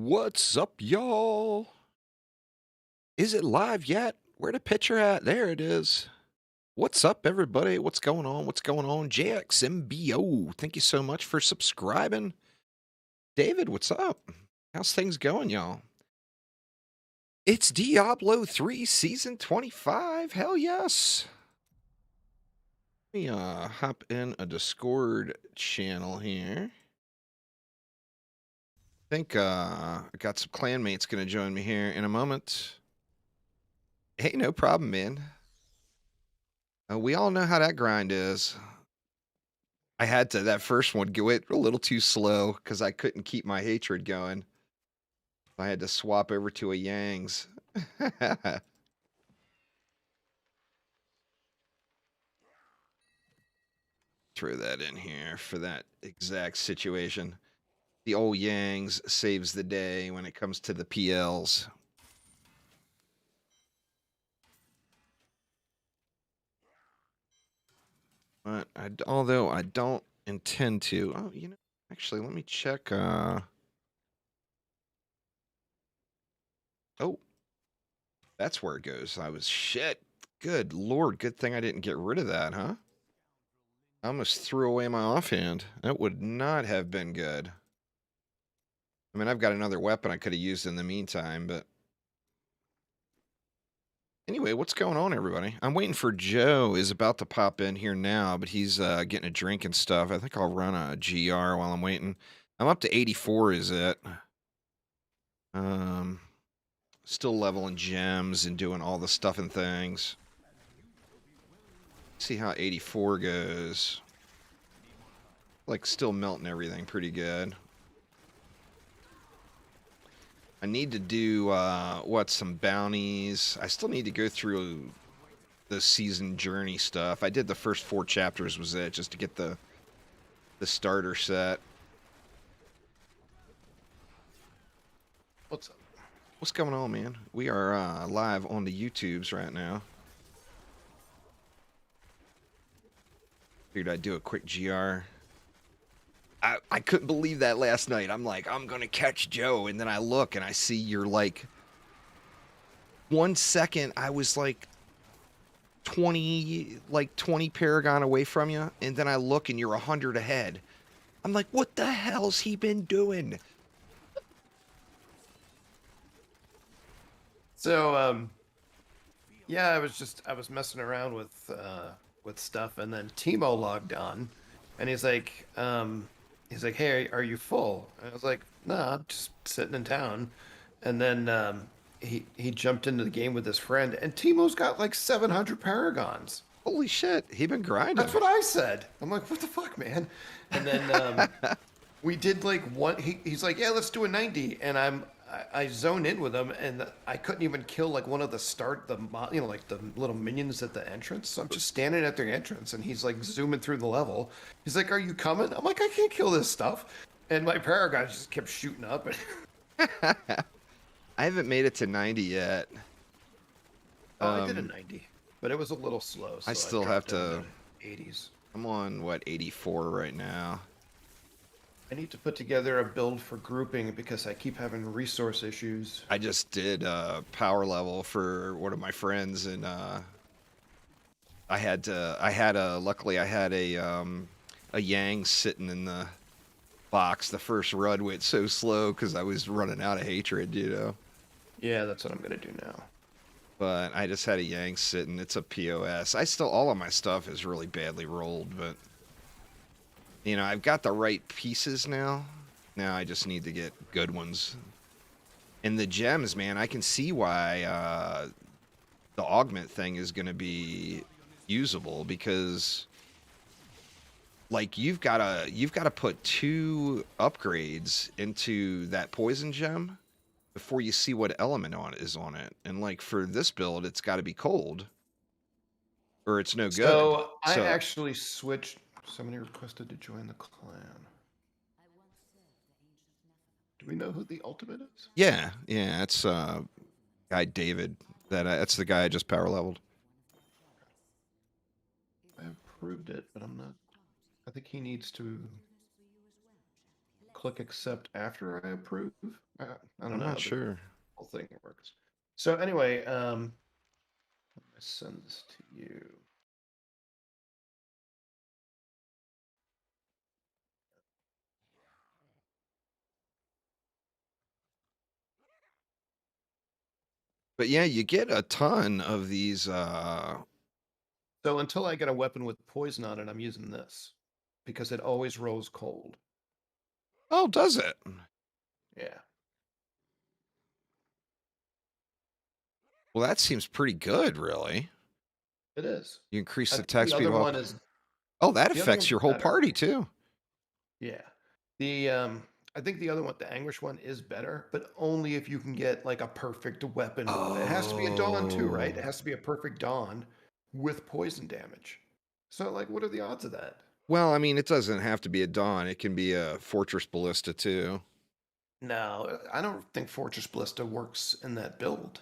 What's up, y'all? Is it live yet? Where the picture at? There it is. What's up, everybody? What's going on? What's going on? JXMBO, thank you so much for subscribing. David, what's up? How's things going, y'all? It's Diablo 3 Season 25. Hell yes. Let me hop in a Discord channel here. I think I got some clanmates going to join me here in a moment. Hey, no problem, man. We all know how that grind is. I had to, that first one, go it a little too slow because I couldn't keep my hatred going. I had to swap over to a Yang's. Throw that in here for that exact situation. The old Yang's saves the day when it comes to the PLs. But although I don't intend to. Oh, actually, let me check. Oh, that's where it goes. I was shit. Good Lord. Good thing I didn't get rid of that, huh? I almost threw away my offhand. That would not have been good. I mean, I've got another weapon I could have used in the meantime, but... Anyway, what's going on, everybody? I'm waiting for Joe is about to pop in here now, but he's getting a drink and stuff. I think I'll run a GR while I'm waiting. I'm up to 84, is it? Still leveling gems and doing all the stuff and things. See how 84 goes. Like, still melting everything pretty good. I need to do, some bounties. I still need to go through the season journey stuff. I did the first 4 chapters was it, just to get the starter set. What's up? What's going on, man? We are live on the YouTubes right now. Figured I'd do a quick GR. I couldn't believe that last night. I'm like, I'm gonna catch Joe, and then I look and I see you're like 1 second I was like 20 Paragon away from you, and then I look and you're 100 ahead. I'm like, what the hell's he been doing? So yeah, I was messing around with stuff, and then Timo logged on, and he's like, hey, are you full? And I was like, nah, I'm just sitting in town. And then he jumped into the game with his friend, and Timo's got like 700 paragons. Holy shit, he been grinding. That's what I said. I'm like, what the fuck, man? And then we did like one. He's like, yeah, let's do a 90, and I zone in with him, and I couldn't even kill like one of like the little minions at the entrance. So I'm just standing at their entrance, and he's like zooming through the level. He's like, "Are you coming?" I'm like, "I can't kill this stuff," and my paragon just kept shooting up. I haven't made it to 90 yet. I did a 90, but it was a little slow. So I still have to 80s. I'm on what, 84 right now. I need to put together a build for grouping because I keep having resource issues. I just did power level for one of my friends, and luckily I had a Yang sitting in the box. The first run went so slow because I was running out of hatred, Yeah, that's what I'm gonna do now. But I just had a Yang sitting. It's a POS. All of my stuff is really badly rolled, but I've got the right pieces now. Now I just need to get good ones. And the gems, man, I can see why the augment thing is going to be usable, because like you've got to put 2 upgrades into that poison gem before you see what element is on it. And like for this build, it's got to be cold or it's no good. So I actually switched. Somebody requested to join the clan. Do we know who the ultimate is? Yeah, it's guy David. That's the guy I just power leveled. I approved it, but I'm not. I think he needs to click accept after I approve. I don't I'm know not how the sure. whole thing works. So anyway, I send this to you. But yeah, you get a ton of these. So until I get a weapon with poison on it, I'm using this because it always rolls cold. Oh, does it? Yeah, Well, that seems pretty good, really. it is. You increase I the think attack the speed other while. one is Oh, that the other affects one's your whole better. party too. Yeah. The I think the other one, the Anguish one, is better, but only if you can get like a perfect weapon. It has to be a Dawn too, right? Oh. It has to be a perfect Dawn with poison damage. So like what are the odds of that? Well, I mean, it doesn't have to be a Dawn. It can be a Fortress Ballista too. No, I don't think Fortress Ballista works in that build.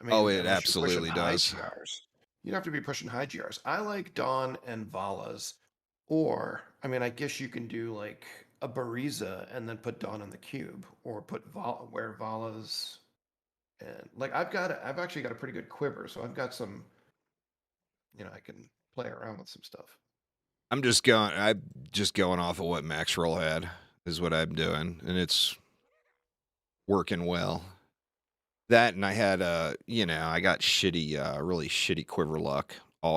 I Oh, mean, it unless you're pushing absolutely high does. GRs. You'd have to be pushing high GRs. I like Dawn and Vala's. Or, I mean, I guess you can do like a Bariza and then put Dawn in the cube, or put where Vala's and like I've actually got a pretty good quiver, so I've got some, I can play around with some stuff. I'm just going off of what Max Roll had is what I'm doing, and it's working well. That and I had I got really shitty quiver luck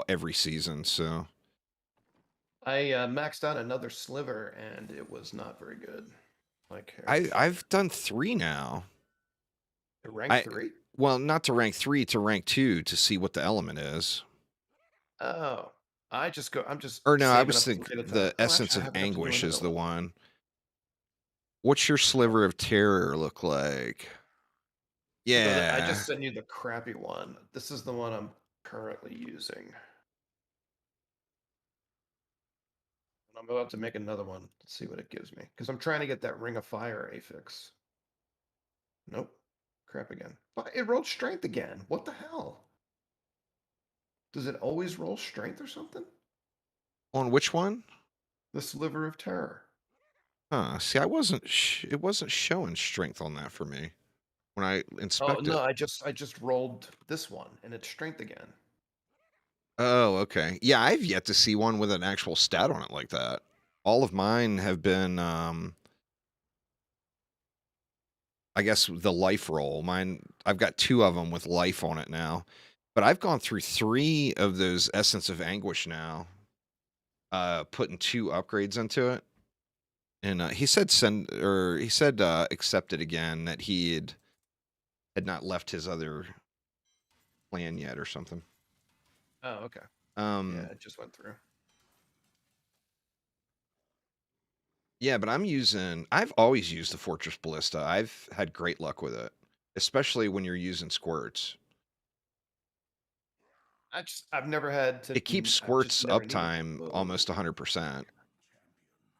every season, so I maxed out another sliver and it was not very good. My character. I've done 3 now. The rank I 3? well, not to rank 3, to rank 2 to see what the element is. Oh. I'm just Or no, I saving was up to thinking get it to. the Oh, Essence actually I of have enough to do Anguish another is the one. one. What's your sliver of terror look like? So I Yeah. just sent you the crappy one. This is the one I'm currently using. And I'm about to make another one. Let's see what it gives me. Because I'm trying to get that Ring of Fire affix. Nope. Crap again. But it rolled strength again. What the hell? Does it always roll strength or something? On which one? The Sliver of Terror. Huh. See, it wasn't showing strength on that for me when I Oh inspect no, it. I just rolled this one and it's strength again. Oh, okay. Yeah, I've yet to see one with an actual stat on it like that. All of mine have been, I guess, the life roll. I've got 2 of them with life on it now, but I've gone through 3 of those Essence of Anguish now, putting 2 upgrades into it. And he said accept it again, that had not left his other plan yet or something. Oh, okay. Yeah, Um, it just went through. yeah, but I've always used the Fortress Ballista. I've had great luck with it, especially when you're using squirts. I've never had to. It keeps I've just squirts never needed. uptime Whoa. almost 100%.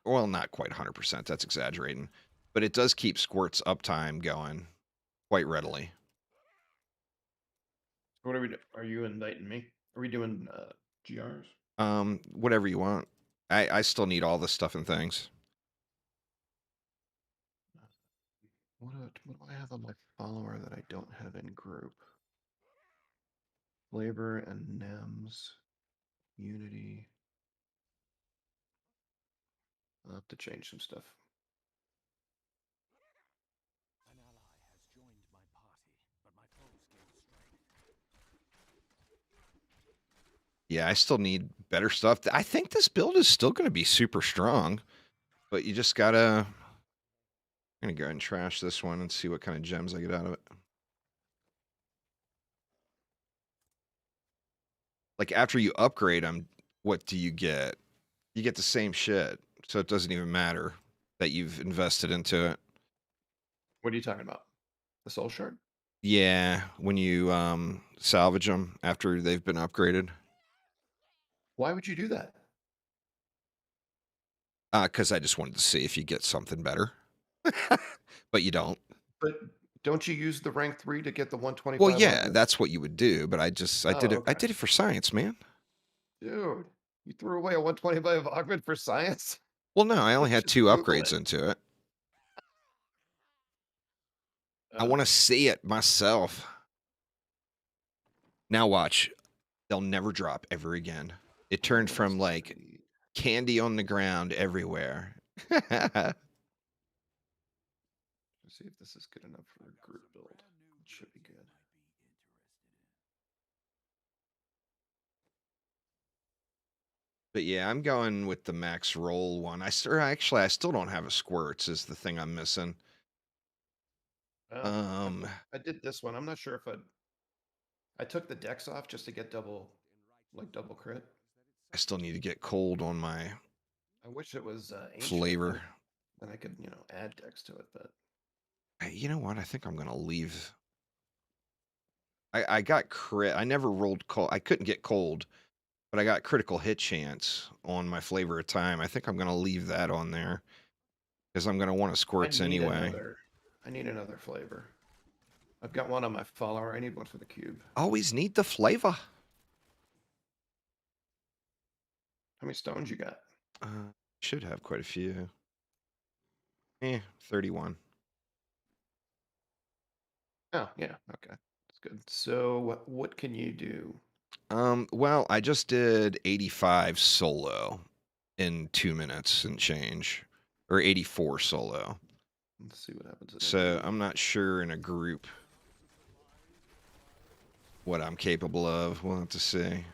Well, not quite 100%. That's exaggerating, but it does keep squirts uptime going quite readily. What are we doing? Are you indicting me? Are we doing GRs? Whatever you want. I still need all the stuff and things. What do I have on my follower that I don't have in group? Flavor and NEMS. Unity. I'll have to change some stuff. An ally has joined my party, but my foes gain strength. Yeah, I still need better stuff. I think this build is still going to be super strong, but you just gotta. I'm gonna go ahead and trash this one and see what kind of gems I get out of it. Like after you upgrade them, what do you get? You get the same shit, so it doesn't even matter that you've invested into it. What are you talking about? The Soul Shard? Yeah, when you salvage them after they've been upgraded. Why would you do that? Because I just wanted to see if you get something better, but you don't. But don't you use the rank 3 to get the Well, 125 yeah, augment? that's what you would do, but I Oh, did it. I okay. did it for science, man. Dude, you threw away a 125 augment for science? Well, no, I only had Just 2 Google upgrades it. into it. I want to see it myself. Now watch. They'll never drop ever again. It turned from like candy on the ground everywhere. Let's see if this is good enough for a group build. It should be good. But yeah, I'm going with the max roll one. I still don't have a squirts is the thing I'm missing. I did this one. I'm not sure if I took the dex off just to get double crit. I still need to get cold on my I wish it was ancient. flavor. Then I could, add dex to it, but You know what? I think I'm gonna leave. I got crit. I never rolled cold. I couldn't get cold, but I got critical hit chance on my flavor of time. I think I'm gonna leave that on there because I'm gonna want to squirts anyway. I need another flavor. I've got one on my follower. I need one for the cube. Always need the flavor. How many stones you got? Should have quite a few. 31. Oh, yeah. Okay. That's good. So what can you do? Well, I just did 85 solo in 2 minutes and change, or 84 solo. Let's see what happens. So I'm not sure in a group what I'm capable of. We'll have to see.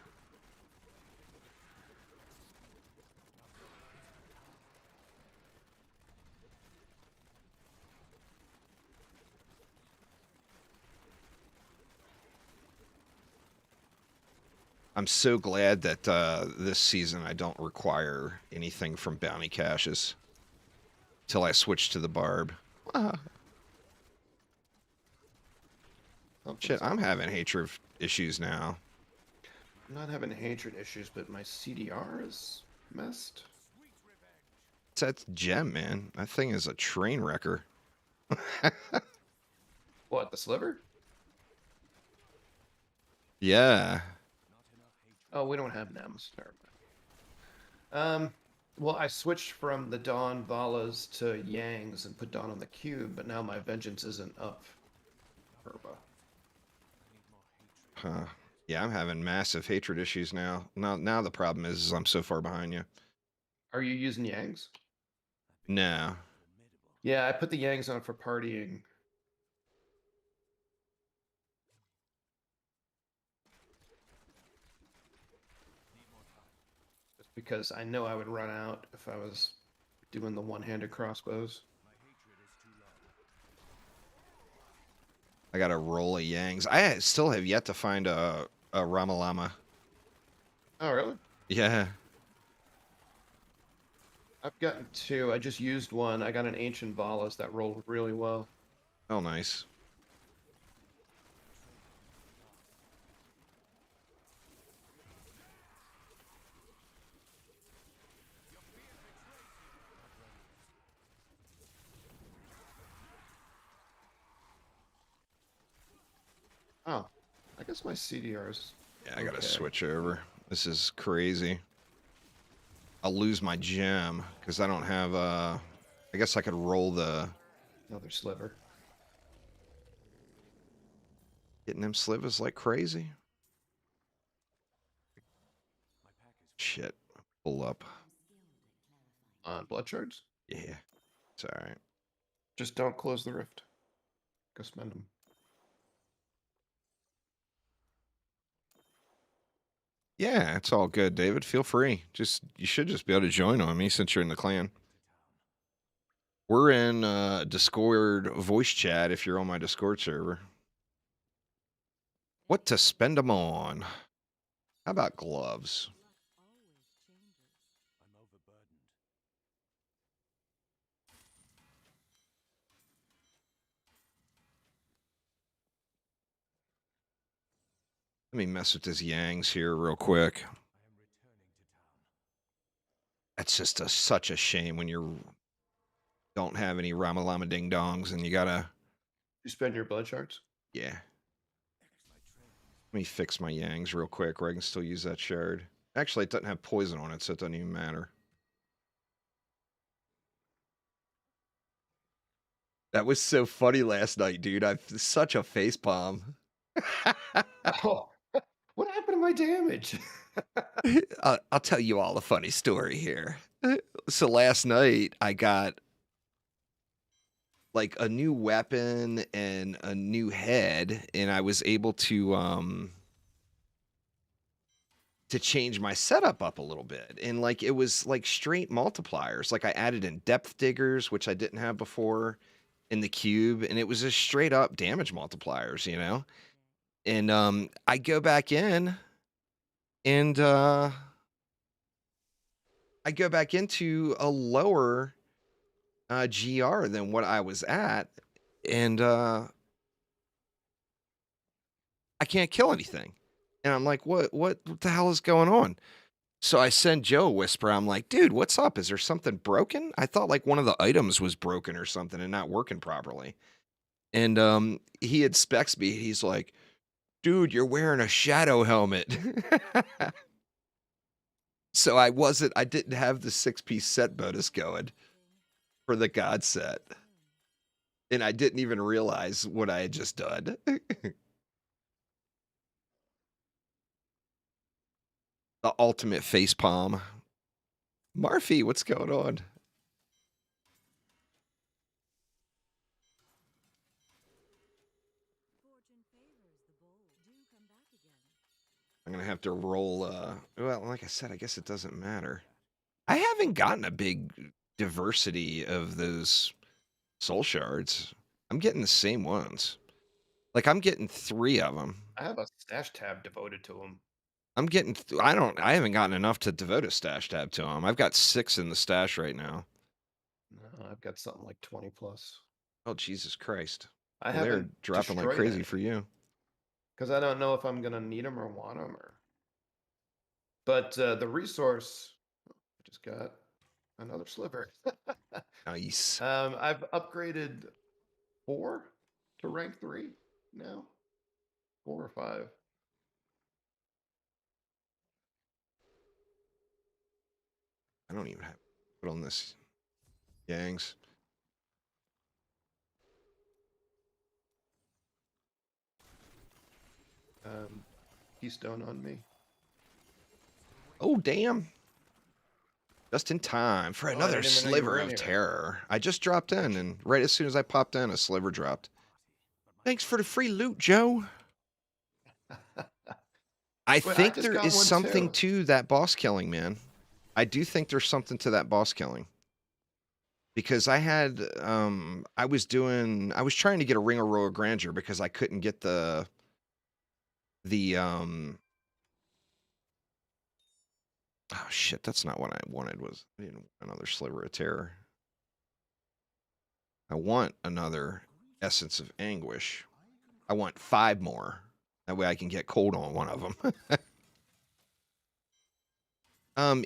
I'm so glad that this season I don't require anything from bounty caches till I switch to the barb. Shit, I'm having hatred issues now. I'm not having hatred issues, but my CDR is messed. It's that gem, man. That thing is a train wrecker. What, the sliver? Yeah. Oh, we don't have NEMs. Never mind. Well, I switched from the Dawn Valas to Yang's and put Dawn on the cube, but now my vengeance isn't up. Herba. Huh. Yeah, I'm having massive hatred issues now. Now the problem is I'm so far behind you. Are you using Yang's? No. Yeah, I put the Yang's on for partying. Just because I know I would run out if I was doing the one-handed crossbows. I got a roll of Yangs. I still have yet to find a Ramalama. Oh, really? Yeah. I've gotten two. I just used one. I got an Ancient Valas that rolled really well. Oh, nice. Oh, I guess my CDR's. Yeah, I gotta okay. switch over. This is crazy. I'll lose my gem because I don't have I guess I could roll the Another sliver. getting them slivers like crazy. Shit. Pull up. On blood shards? Yeah. It's alright. Just don't close the rift. Go spend them. Yeah, it's all good, David. Feel free. You should just be able to join on me since you're in the clan. We're in Discord voice chat if you're on my Discord server. What to spend them on? How about gloves? Let me mess with this Yangs here real quick. That's just such a shame when you don't have any Ramalama Ding Dongs and you gotta... You spend your blood shards? Yeah. Let me fix my Yangs real quick where I can still use that shard. Actually, it doesn't have poison on it, so it doesn't even matter. That was so funny last night, dude. I've such a face palm. Oh, what happened to my damage? I'll tell you all a funny story here. So last night I got like a new weapon and a new head, and I was able to change my setup up a little bit. And like it was like straight multipliers. Like I added in depth diggers, which I didn't have before in the cube, and it was just straight up damage multipliers, you know? And I go back in and I go back into a lower GR than what I was at, and I can't kill anything. And I'm like, what the hell is going on? So I send Joe a whisper. I'm like, dude, what's up? Is there something broken? I thought like one of the items was broken or something and not working properly. And he inspects me. He's like, dude, you're wearing a shadow helmet. So I didn't have the 6-piece set bonus going for the God set. And I didn't even realize what I had just done. The ultimate face palm. Marfy, what's going on? I'm gonna have to roll well, like I said, I guess it doesn't matter. I haven't gotten a big diversity of those soul shards. I'm getting the same ones. Like I'm getting 3 of them. I have a stash tab devoted to them. I'm getting I haven't gotten enough to devote a stash tab to them. I've got 6 in the stash right now. No, I've got something like 20 plus. Oh Jesus Christ. I Well, they're haven't dropping like destroyed crazy any for you. because I don't know if I'm gonna need them or want them. But the resource, I just got another sliver. Nice. I've upgraded 4 to rank 3 now. 4 or 5. I don't even have put on this Yangs. Keystone on me. Oh damn. Just in time for Oh, I another didn't even know you sliver were in of here. terror. I just dropped in, and right as soon as I popped in, a sliver dropped. Thanks for the free loot, Joe. I Wait, I think just there got is one something too. to that boss killing, man. I do think there's something to that boss killing. Because I was trying to get a Ring of Royal Grandeur because I couldn't get the oh shit, that's not what I wanted. I didn't want another sliver of terror. I want another essence of anguish. I want 5 more. That way I can get cold on one of them.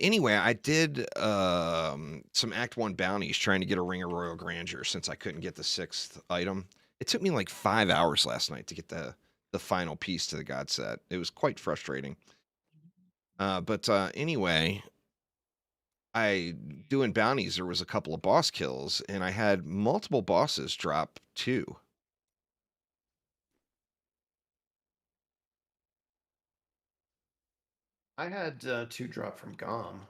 Anyway, I did some Act 1 bounties trying to get a Ring of Royal Grandeur since I couldn't get the 6th item. It took me like 5 hours last night to get the final piece to the God set. It was quite frustrating. But anyway, I doing bounties, there was a couple of boss kills, and I had multiple bosses drop 2. I had 2 drop from Gom.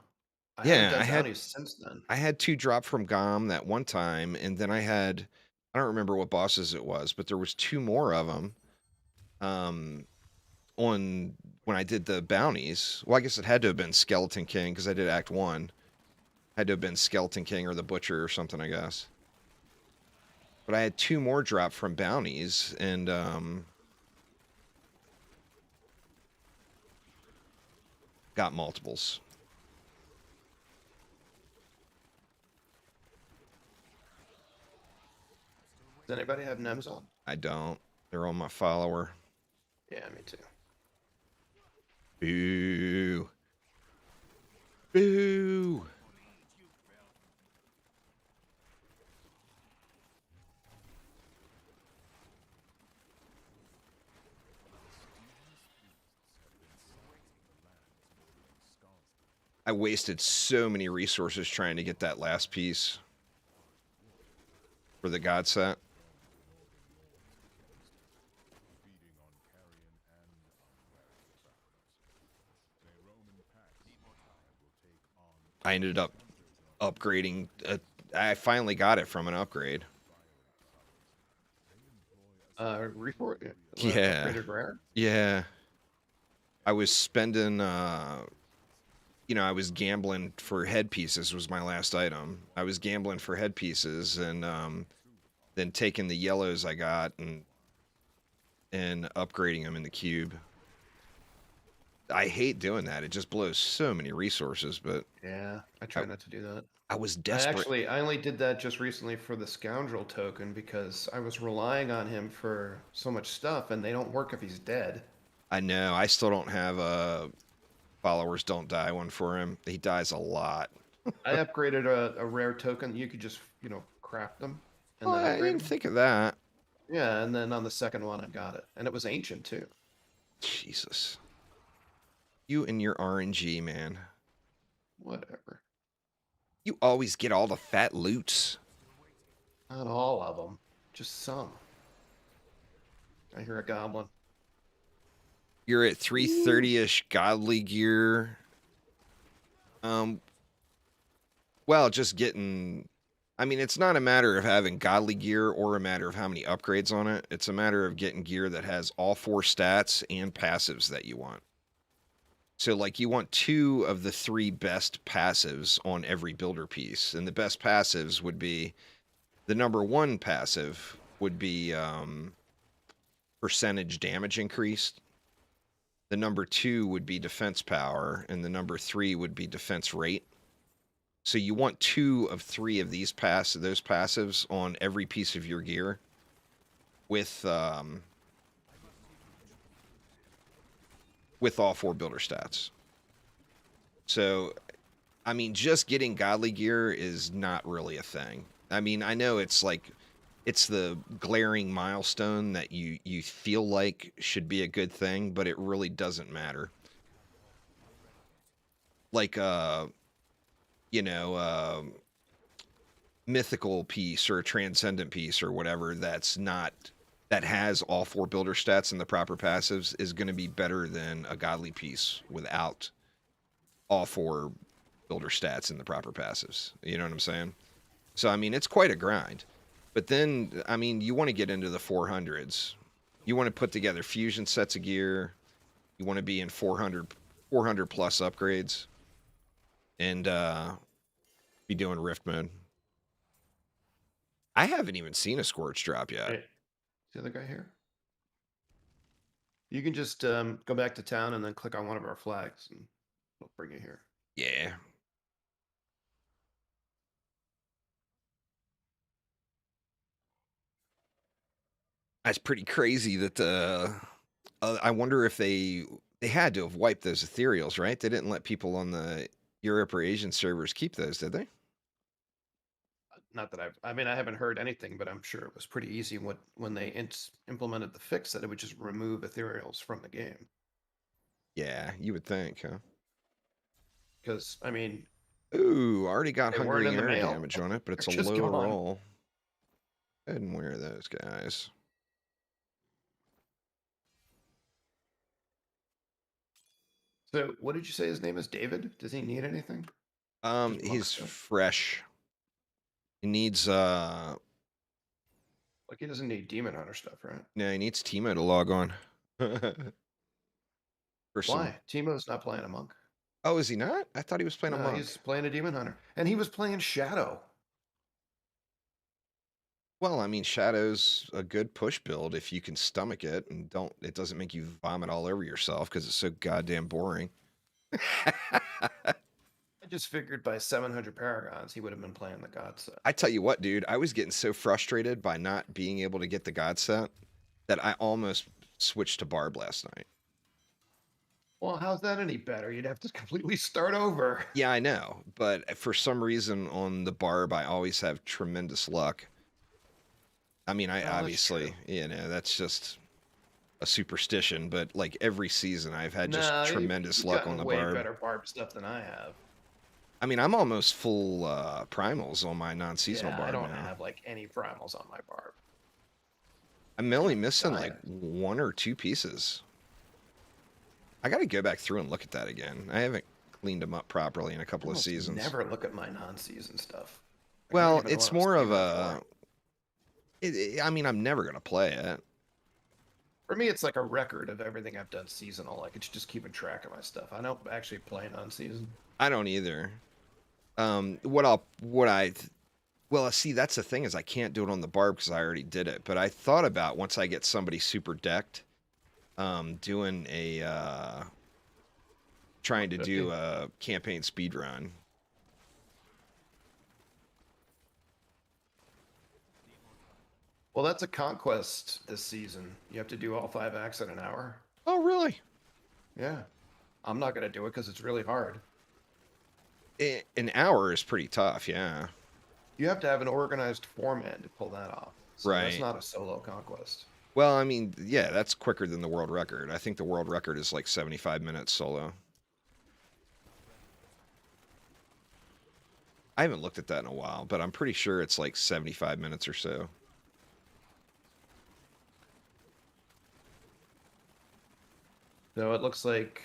I haven't Yeah, done bounties since then. I had 2 drop from Gom that one time, and then I don't remember what bosses it was, but there was 2 more of them. On when I did the bounties. Well, I guess it had to have been Skeleton King because I did Act 1. Had to have been Skeleton King or the Butcher or something, I guess. But I had 2 more drop from bounties, and got multiples. Does anybody have NEMs on? I don't. They're on my follower. Yeah, me too. Boo. Boo. I wasted so many resources trying to get that last piece for the God set. I ended up upgrading. I finally got it from an upgrade. Yeah, Upgraded rare. yeah. I was spending, I was gambling for headpieces was my last item. I was gambling for headpieces and then taking the yellows I got and upgrading them in the cube. I hate doing that. It just blows so many resources, but Yeah, I I, try not to do that. I was I desperate. actually, I only did that just recently for the scoundrel token because I was relying on him for so much stuff, and they don't work if he's dead. I know. I still don't have a followers don't die one for him. He dies a lot. I upgraded a rare token. You could just, craft them Oh, and then I upgrade didn't them. think of that. Yeah, and then on the second one, I got it, and it was ancient too. Jesus. You and your RNG, man. Whatever. You always get all the fat loots. Not all of them, just some. I hear a goblin. You're at 330-ish godly gear. Well, just getting... I mean, it's not a matter of having godly gear or a matter of how many upgrades on it. It's a matter of getting gear that has all 4 stats and passives that you want. So, like, you want 2 of the 3 best passives on every builder piece. And the best passives would be... The number 1 passive would be percentage damage increased. The number 2 would be defense power. And the number 3 would be defense rate. So you want 2 of 3 of those passives on every piece of your gear with all 4 builder stats. So, I mean, just getting godly gear is not really a thing. I mean, I know it's like, it's the glaring milestone that you feel like should be a good thing, but it really doesn't matter. Like, mythical piece or a transcendent piece or whatever that has all 4 builder stats and the proper passives is going to be better than a godly piece without all 4 builder stats and the proper passives. You know what I'm saying? So, I mean, it's quite a grind. But then, I mean, you want to get into the 400s. You want to put together fusion sets of gear. You want to be in 400 plus upgrades. And be doing rift mode. I haven't even seen a Scorch drop yet. Hey, the other guy here. You can just go back to town and then click on one of our flags, and it'll bring you here. Yeah. That's pretty crazy that I wonder if they had to have wiped those ethereals, right? They didn't let people on the Europe or Asian servers keep those, did they? Not that I haven't heard anything, but I'm sure it was pretty easy when they implemented the fix that it would just remove ethereals from the game. Yeah, you would think, huh? Because, I mean, Ooh, already got they weren't hungering in the area mail. damage on it, but it's a They're just low gone. roll. Go ahead and wear those guys. So, what did you say his name is? David? Does he need anything? Just monk He's stuff? fresh. He needs Like, he doesn't need demon hunter stuff, right? no, he needs Timo to log on. For some. Why? Timo's not playing a monk. Oh, is he not? I thought he was playing a No, monk. he's playing a demon hunter, and he was playing Shadow. Well, I mean, Shadow's a good push build if you can stomach it and it doesn't make you vomit all over yourself because it's so goddamn boring. I just figured by 700 paragons he would have been playing the god set. I tell you what, dude, I was getting so frustrated by not being able to get the god set that I almost switched to Barb last night. Well, how's that any better? You'd have to completely start over. Yeah, I know, but for some reason on the Barb, I always have tremendous luck. I mean, Well, obviously, that's just a superstition, but like every season I've had just No, tremendous you've luck gotten on the way Barb. better barb stuff than I have. I mean, I'm almost full primals on my non-seasonal Yeah, Barb I don't now. have like any primals on my barb. I'm only missing I- like 1 or 2 pieces. I got to go back through and look at that again. I haven't cleaned them up properly in a I couple of almost seasons. never look at my non-season stuff. Like, I don't Well, even know it's what I'm more of saving it a. for. I mean, I'm never gonna play it. For me, it's like a record of everything I've done seasonal. Like, it's just keeping track of my stuff. I don't actually play non-season. I don't either. Well, see, that's the thing is I can't do it on the barb because I already did it. But I thought about once I get somebody super decked, doing a trying to 150. do a campaign speed run. Well, that's a conquest this season. You have to do all 5 acts in an hour. Oh, really? Yeah. I'm not going to do it because it's really hard. An hour is pretty tough, yeah. You have to have an organized format to pull that off. So that's Right. not a solo conquest. Well, I mean, yeah, that's quicker than the world record. I think the world record is like 75 minutes solo. I haven't looked at that in a while, but I'm pretty sure it's like 75 minutes or so. So it looks like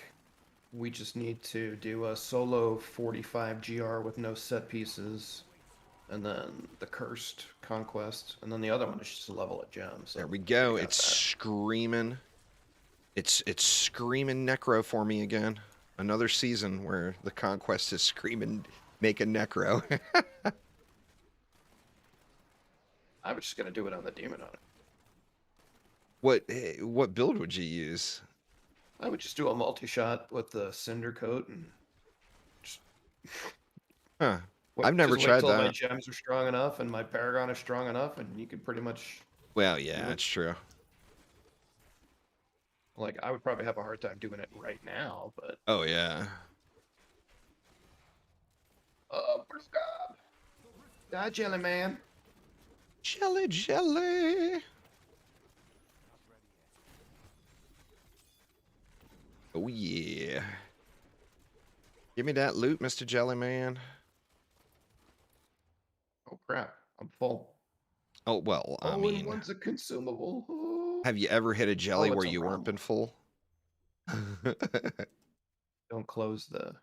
we just need to do a solo 45 GR with no set pieces, and then the cursed conquest, and then the other one is just a level at gems. So There we we go. got It's that. screaming. It's screaming necro for me again. Another season where the conquest is screaming make a necro. I was just gonna do it on the demon hunter. What build would you use? I would just do a multi-shot with the cinder coat and just Huh. wait, I've never just wait tried till my that. gems are strong enough and my paragon is strong enough, and you could pretty much Well, do yeah, it. that's true. Like, I would probably have a hard time doing it right now, but Oh yeah. blue god, die jelly man. Jelly jelly. Oh yeah. Give me that loot, Mr. Jellyman. Oh crap, I'm full. Oh well, I Oh, and mean, one's a consumable. Oh, have you ever hit a jelly where it's a you weren't realm. been full? Don't close the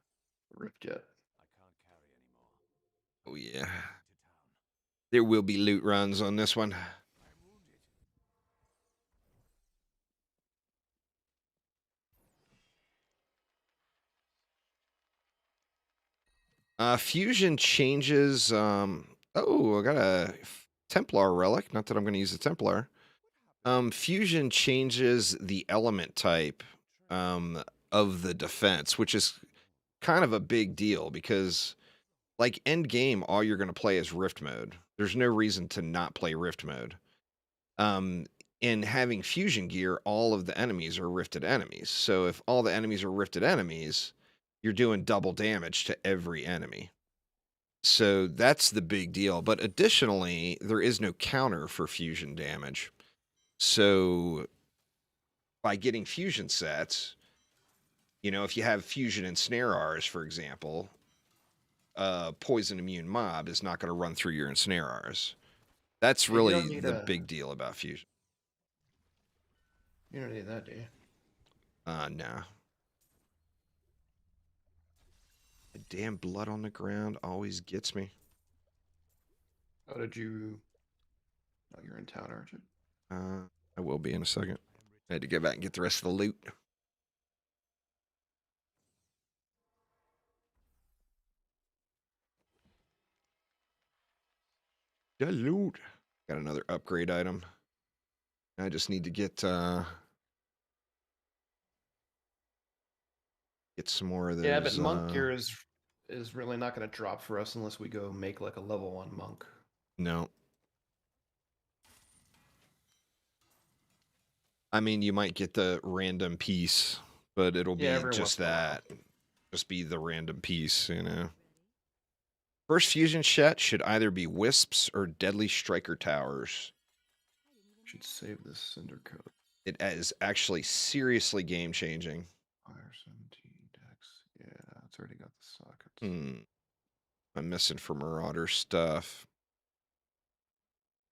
rift yet. I can't carry anymore. Oh yeah. To town. There will be loot runs on this one. I'm wounded. Fusion changes. Oh, I got a Templar relic. Not that I'm going to use the Templar. Fusion changes the element type of the defense, which is kind of a big deal because, like, end game, all you're going to play is Rift mode. There's no reason to not play Rift mode. In having fusion gear, all of the enemies are rifted enemies. So if all the enemies are rifted enemies, you're doing double damage to every enemy. So that's the big deal. But additionally, there is no counter for fusion damage. So by getting fusion sets, if you have fusion and snare R's, for example, poison immune mob is not going to run through your ensnare R's. That's Yeah, you don't really need the a. big deal about fusion. You don't need that, do you? Nah. The damn blood on the ground always gets me. How did you? Oh, you're in town, aren't you? I will be in a second. I had to go back and get the rest of the loot. The loot. Got another upgrade item. I just need to get some more of those. Yeah, but monk gear is really not going to drop for us unless we go make like a level 1 monk. No. I mean, you might get the random piece, but it'll be every just once in a while. that. Just be the random piece, First fusion set should either be wisps or deadly striker towers. Should save this cinder coat. It is actually seriously game changing. Fire 17 dex. Yeah, it's already got the sockets. I'm missing for Marauder stuff.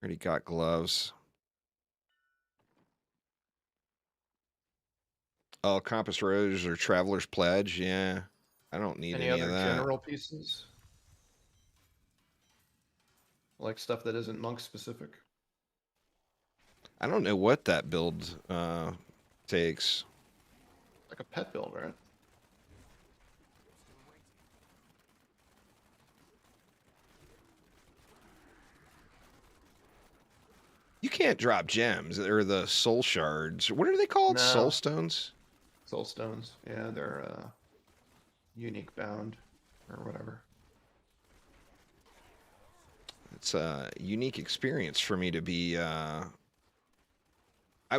Already got gloves. Oh, Compass Rose or Traveler's Pledge. Yeah. I don't need Any any of other that. general pieces? Like stuff that isn't monk specific? I don't know what that build takes. Like a pet build, right? You can't drop gems or the soul shards. What are they called? Soul No. stones? Soul stones. Yeah, they're unique bound or whatever. It's a unique experience for me to be. I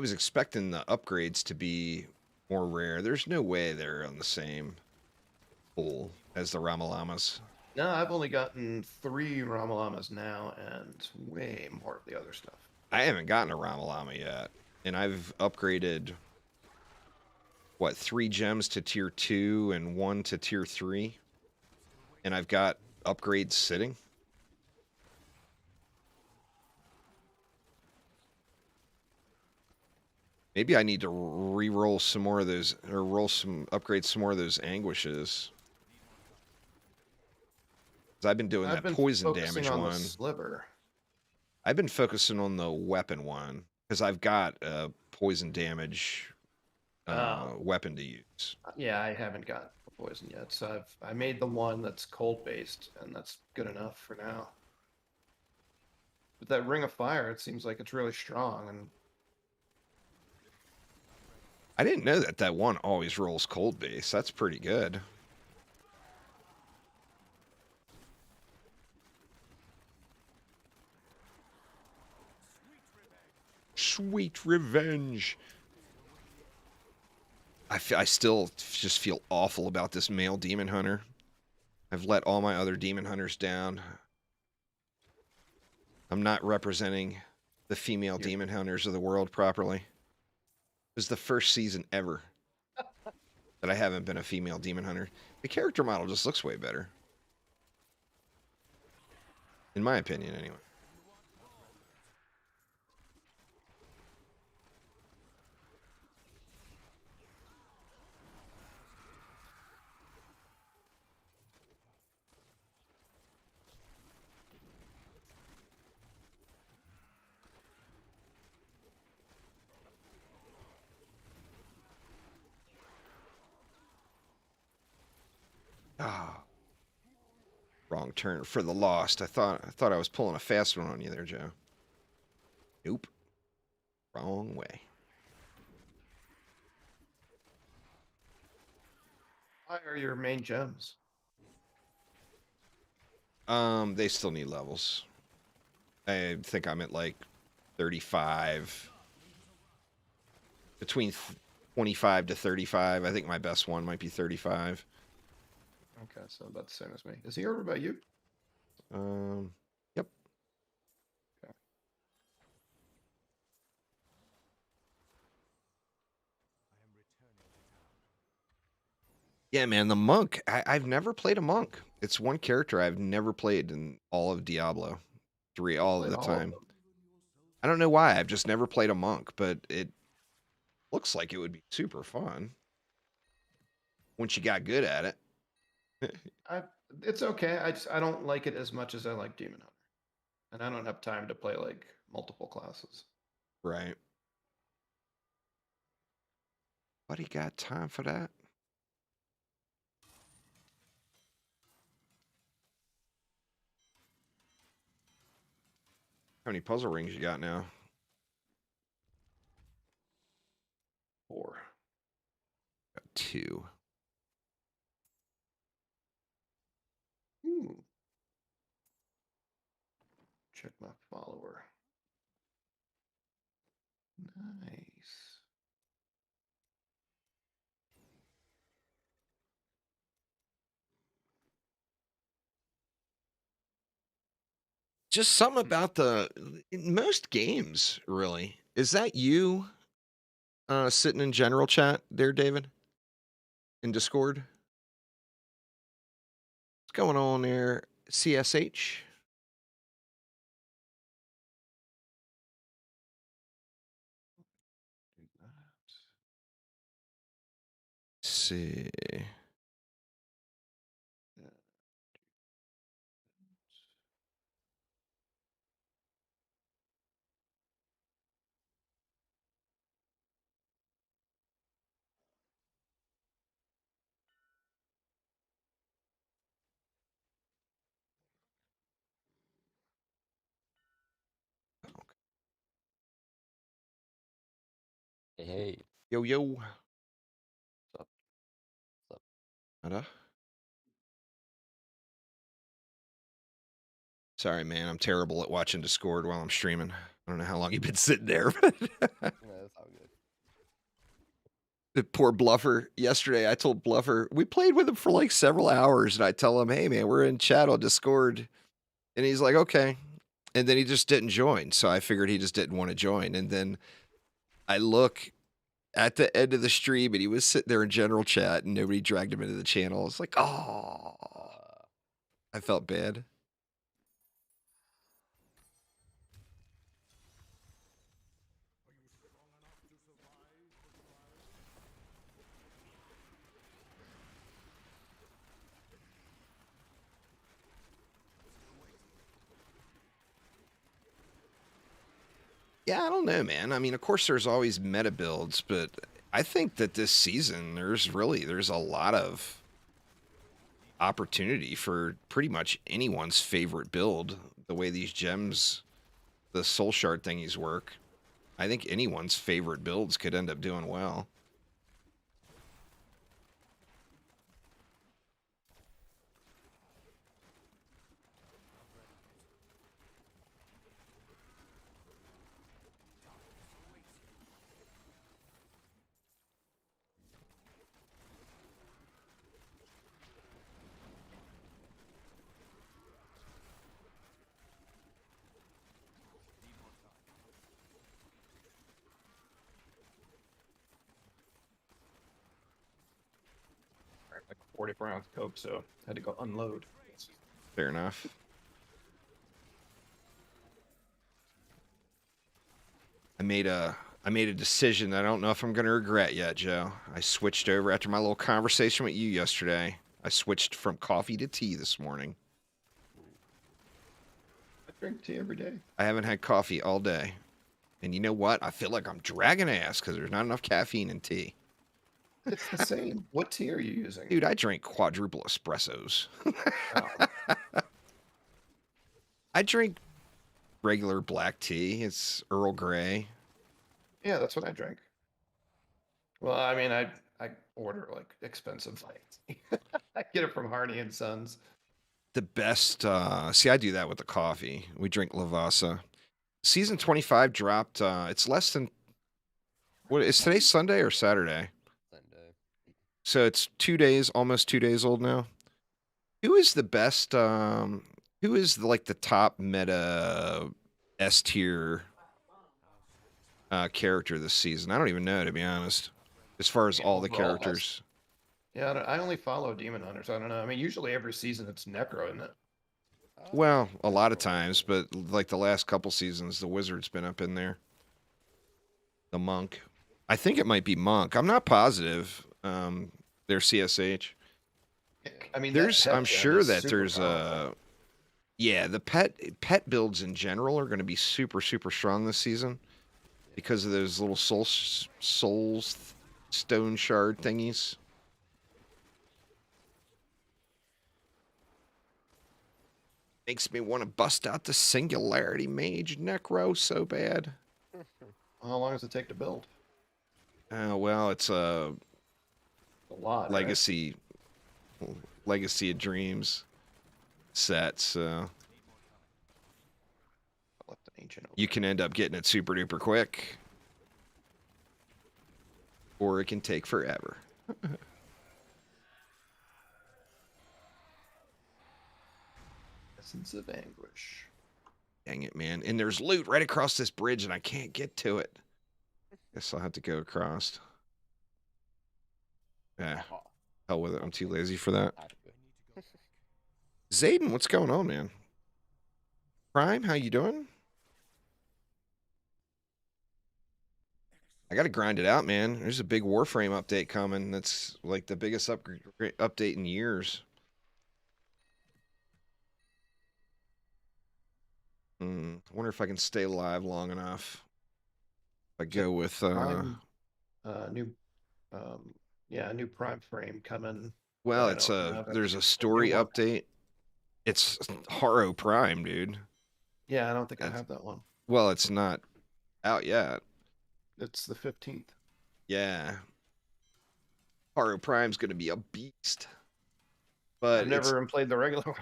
was expecting the upgrades to be more rare. There's no way they're on the same pool as the Ramalamas. No, I've only gotten 3 Ramalamas now and way more of the other stuff. I haven't gotten a Ramalama yet, and I've upgraded what 3 gems to tier 2 and 1 to tier 3, and I've got upgrades sitting. Maybe I need to re-roll some more of those, or upgrade some more of those anguishes. 'Cause I've been doing I've that been poison focusing damage on the one. sliver. I've been focusing on the weapon one because I've got a poison damage Oh, weapon to use. yeah, I haven't got the poison yet, so I made the one that's cold based, and that's good enough for now. But that ring of fire, it seems like it's really strong, and I didn't know that that one always rolls cold base. That's pretty good. Sweet revenge. I still just feel awful about this male demon hunter. I've let all my other demon hunters down. I'm not representing the female you're, demon hunters of the world properly. This is the first season ever that I haven't been a female demon hunter. The character model just looks way better. In my opinion, anyway. Ah, wrong turn for the lost. I thought I was pulling a fast one on you there, Joe. Nope. Wrong way. why are your main gems? They still need levels. I think I'm at like 35. Between 25 to 35. I think my best one might be 35. Okay, so about the same as me. Is he over by you? Yep. Okay. Yeah, man, the monk. I've never played a monk. It's one character I've never played in all of Diablo 3, all of Played the all of time. them. I don't know why. I've just never played a monk, but it looks like it would be super fun once you got good at it. I it's okay. I don't like it as much as I like Demon Hunter, and I don't have time to play like multiple classes. Right. But he got time for that. How many puzzle rings you got now? 4. Got 2. Ooh. Check my follower. Nice. Just something about the in most games, really. Is that you sitting in general chat there, David? In Discord? What's going on there? CSH? Do that. See. Hey, Yo, yo. what's up? What's up? Nada? Sorry, man. I'm terrible at watching Discord while I'm streaming. I don't know how long you've been sitting there, but No, that's all good. the poor Bluffer. Yesterday, I told Bluffer, we played with him for like several hours, and I tell him, hey, man, we're in chat on Discord. And he's like, okay. And then he just didn't join. So I figured he just didn't want to join. And then I look at the end of the stream, and he was sitting there in general chat, and nobody dragged him into the channel. It's like, oh, I felt bad. Yeah, I don't know, man. I mean, of course, there's always meta builds, but I think that this season there's a lot of opportunity for pretty much anyone's favorite build. The way these gems, the soul shard thingies work, I think anyone's favorite builds could end up doing well. Like 44-ounce Coke, so I had to go unload. Fair enough. I made a decision that I don't know if I'm going to regret yet, Joe. I switched over after my little conversation with you yesterday. I switched from coffee to tea this morning. I drink tea every day. I haven't had coffee all day. And you know what? I feel like I'm dragging ass because there's not enough caffeine in tea. It's the same. What tea are you using? Dude, I drink quadruple espressos. Oh, I drink regular black tea. It's Earl Grey. yeah, that's what I drink. Well, I mean, I order like expensive tea. I get it from Harney and Sons. The best, see, I do that with the coffee. We drink Lavazza. Season 25 dropped, it's less than, what is today, Sunday or Saturday? Sunday. So it's 2 days, almost 2 days old now. Who is the best, who is like the top meta S tier character this season? I don't even know, to be honest. As far as all the Overall, characters. Yeah, I only follow Demon Hunters. I don't know. I mean, usually every season it's Necro, isn't it? Well, a lot of times, but like the last couple seasons, the Wizard's been up in there. The Monk. I think it might be Monk. I'm not positive. They're CSH. I mean, There's, I'm sure that there's powerful. yeah, the pet builds in general are going to be super strong this season because of those little souls stone shard thingies. Makes me want to bust out the Singularity Mage Necro so bad. How long does it take to build? Well, it's a A lot. legacy of Dreams set, so Right? Left an ancient. you can end up getting it super duper quick, or it can take forever. Essence of Anguish. Dang it, man. And there's loot right across this bridge, and I can't get to it. Guess I'll have to go across. Yeah, hell with it. I'm too lazy for that. Zayden, what's going on, man? Prime, how you doing? I gotta grind it out, man. There's a big Warframe update coming. That's like the biggest update in years. I wonder if I can stay alive long enough. If I go with Prime, new, yeah, new Prime frame coming. well, I it's don't know, there's a that's story new one. update. It's Haro Prime, dude. Yeah, I don't think I That's- have that one. Well, it's not out yet. It's the 15th. Yeah. Paro Prime's gonna be a beast. But I've never even played the regular one,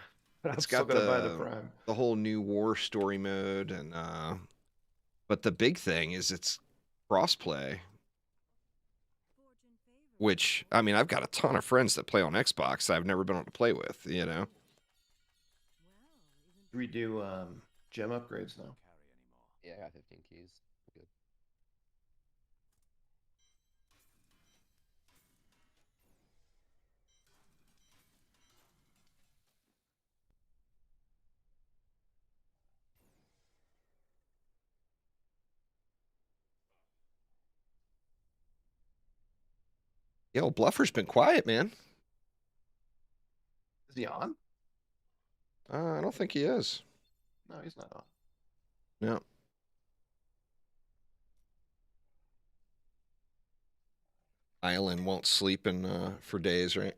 but I'm it's still got gonna buy the Prime. the whole new war story mode and but the big thing is it's crossplay. Which I mean I've got a ton of friends that play on Xbox that I've never been able to play with, you know. We do gem upgrades now. Yeah, I got 15 keys. Good. Yo, Bluffer's been quiet, man. Is he on? I don't think he is. No, he's not on. No. Island won't sleep in for days, right?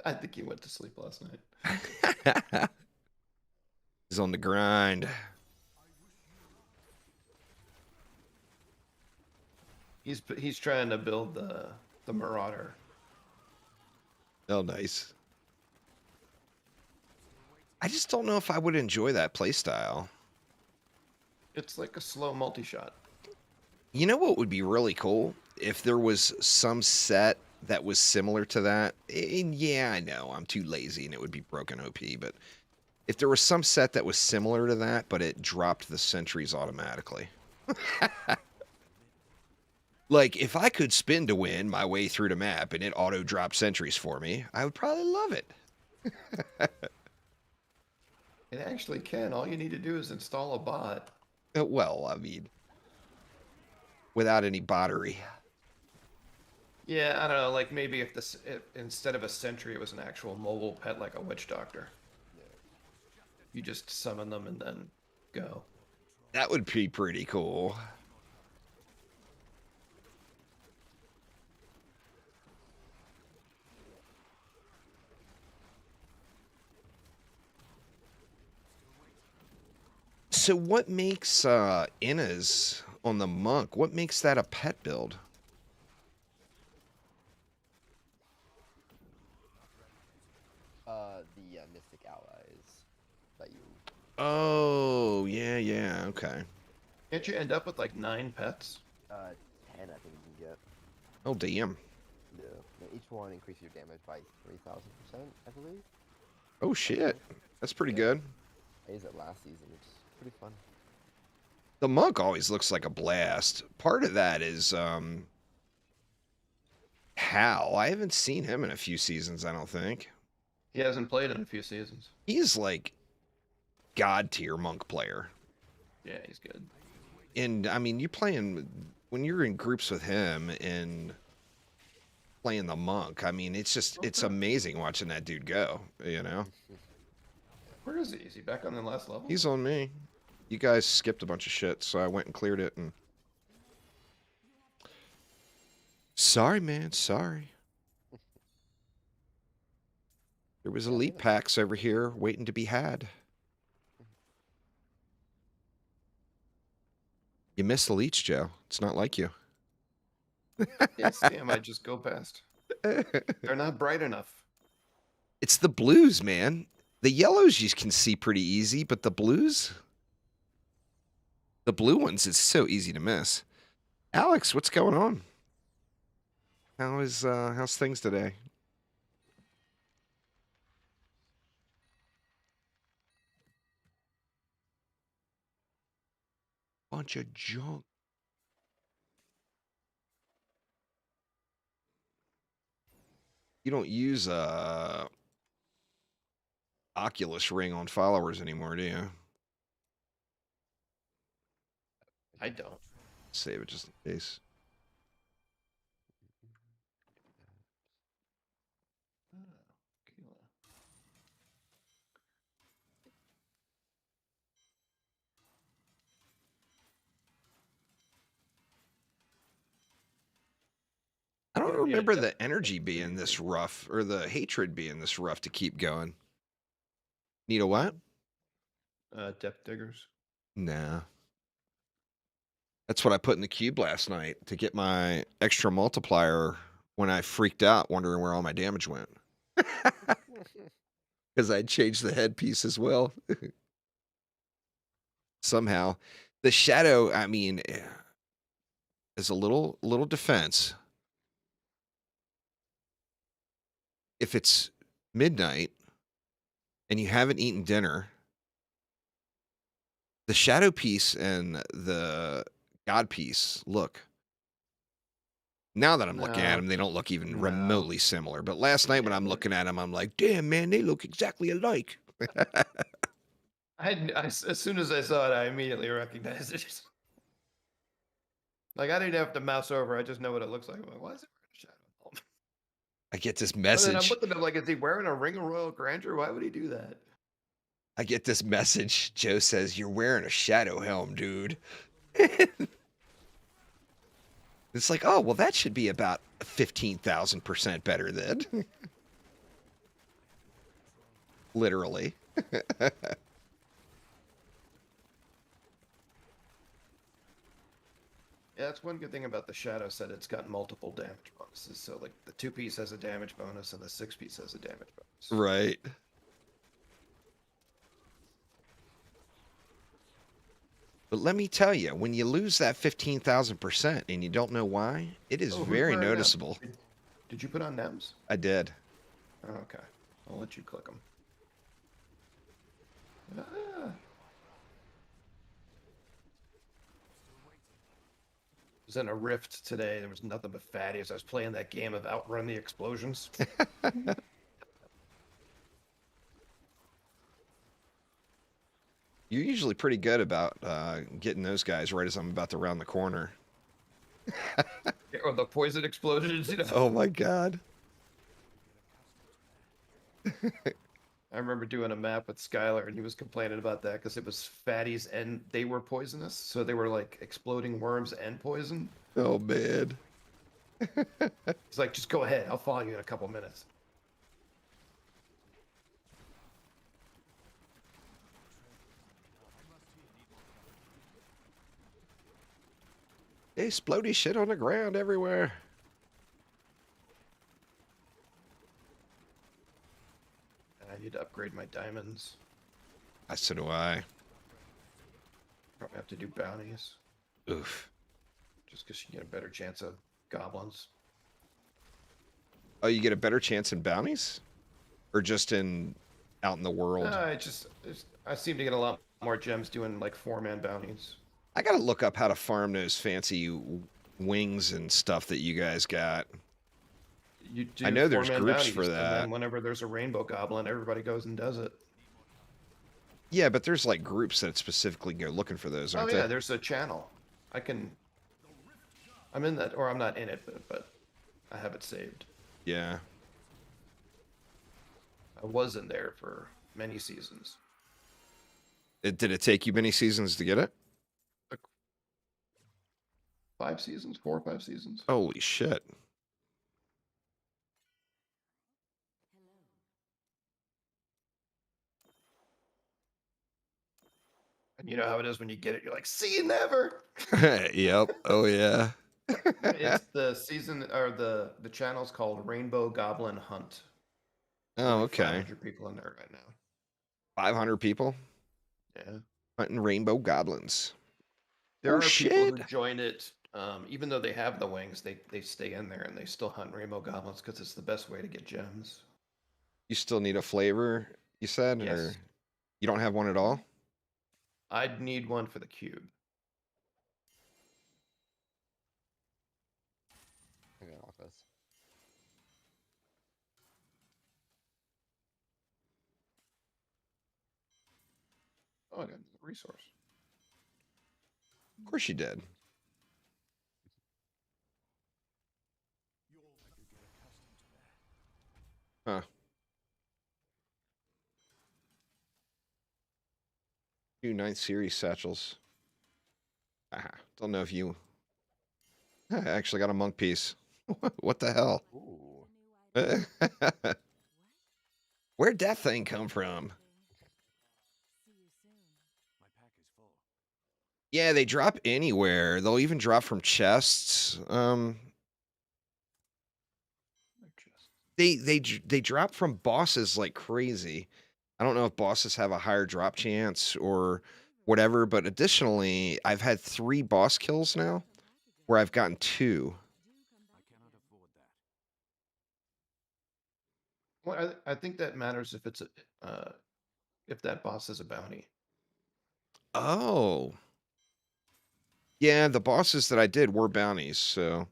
I think he went to sleep last night. He's on the grind. He's trying to build the Marauder. Oh, nice. I just don't know if I would enjoy that playstyle. It's like a slow multi-shot. You know what would be really cool? If there was some set that was similar to that. And yeah, I know, I'm too lazy and it would be broken OP, but if there was some set that was similar to that, but it dropped the sentries automatically. Like, if I could spin to win my way through the map and it auto-dropped sentries for me, I would probably love it. It actually can. All you need to do is install a bot. Well, I mean, without any bottery. Yeah, I don't know. Like maybe if instead of a sentry, it was an actual mobile pet like a witch doctor. You just summon them and then go. That would be pretty cool. So what makes Inna's on the monk? What makes that a pet build? The Mystic Allies that you. Oh, yeah, okay. Can't you end up with like 9 pets? 10 I think you can get. Oh, damn. Yeah. And each one increases your damage by 3,000%, I believe. Oh, shit. That's pretty good. I used it last season. It's pretty fun. The monk always looks like a blast. Part of that is Hal. I haven't seen him in a few seasons, I don't think. He hasn't played in a few seasons. He's like god tier monk player. Yeah, he's good. And I mean, when you're in groups with him and playing the monk, I mean, it's amazing watching that dude go, you know? Where is he? Is he back on the last level? He's on me. You guys skipped a bunch of shit, so I went and cleared it and sorry, man, sorry. There was elite packs over here waiting to be had. You missed the leech, Joe. It's not like you. Can't see him. I just go past. They're not bright enough. It's the blues, man. The yellows you can see pretty easy, but the blues? The blue ones, it's so easy to miss. Alex, what's going on? How's things today? Bunch of junk. You don't use Oculus Ring on followers anymore, do you? I don't. Save it just in case. I don't remember the energy being this rough, or the hatred being this rough to keep going. Need a what? Depth diggers. Nah. That's what I put in the cube last night to get my extra multiplier when I freaked out wondering where all my damage went. Because I'd changed the headpiece as well. Somehow. The shadow, I mean, is a little defense. If it's midnight and you haven't eaten dinner, the shadow piece and the god piece look. Now that I'm looking at No, them, they don't look even no. remotely similar. But last night when Yeah, I'm they're- looking at them, I'm like, damn, man, they look exactly alike. as soon as I saw it, I immediately recognized it. Like I didn't have to mouse over. I just know what it looks like. I'm like, why is it wearing a shadow? I get this And then I'm message. looking at him like, is he wearing a ring of royal grandeur? Why would he do that? I get this message. Joe says, you're wearing a shadow helm, dude. It's like, oh, well, that should be about 15,000% better then. Literally. Yeah, that's one good thing about the shadow set. It's got multiple damage bonuses. So like the 2-piece has a damage bonus and the 6-piece has a damage bonus. Right. But let me tell you, when you lose that 15,000% and you don't know why, it is Oh, who's very wearing them? noticeable. Did you put on NEMs? I did. Oh, okay. I'll let you click them. Ah. Was in a rift today. There was nothing but fatties. I was playing that game of Outrun the Explosions. You're usually pretty good about getting those guys right as I'm about to round the corner. Or the poison explosions, you know. Oh my god. I remember doing a map with Skylar, and he was complaining about that because it was fatties and they were poisonous, so they were like exploding worms and poison. Oh man. He's like, just go ahead, I'll follow you in a couple minutes. Explodey shit on the ground everywhere. And I need to upgrade my diamonds. So do I. Probably have to do bounties, Oof. just because you get a better chance of goblins. Oh, you get a better chance in bounties? Or just in out in the world? I seem to get a lot more gems doing like 4-man bounties. I gotta look up how to farm those fancy wings and stuff that you guys got. You do I know there's 4-man groups bounties, for and that. then whenever there's a rainbow goblin, everybody goes and does it. Yeah, but there's like groups that specifically go looking for those, Oh aren't yeah, there? there's a channel. I'm in that, or I'm not in it, but I have it saved. Yeah. I was in there for many seasons. Did it take you many seasons to get it? 5 seasons, 4 or 5 seasons. Holy shit. And you know how it is when you get it, you're like, see you never. Yep. Oh yeah. It's the season, or the channel's called Rainbow Goblin Hunt. Oh, Like okay. 500 people in there right now. 500 people Yeah. hunting rainbow goblins. There Oh are people who shit. join it, even though they have the wings, they stay in there and they still hunt rainbow goblins because it's the best way to get gems. You still need a flavor, you said? Yes. Or you don't have one at all? I'd need one for the cube. I got all this. Oh, I got a resource. Of course you did. Huh. Two 9th series satchels. Don't know if you I actually got a monk piece. What the hell? Ooh. Where'd that thing come from? My pack is full. Yeah, they drop anywhere. They'll even drop from chests. They drop from bosses like crazy. I don't know if bosses have a higher drop chance or whatever, but additionally, I've had 3 boss kills now where I've gotten 2. I cannot afford that. Well, I think that matters if it's if that boss is a bounty. Oh. Yeah, the bosses that I did were bounties, so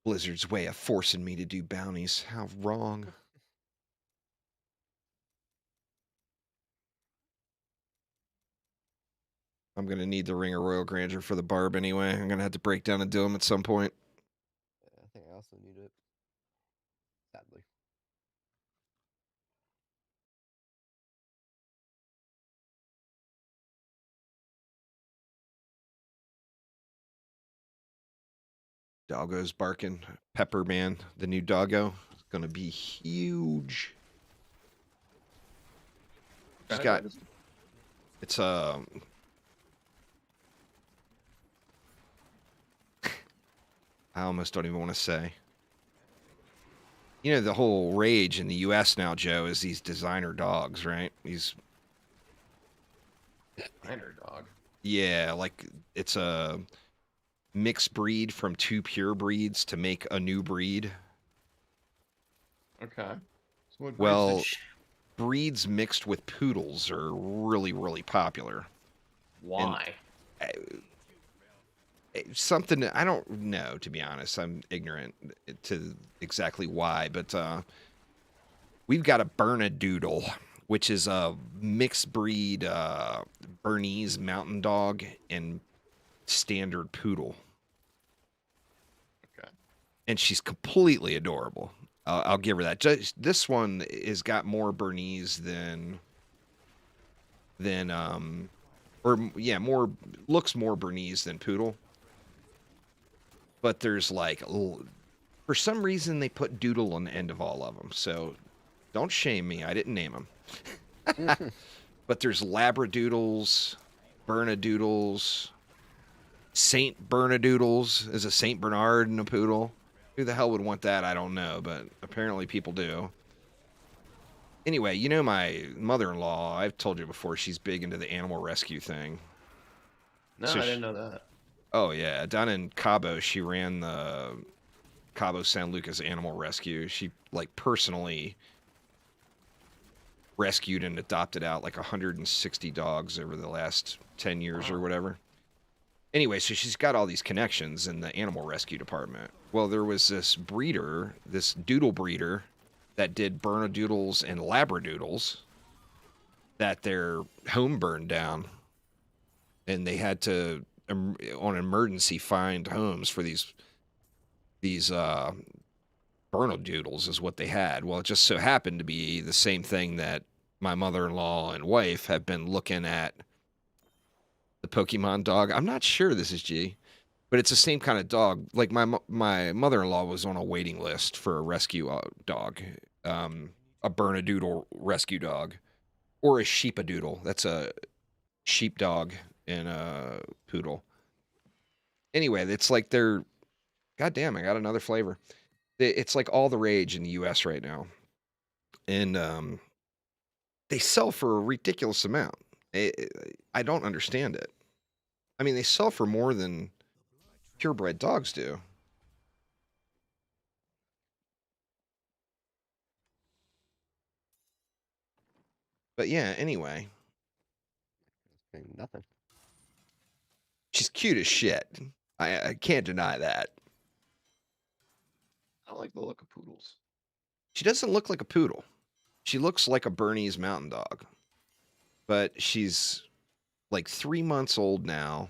Blizzard's way of forcing me to do bounties. How wrong. I'm going to need the Ring of Royal Grandeur for the Barb anyway. I'm going to have to break down and do them at some point. Yeah, I think I also need it. Sadly. Doggo's barking. Pepper Man, the new doggo, is going to be huge. Just got it's I almost don't even want to say. You know, the whole rage in the US now, Joe, is these designer dogs, right? These Designer dog. yeah, like it's a mixed breed from 2 pure breeds to make a new breed. Okay. So what breeds Well, did she... breeds mixed with poodles are really popular. Why? Something I don't know, to be honest. I'm ignorant to exactly why, but we've got a Bernedoodle, which is a mixed breed Bernese mountain dog and standard poodle. Okay. And she's completely adorable. I'll give her that. Just, this one has got more Bernese than more looks more Bernese than poodle. But there's like for some reason they put doodle on the end of all of them. So don't shame me. I didn't name them. But there's Labradoodles, Bernedoodles, Saint Bernedoodles is a Saint Bernard and a poodle. Who the hell would want that? I don't know, but apparently people do. Anyway, you know my mother-in-law, I've told you before, she's big into the animal rescue thing. No, So I didn't know that. Oh, yeah. Down in Cabo, she ran the Cabo San Lucas Animal Rescue. She, like, personally rescued and adopted out, like, 160 dogs over the last 10 years or whatever. Anyway, so she's got all these connections in the animal rescue department. Well, there was this breeder, this doodle breeder, that did Bernedoodles and Labradoodles that their home burned down. And they had to on emergency find homes for these Bernedoodles is what they had. Well, it just so happened to be the same thing that my mother-in-law and wife have been looking at the Pokemon dog. I'm not sure this is G, but it's the same kind of dog. Like my mother-in-law was on a waiting list for a rescue dog, a Bernedoodle rescue dog, or a Sheepadoodle. That's a sheepdog and a poodle. Anyway, it's like they're, goddamn, I got another flavor. It's like all the rage in the U.S. right now, and they sell for a ridiculous amount. I don't understand it. I mean, they sell for more than purebred dogs do. But yeah, anyway, Nothing. she's cute as shit. I can't deny that. I like the look of poodles. She doesn't look like a poodle. She looks like a Bernese mountain dog. But she's like 3 months old now,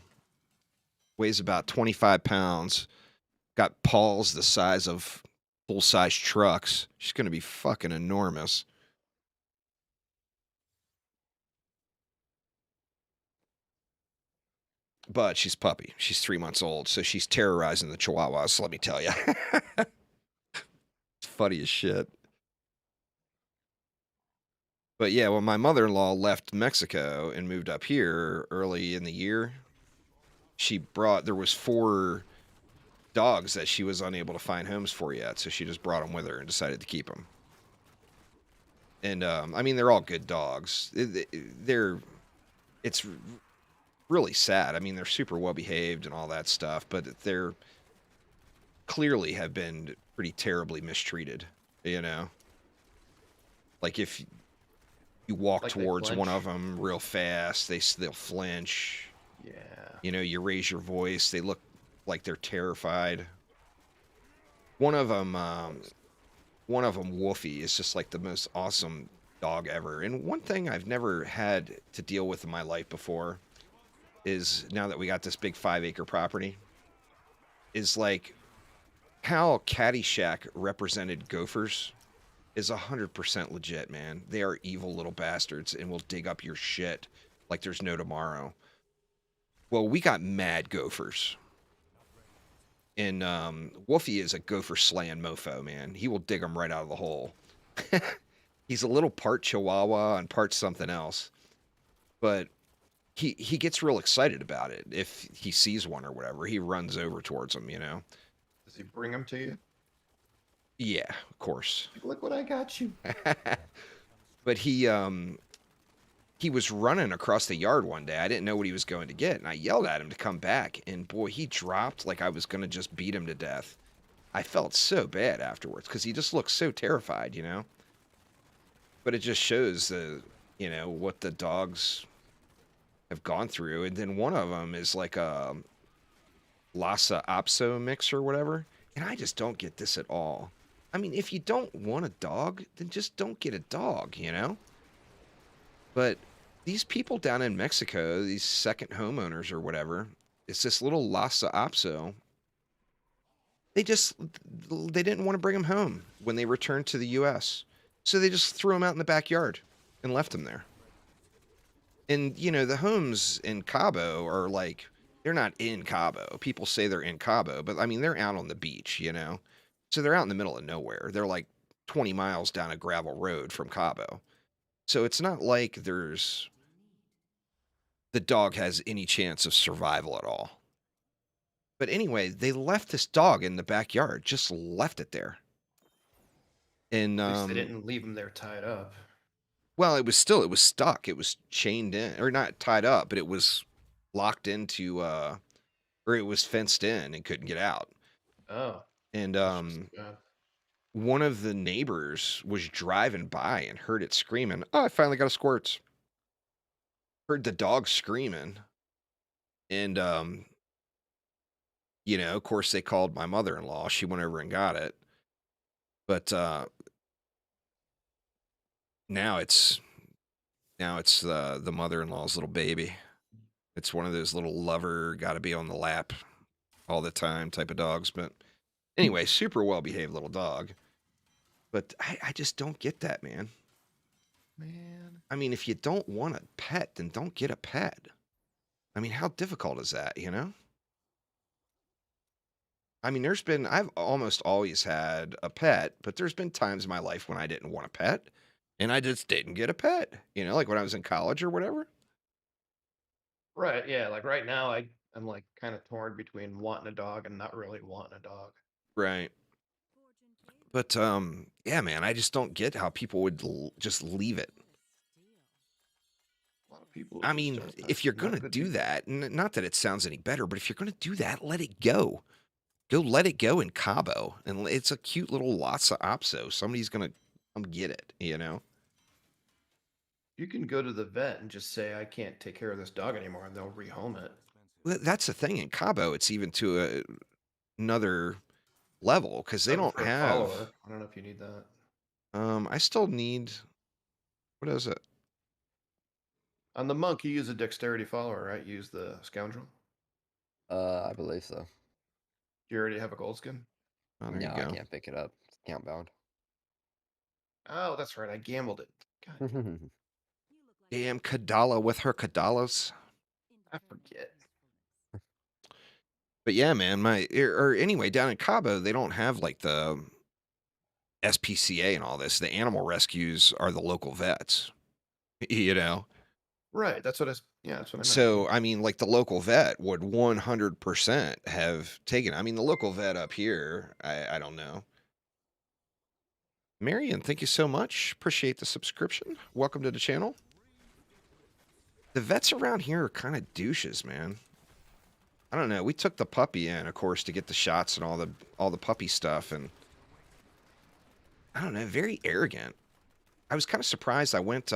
weighs about 25 pounds, got paws the size of full-size trucks. She's going to be fucking enormous. But she's puppy. She's 3 months old, so she's terrorizing the Chihuahuas, let me tell you. It's funny as shit. But yeah, when my mother-in-law left Mexico and moved up here early in the year, there was 4 dogs that she was unable to find homes for yet, so she just brought them with her and decided to keep them. And I mean, they're all good dogs. It's really sad. I mean, they're super well behaved and all that stuff, but they're clearly have been pretty terribly mistreated. You know, like if you walk Like they towards one of flinch? them real fast, they'll flinch. Yeah. You know, you raise your voice, they look like they're terrified. One of them, Wolfie, is just like the most awesome dog ever. And one thing I've never had to deal with in my life before is, now that we got this big 5-acre property, is like how Caddyshack represented gophers is 100% legit, man. They are evil little bastards and will dig up your shit like there's no tomorrow. Well, we got mad gophers. And Wolfie is a gopher slaying mofo, man. He will dig them right out of the hole. He's a little part Chihuahua and part something else. But he gets real excited about it. If he sees one or whatever, he runs over towards them, you know? Does he bring them to you? Yeah, of course. Look what I got you. But he was running across the yard one day. I didn't know what he was going to get, and I yelled at him to come back, and boy, he dropped like I was going to just beat him to death. I felt so bad afterwards because he just looked so terrified, you know? But it just shows what the dogs have gone through. And then one of them is like a Lhasa Apso mix or whatever, and I just don't get this at all. I mean, if you don't want a dog, then just don't get a dog, you know? But these people down in Mexico, these second homeowners or whatever, it's this little Lhasa Apso. They didn't want to bring him home when they returned to the U.S. So they just threw him out in the backyard and left him there. And, you know, the homes in Cabo are like, they're not in Cabo. People say they're in Cabo, but I mean, they're out on the beach, you know? So they're out in the middle of nowhere. They're like 20 miles down a gravel road from Cabo. So it's not like the dog has any chance of survival at all. But anyway, they left this dog in the backyard, just left it there. And At least they didn't leave him there tied up. well, it was stuck. It was chained in, or not tied up, but it was locked into or it was fenced in and couldn't get out. Oh. And That's just bad. one of the neighbors was driving by and heard it screaming. Oh, I finally got a squirts. Heard the dog screaming. And you know, of course they called my mother-in-law. She went over and got it. But now it's the mother-in-law's little baby. It's one of those little lover, gotta be on the lap all the time type of dogs. But anyway, super well behaved little dog. But I just don't get that, man. Man. I mean, if you don't want a pet, then don't get a pet. I mean, how difficult is that, you know? I mean, I've almost always had a pet, but there's been times in my life when I didn't want a pet, and I just didn't get a pet, you know, like when I was in college or whatever. Right, yeah, like right now I'm like kind of torn between wanting a dog and not really wanting a dog. Right. But yeah, man, I just don't get how people would just leave it. A lot of people I just mean, are if you're not gonna good do people. that, not that it sounds any better, but if you're gonna do that, let it go. Go let it go in Cabo, and it's a cute little Lhasa Apso. Somebody's gonna come get it, you know? You can go to the vet and just say I can't take care of this dog anymore and they'll rehome it. Well, that's the thing in Cabo. It's even to another level because they Something don't for a have. follower. I don't know if you need that. I still need. What is it? On the monk, you use a dexterity follower, right? You use the scoundrel. I believe so. Do you already have a gold skin? Oh, there No, you I go. can't pick it up. It's count bound. Oh, that's right. I gambled it. God, Damn Kadala with her Kadalas. I forget. But yeah, man, or anyway, down in Cabo, they don't have like the SPCA and all this. The animal rescues are the local vets. you know. Right. That's what I. Yeah, that's what I meant. So, I mean, like the local vet would 100% have taken. I mean, the local vet up here, I don't know. Marion, thank you so much. Appreciate the subscription. Welcome to the channel. The vets around here are kind of douches, man. I don't know. We took the puppy in, of course, to get the shots and all the puppy stuff, and I don't know, very arrogant. I was kind of surprised. I went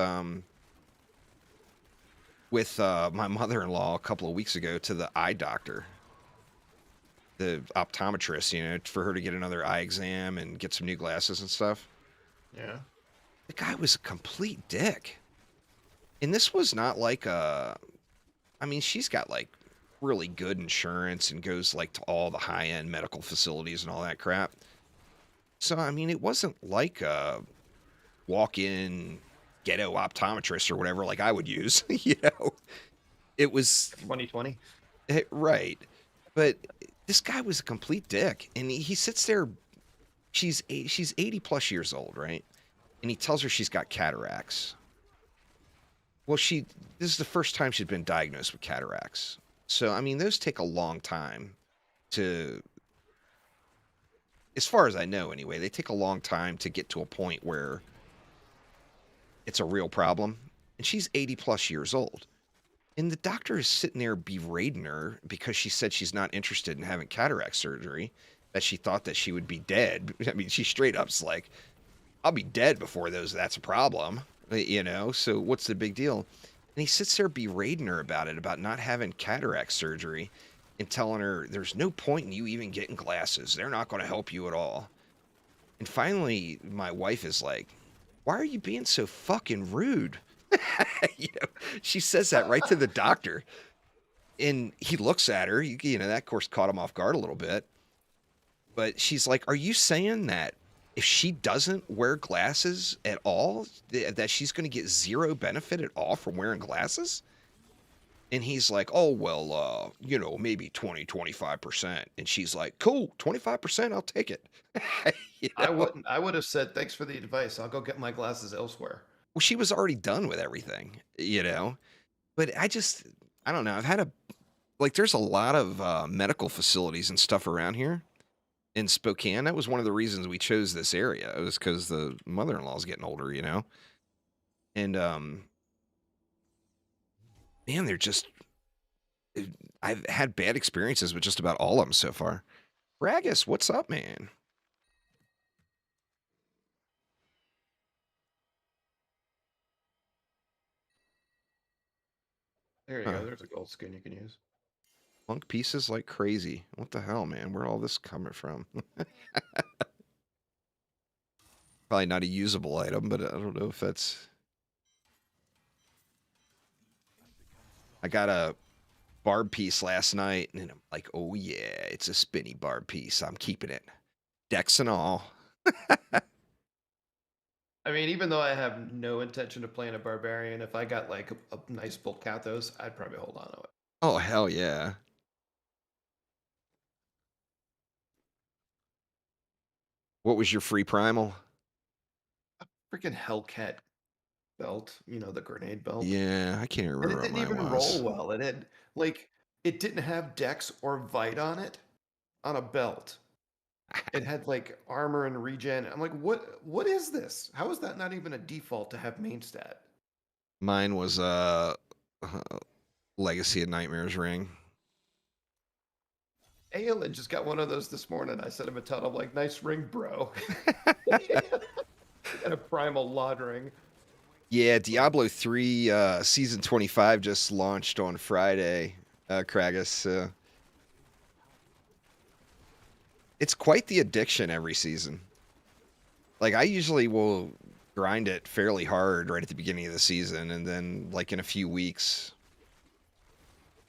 with my mother-in-law a couple of weeks ago to the eye doctor, the optometrist, you know, for her to get another eye exam and get some new glasses and stuff. Yeah. The guy was a complete dick. And this was not like I mean, she's got like really good insurance and goes like to all the high-end medical facilities and all that crap. So, I mean, it wasn't like a walk-in ghetto optometrist or whatever like I would use, you know. It was 2020. right. But this guy was a complete dick, and he sits there. She's 80 plus years old, right? And he tells her she's got cataracts. Well, this is the first time she'd been diagnosed with cataracts. So, I mean, those take a long time to, as far as I know anyway, they take a long time to get to a point where it's a real problem. And she's 80 plus years old. And the doctor is sitting there berating her because she said she's not interested in having cataract surgery, that she thought that she would be dead. I mean, she straight up's like, I'll be dead before that's a problem, you know? So what's the big deal? And he sits there berating her about it, about not having cataract surgery, and telling her there's no point in you even getting glasses. They're not going to help you at all. And finally, my wife is like, why are you being so fucking rude? You know, she says that right to the doctor. And he looks at her, you know, that of course caught him off guard a little bit. But she's like, are you saying that if she doesn't wear glasses at all, that she's going to get zero benefit at all from wearing glasses? And he's like, oh, well, you know, maybe 25%. And she's like, cool, 25%, I'll take it. You know? I would have said, thanks for the advice. I'll go get my glasses elsewhere. Well, she was already done with everything, you know? But I don't know. There's a lot of medical facilities and stuff around here in Spokane. That was one of the reasons we chose this area. It was because the mother-in-law is getting older, you know? And, man, I've had bad experiences with just about all of them so far. Ragus, what's up, man? There you go. There's a gold skin you can use. Plunk pieces like crazy. What the hell, man? Where all this coming from? Probably not a usable item, but I don't know if that's... I got a barb piece last night, and I'm like, oh yeah, it's a spinny barb piece. I'm keeping it. Decks and all. I mean, even though I have no intention of playing a barbarian, if I got like a nice bulk Kathos, I'd probably hold on to it. Oh, hell yeah. What was your free primal? Freaking Hellcat belt, you know, the grenade belt. Yeah, I can't And remember it what didn't mine even was. roll well. It didn't have Dex or Vite on it on a belt. It had like armor and regen. I'm like, what is this? How is that not even a default to have main stat? Mine was Legacy of Nightmares ring. Aelin just got one of those this morning. I sent him a ton. I'm like, nice ring, bro. And a primal Lod ring. Yeah, Diablo 3 Season 25 just launched on Friday, Kragus. It's quite the addiction every season. Like, I usually will grind it fairly hard right at the beginning of the season, and then, like, in a few weeks,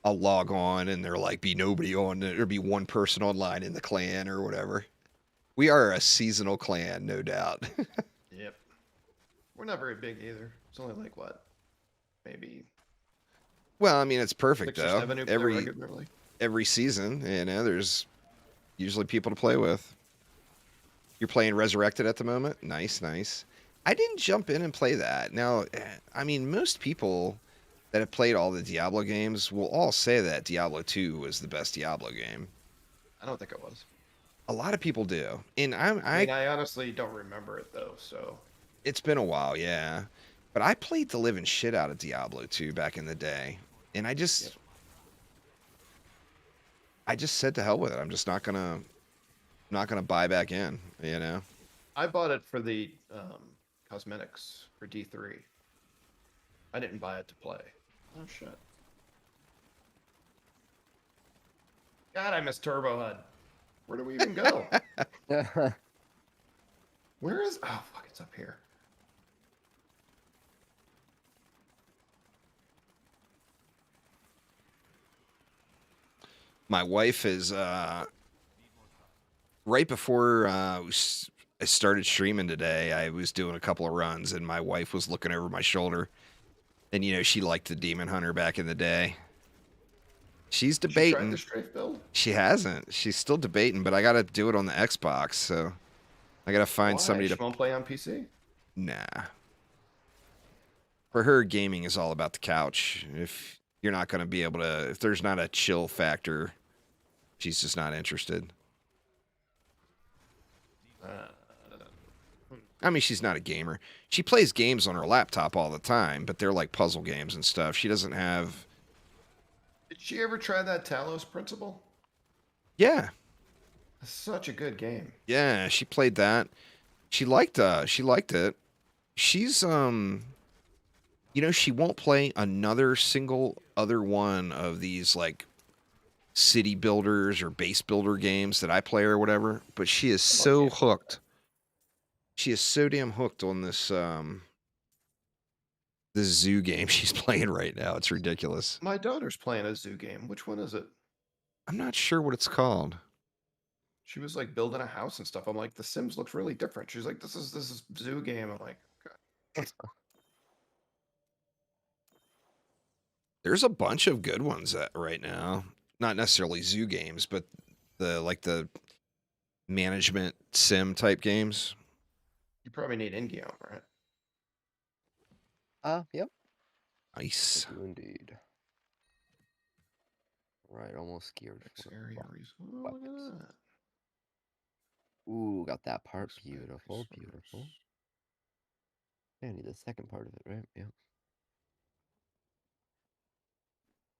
I'll log on, and there'll, like, be nobody on, there'll be one person online in the clan or whatever. We are a seasonal clan, no doubt. Yep. We're not very big either. It's only like what? Maybe Well, I mean, it's perfect, 6 or though. 7 who play regularly. Every season, you know, there's usually people to play with. You're playing Resurrected at the moment? Nice, nice. I didn't jump in and play that. Now, I mean, most people that have played all the Diablo games will all say that Diablo 2 was the best Diablo game. I don't think it was. A lot of people do, and I mean, I honestly don't remember it though. So it's been a while, yeah. But I played the living shit out of Diablo 2 back in the day, and Yep. I just said to hell with it. I'm just not gonna buy back in, you know. I bought it for the cosmetics for D3. I didn't buy it to play. Oh shit. God, I miss Turbo HUD. Where do we even go? Where is? Oh fuck! It's up here. My wife is right before I started streaming today. I was doing a couple of runs, and my wife was looking over my shoulder, and you know she liked the Demon Hunter back in the day. She's Did you try debating. the strafe build? She hasn't. She's still debating, but I got to do it on the Xbox, so I got to find Why? somebody She to. won't play on PC. Nah. For her, gaming is all about the couch. If you're not going to be able to, if there's not a chill factor, she's just not interested. I mean, she's not a gamer. She plays games on her laptop all the time, but they're like puzzle games and stuff. She doesn't have. Did she ever try that Talos Principle? Yeah, It's such a good game. yeah, she played that. She liked it. She's you know, she won't play another single other one of these like city builders or base builder games that I play or whatever, but she is so hooked. She is so damn hooked on this zoo game she's playing right now. It's ridiculous. My daughter's playing a zoo game. Which one is it? I'm not sure what it's called. She was like building a house and stuff. I'm like, The Sims looks really different. She's like, this is zoo game. I'm like, okay. There's a bunch of good ones right now. Not necessarily zoo games, but the management sim type games. You probably need Ingion, right? Yep. Nice. I do indeed. Right, almost geared Next for area resource. Oh, look at that. Ooh, got that part. Expand Beautiful, resource. beautiful. Yeah, I need the second part of it, right? Yep.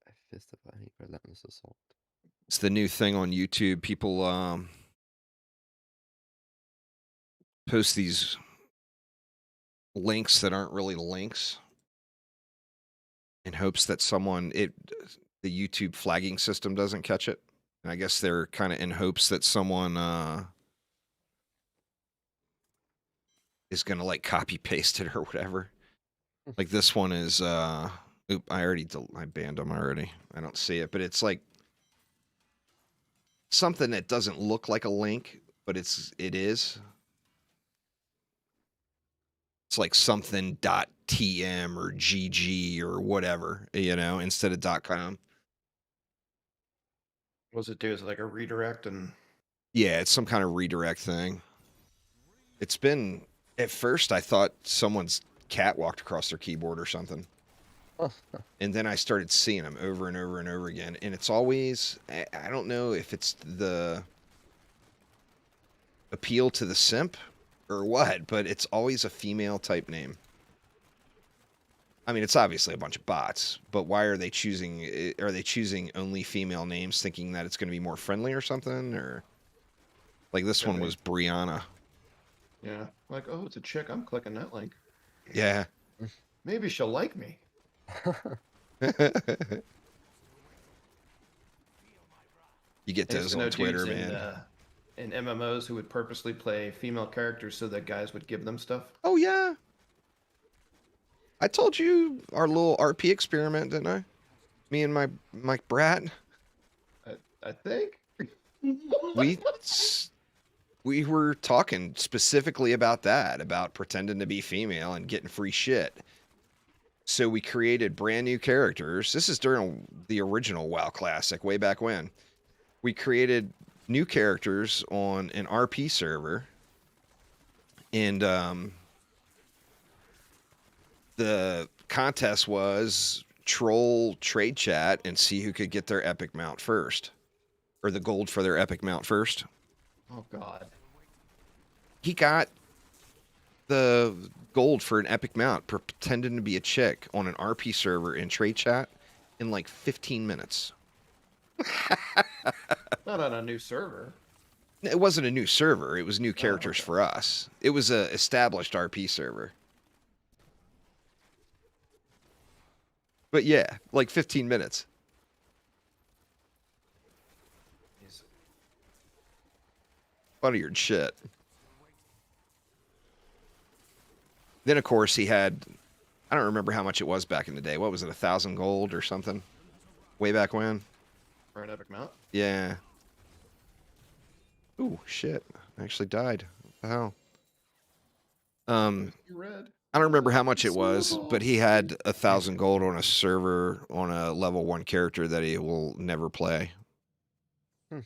I fist of any relentless assault. It's the new thing on YouTube. People post these links that aren't really links in hopes that the YouTube flagging system doesn't catch it. And I guess they're kind of in hopes that someone is going to like copy paste it or whatever. Like this one is I banned them already. I don't see it, but it's like something that doesn't look like a link, but it is. It's like something .tm or gg or whatever, you know, instead of .com. What does it do? Is it like a redirect and Yeah, it's some kind of redirect thing. It's been at first I thought someone's cat walked across their keyboard or something. And then I started seeing them over and over and over again. And it's always, I don't know if it's the appeal to the simp or what, but it's always a female type name. I mean, it's obviously a bunch of bots, but why are they choosing only female names thinking that it's going to be more friendly or something? Or like this one was Brianna. yeah, like, oh, it's a chick. I'm clicking that link. Yeah. Maybe she'll like me. You get I used those to know on Twitter, dudes man. in MMOs who would purposely play female characters so that guys would give them stuff. Oh yeah. I told you our little RP experiment, didn't I? Me and my brat. I think. We were talking specifically about that, about pretending to be female and getting free shit. So we created brand new characters. This is during the original WoW Classic, way back when. We created new characters on an RP server, and The contest was troll trade chat and see who could get their epic mount first, or the gold for their epic mount first. Oh God. He got the gold for an epic mount for pretending to be a chick on an RP server in trade chat in like 15 minutes. Not on a new server. It wasn't a new server. It was new characters okay. for us. It was a established RP server. But yeah, like 15 minutes. He's- Funny or shit. Then of course he had, I don't remember how much it was back in the day. What was it, 1,000 gold or something? Way back when? For an epic mount. Yeah. Ooh, shit. I actually died. What the hell? You read. I don't remember how much it was, but he had 1,000 gold on a server on a level 1 character that he will never play. Hmm.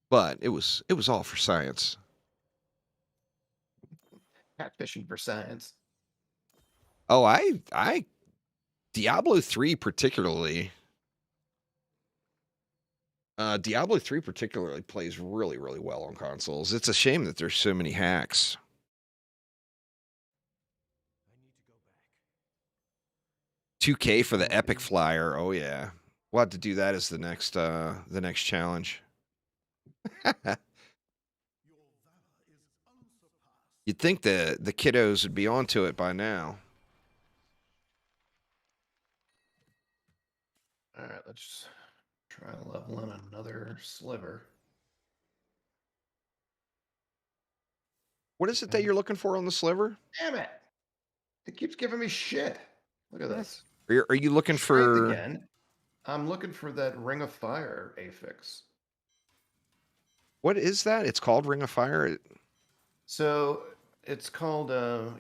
But it was all for science. Catfishing for science. Oh, I Diablo 3 particularly. Diablo 3 particularly plays really, really well on consoles. It's a shame that there's so many hacks. I need to go back. 2K for the epic flyer. Oh yeah. We'll have to do that as the next challenge. You'd think the kiddos would be onto it by now. All right, let's try leveling another sliver. What is it that you're looking for on the sliver? Damn it! It keeps giving me shit. Look at this. Are you looking Strength for again. I'm looking for that Ring of Fire affix. what is that? It's called Ring of Fire. So it's called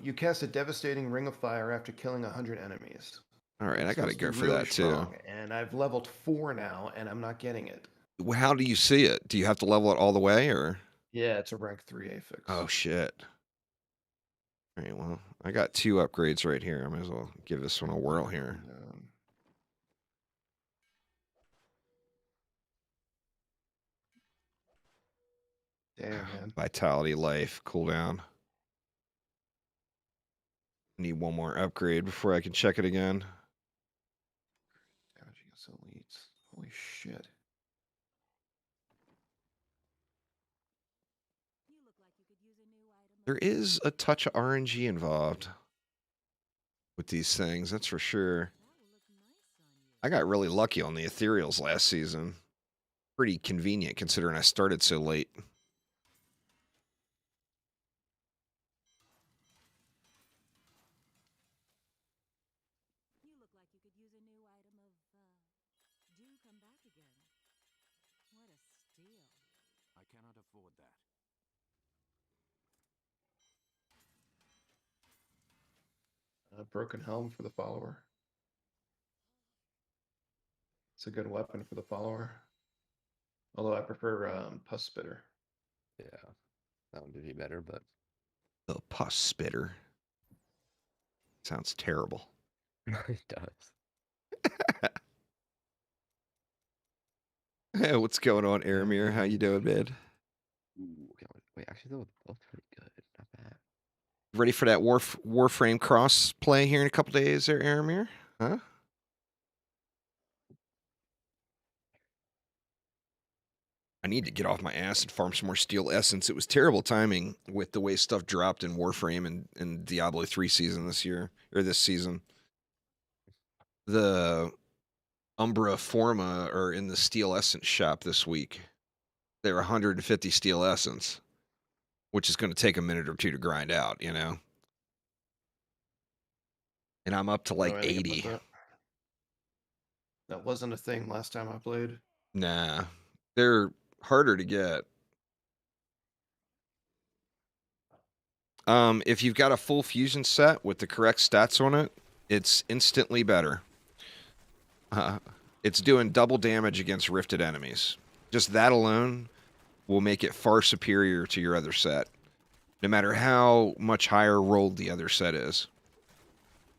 you cast a devastating Ring of Fire after killing 100 enemies. All right, I It's got to supposed to go be for really that too. strong, and I've leveled 4 now, and I'm not getting it. How do you see it? Do you have to level it all the way or? Yeah, it's a rank 3 affix. Oh shit. All right, well, I got 2 upgrades right here. I might as well give this one a whirl here. Damn, man. Vitality, life, cooldown. Need one more upgrade before I can check it again. Damage against elites. Holy shit. There is a touch of RNG involved with these things, that's for sure. I got really lucky on the ethereals last season. Pretty convenient considering I started so late. You look like you could use a new item of, do come back again. What a steal. I cannot afford that. A broken helm for the follower. It's a good weapon for the follower. Although I prefer pus spitter. Yeah, that one did be better, but The pus spitter. Sounds terrible. it does. Hey, what's going on, Aramir? How you doing, man? Ooh, okay, wait, actually, they're both pretty good. Not bad. Ready for that Warframe cross play here in a couple days there, Aramir? Huh? I need to get off my ass and farm some more steel essence. It was terrible timing with the way stuff dropped in Warframe and Diablo 3 season this year, or this season. The Umbra Forma are in the steel essence shop this week. They're 150 steel essence, which is going to take a minute or two to grind out, you know? And I'm up to like Know anything 80. about that? That wasn't a thing last time I played. Nah, they're harder to get. If you've got a full fusion set with the correct stats on it, it's instantly better. It's doing double damage against rifted enemies. Just that alone will make it far superior to your other set. no matter how much higher rolled the other set is.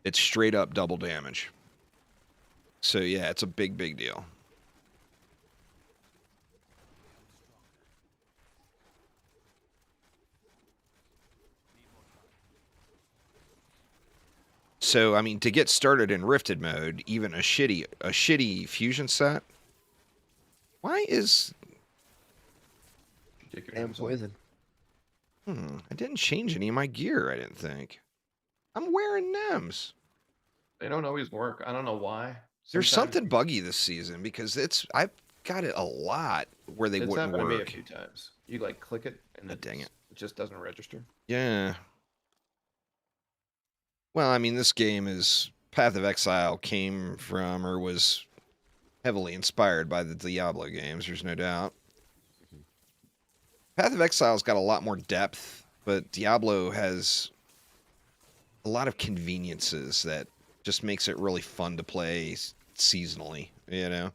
It's straight up double damage. So yeah, it's a big, big deal. So I mean, to get started in Rifted mode, even a shitty fusion set. Why is Take your And hands off. poison. I didn't change any of my gear, I didn't think. I'm wearing NEMs. They don't always work. I don't know why. There's Sometimes something buggy this season because I've got it a lot where they it's wouldn't happened to me a work. few times. You like click it and Ah, dang it. it just doesn't register. Yeah. Well, I mean, this game is Path of Exile came from or was heavily inspired by the Diablo games, there's no doubt. Path of Exile's got a lot more depth, but Diablo has a lot of conveniences that just makes it really fun to play seasonally, you know?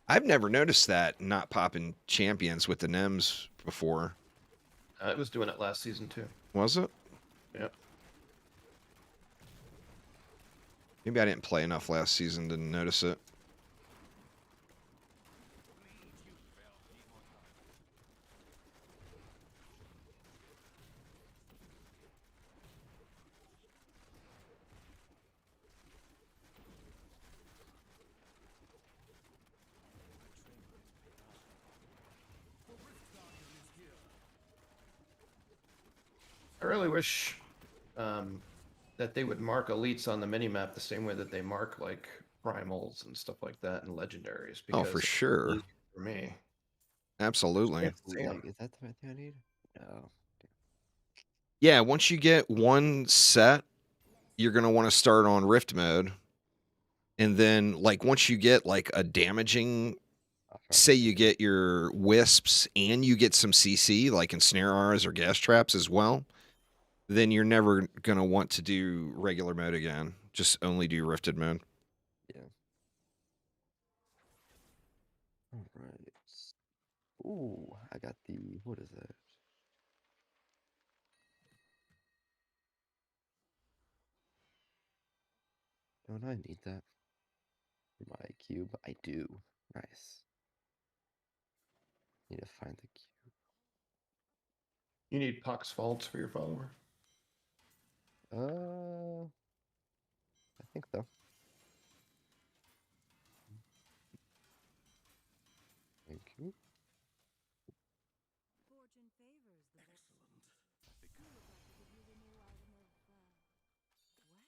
I've never noticed that not popping champions with the NEMs before. It was doing it last season too. Was it? Yep. Maybe I didn't play enough last season to notice it. I really wish that they would mark elites on the minimap the same way that they mark like primals and stuff like that and legendaries. Oh, Because for it's sure. easier for me. Absolutely. See 'em. Is that the thing I need? No. Yeah, once you get one set, you're going to want to start on Rift mode. And then, like, once you get, like, a damaging, I'll try. say you get your wisps and you get some CC, like in snare R's or gas traps as well, then you're never going to want to do regular mode again. Just only do Rifted mode. Yeah. All right. Ooh, I got the, what is that? Don't I need that for my cube? I do. Nice. Need to find the cube. You need Pox faults for your follower. I think so. Thank you. Fortune favors the Who would like to give you the new item of, what?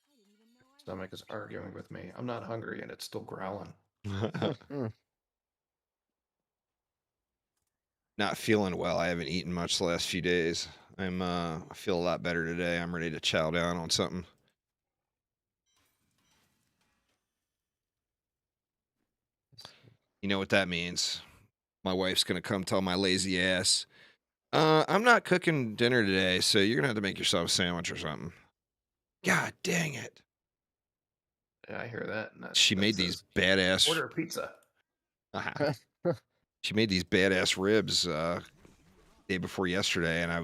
I didn't even know I Stomach is arguing with me. I'm not hungry and it's still growling. Not feeling well. I haven't eaten much the last few days. I feel a lot better today. I'm ready to chow down on something. You know what that means? My wife's gonna come tell my lazy ass, I'm not cooking dinner today, so you're gonna have to make yourself a sandwich or something. God dang it. Yeah, I hear that. And She that made these says, badass order a pizza. She made these badass ribs day before yesterday, and I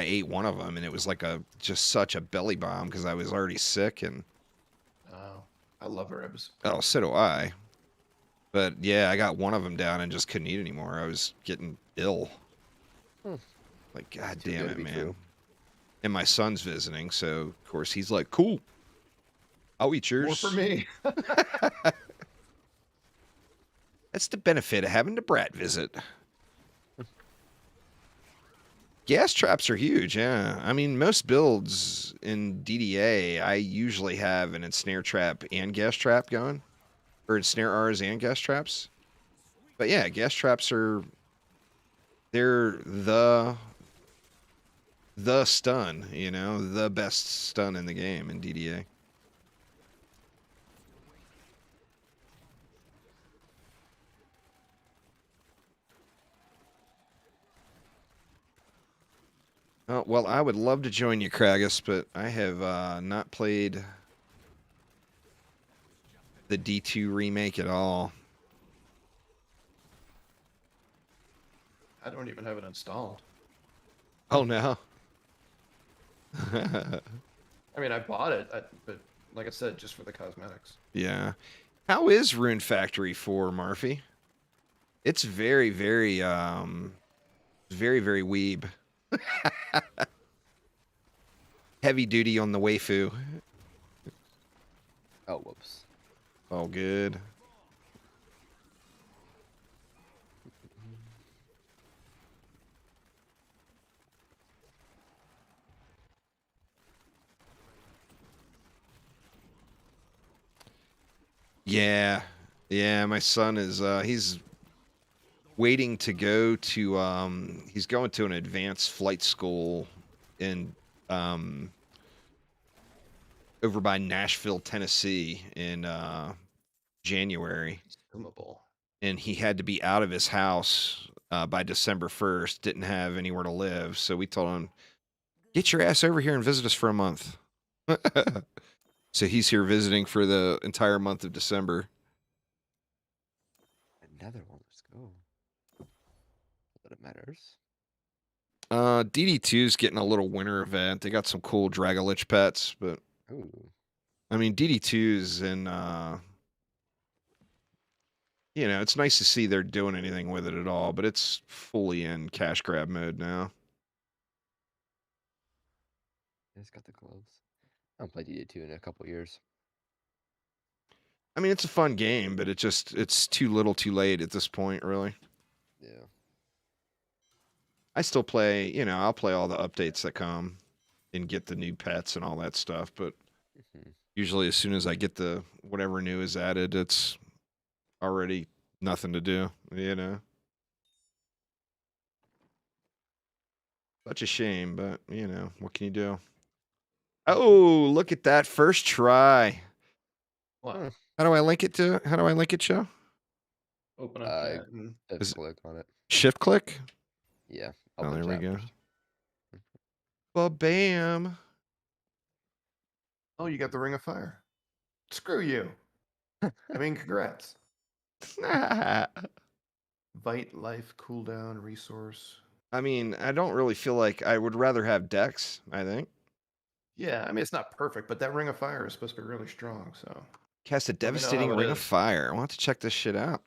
ate one of them, and it was like just such a belly bomb because I was already sick, and Oh, I love ribs. oh, so do I. But yeah, I got one of them down and just couldn't eat anymore. I was getting ill. Like, god Too damn good to it, be man. true. And my son's visiting, so of course he's like, cool. I'll eat yours. More for me. That's the benefit of having the brat visit. Gas traps are huge, yeah. I mean, most builds in DDA, I usually have an ensnare trap and gas trap going. Or ensnare R's and gas traps. But yeah, gas traps they're the stun, you know, the best stun in the game in DDA. Oh, well, I would love to join you, Kragus, but I have not played the D2 remake at all. I don't even have it installed. Oh no. I mean, I bought it, but like I said, just for the cosmetics. Yeah. How is Rune Factory 4, Murphy? It's very, very, very, very weeb. Heavy duty on the waifu. Oh, whoops. All good. Yeah. Yeah, my son is he's waiting to go to he's going to an advanced flight school in over by Nashville, Tennessee in January. Consumable. And he had to be out of his house by December 1st, didn't have anywhere to live. So we told him, get your ass over here and visit us for a month. So he's here visiting for the entire month of December. Another one. Let's go. That it matters. DD2's getting a little winter event. They got some cool Dragolich pets, but Ooh. I mean, DD2's in, you know, it's nice to see they're doing anything with it at all, but it's fully in cash grab mode now. It's got the gloves. I haven't played DD2 in a couple years. I mean, it's a fun game, but it's too little too late at this point, really. Yeah. I still play, you know, I'll play all the updates that come and get the new pets and all that stuff, but usually as soon as I get the whatever new is added, it's already nothing to do, you know. Such a shame, but you know, what can you do? Oh, look at that first try. What? How do I link it, Joe? Open up Uh, chat and Just Is it- click on it. Shift click? Yeah. Oh, open there we chat go. first. Well, bam. Oh, you got the Ring of Fire. Screw you. I mean, congrats. I Vite, life, cooldown, resource. mean, I don't really feel like I would rather have Dex, I think. Yeah, I mean, it's not perfect, but that Ring of Fire is supposed to be really strong, so. Cast a me know devastating how it ring of is. fire. I want to check this shit out.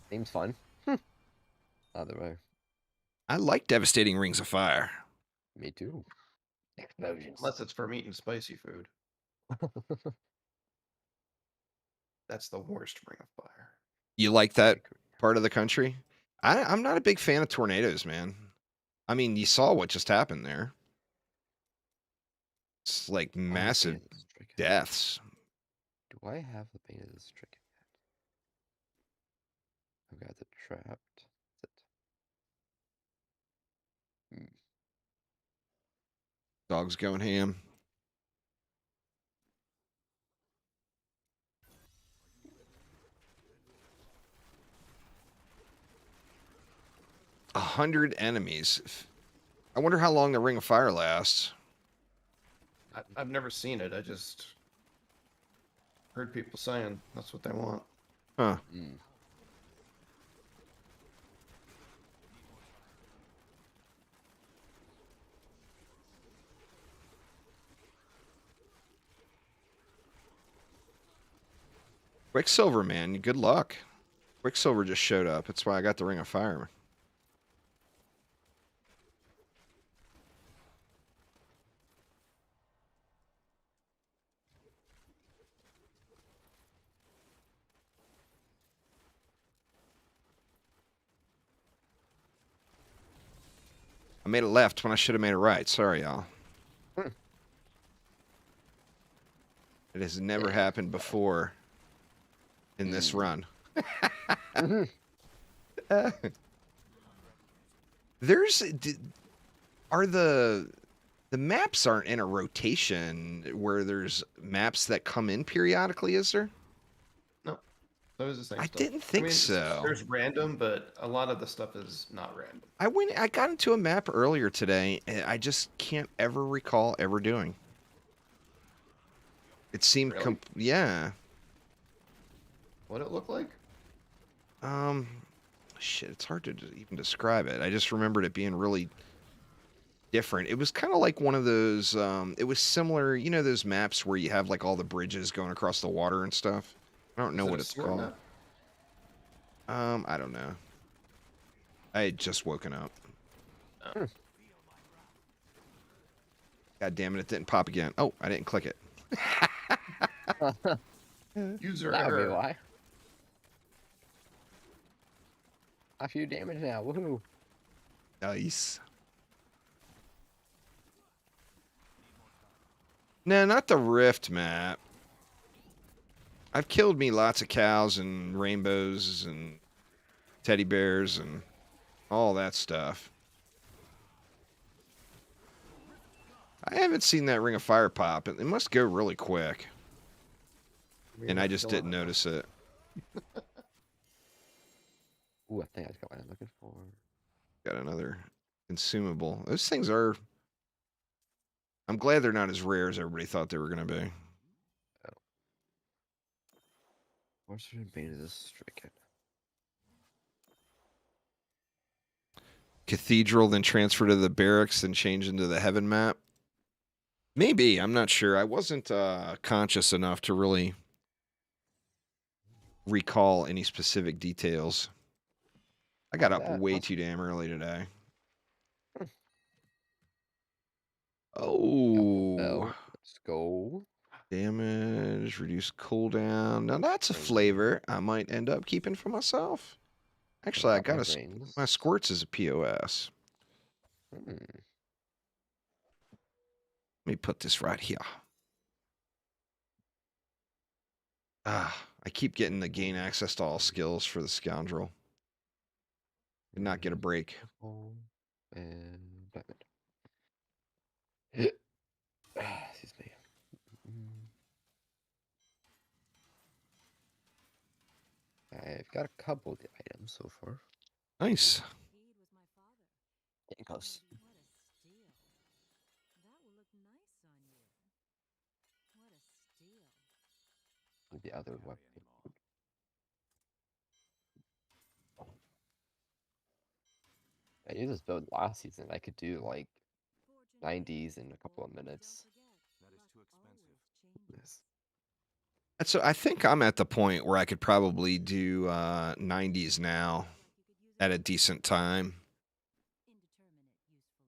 Seems fun. Either way. I like devastating rings of fire. Me too. Explosions. unless it's from eating spicy food. That's the worst Ring of Fire. You like that part of the country? I'm not a big fan of tornadoes, man. I mean, you saw what just happened there. It's like massive Bane of the Stricken. deaths. Do I have the Bane of the Stricken yet? I've got the Trapped. That's it. Dogs going ham. A 100 enemies. I wonder how long the Ring of Fire lasts. I've never seen it. I just heard people saying that's what they want. Huh. Mm. Quicksilver, man. Good luck. Quicksilver just showed up. That's why I got the Ring of Fire. I made it left when I should have made it right. Sorry, y'all. It has never happened before in this run. There's are the maps aren't in a rotation where there's maps that come in periodically, is there? No, those are the same I stuff. didn't think so. There's random, but a lot of the stuff is not random. I got into a map earlier today and I just can't ever recall ever doing. It seemed Really? yeah. what it looked like? Um, shit, it's hard to even describe it. I just remembered it being really different. It was kind of like one of those. It was similar, you know, those maps where you have like all the bridges going across the water and stuff. I don't know Is it what a it's sword called. map? I don't know. I had just woken up. God damn it! It didn't pop again. Oh, I didn't click it. User That would be error. why. A few damage now. Woohoo! Nice. No, not the Rift map. I've killed me lots of cows and rainbows and teddy bears and all that stuff. I haven't seen that Ring of Fire pop. It must go really quick. And I just didn't notice it. Ooh, I think I got what I'm looking for. Got another consumable. Those things are... I'm glad they're not as rare as everybody thought they were going to be. What's the bane of this stricken? Cathedral, then transfer to the barracks, then change into the heaven map. Maybe. I'm not sure. I wasn't conscious enough to really recall any specific details. I got up way too damn early today. Oh. Let's go. Damage, reduce cooldown. Now that's a flavor I might end up keeping for myself. Actually, I got my squirts as a POS. Let me put this right here. Ah, I keep getting the gain access to all skills for the scoundrel. Did not get a break. And diamond. Excuse me. I've got a couple of the items so far. Nice. Heed was my father. Getting close. What a steal. That will look nice on you. What a steal. With the other weapon. I used this build last season. I could do like 90s in a couple of minutes. That is too expensive. Yes. So I think I'm at the point where I could probably do 90s now at a decent time.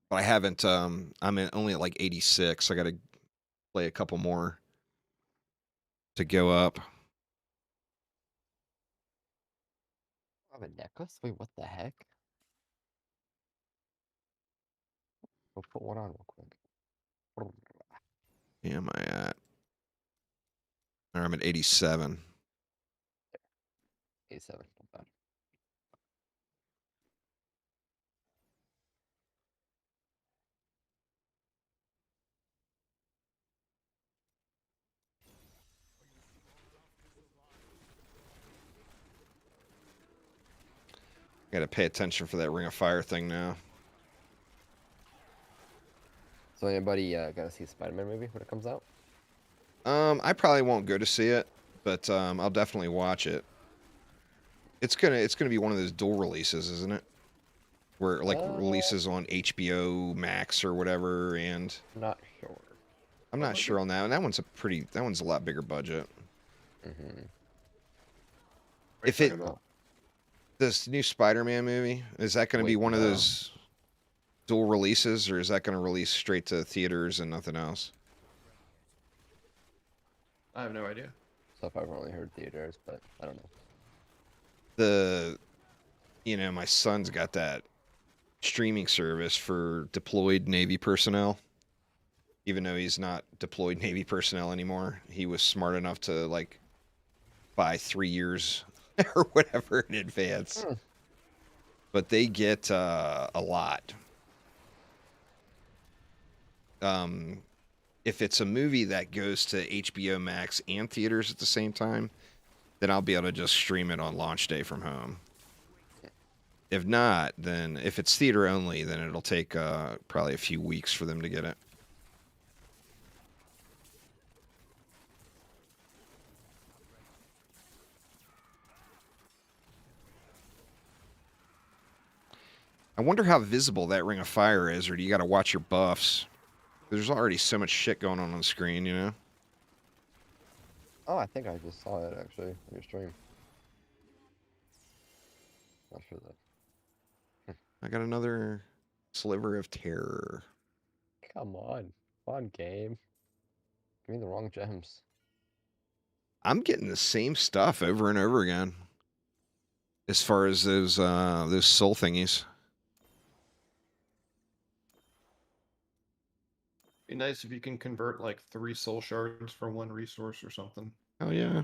But I haven't. I'm only at like 86. I got to play a couple more to go up. I have a necklace? Wait, what the heck? We'll put one on real quick. Where am I at? Or I'm at 87. 87. Not bad. Got to pay attention for that Ring of Fire thing now. So anybody gotta see a Spider-Man movie when it comes out? I probably won't go to see it, but I'll definitely watch it. It's gonna be one of those dual releases, isn't it? Where it, like releases on HBO Max or whatever, and I'm not sure. I'm not sure on that. And that one's a lot bigger budget. If it this new Spider-Man movie, is that going to be one of those dual releases, or is that going to release straight to theaters and nothing else? I have no idea. So I've only heard theaters, but I don't know. My son's got that streaming service for deployed Navy personnel. Even though he's not deployed Navy personnel anymore, he was smart enough to like buy 3 years or whatever in advance. But they get a lot. If it's a movie that goes to HBO Max and theaters at the same time, then I'll be able to just stream it on launch day from home. If not, then if it's theater only, then it'll take probably a few weeks for them to get it. I wonder how visible that Ring of Fire is, or do you got to watch your buffs? There's already so much shit going on the screen, you know? Oh, I think I just saw it actually on your stream. Not sure though. I got another sliver of terror. Come on, fun game. Give me the wrong gems. I'm getting the same stuff over and over again. As far as those soul thingies. Be nice if you can convert like 3 soul shards for 1 resource or something. Oh yeah.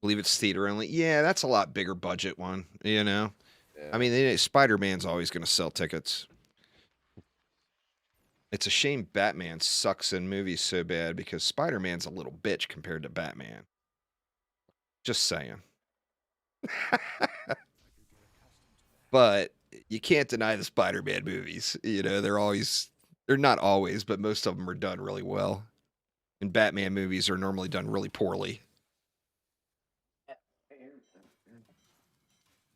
Believe it's theater only. Yeah, that's a lot bigger budget one, you know. Yeah. I mean, Spider-Man's always going to sell tickets. It's a shame Batman sucks in movies so bad because Spider-Man's a little bitch compared to Batman. Just saying. But you can't deny the Spider-Man movies. You know, they're not always, but most of them are done really well. And Batman movies are normally done really poorly.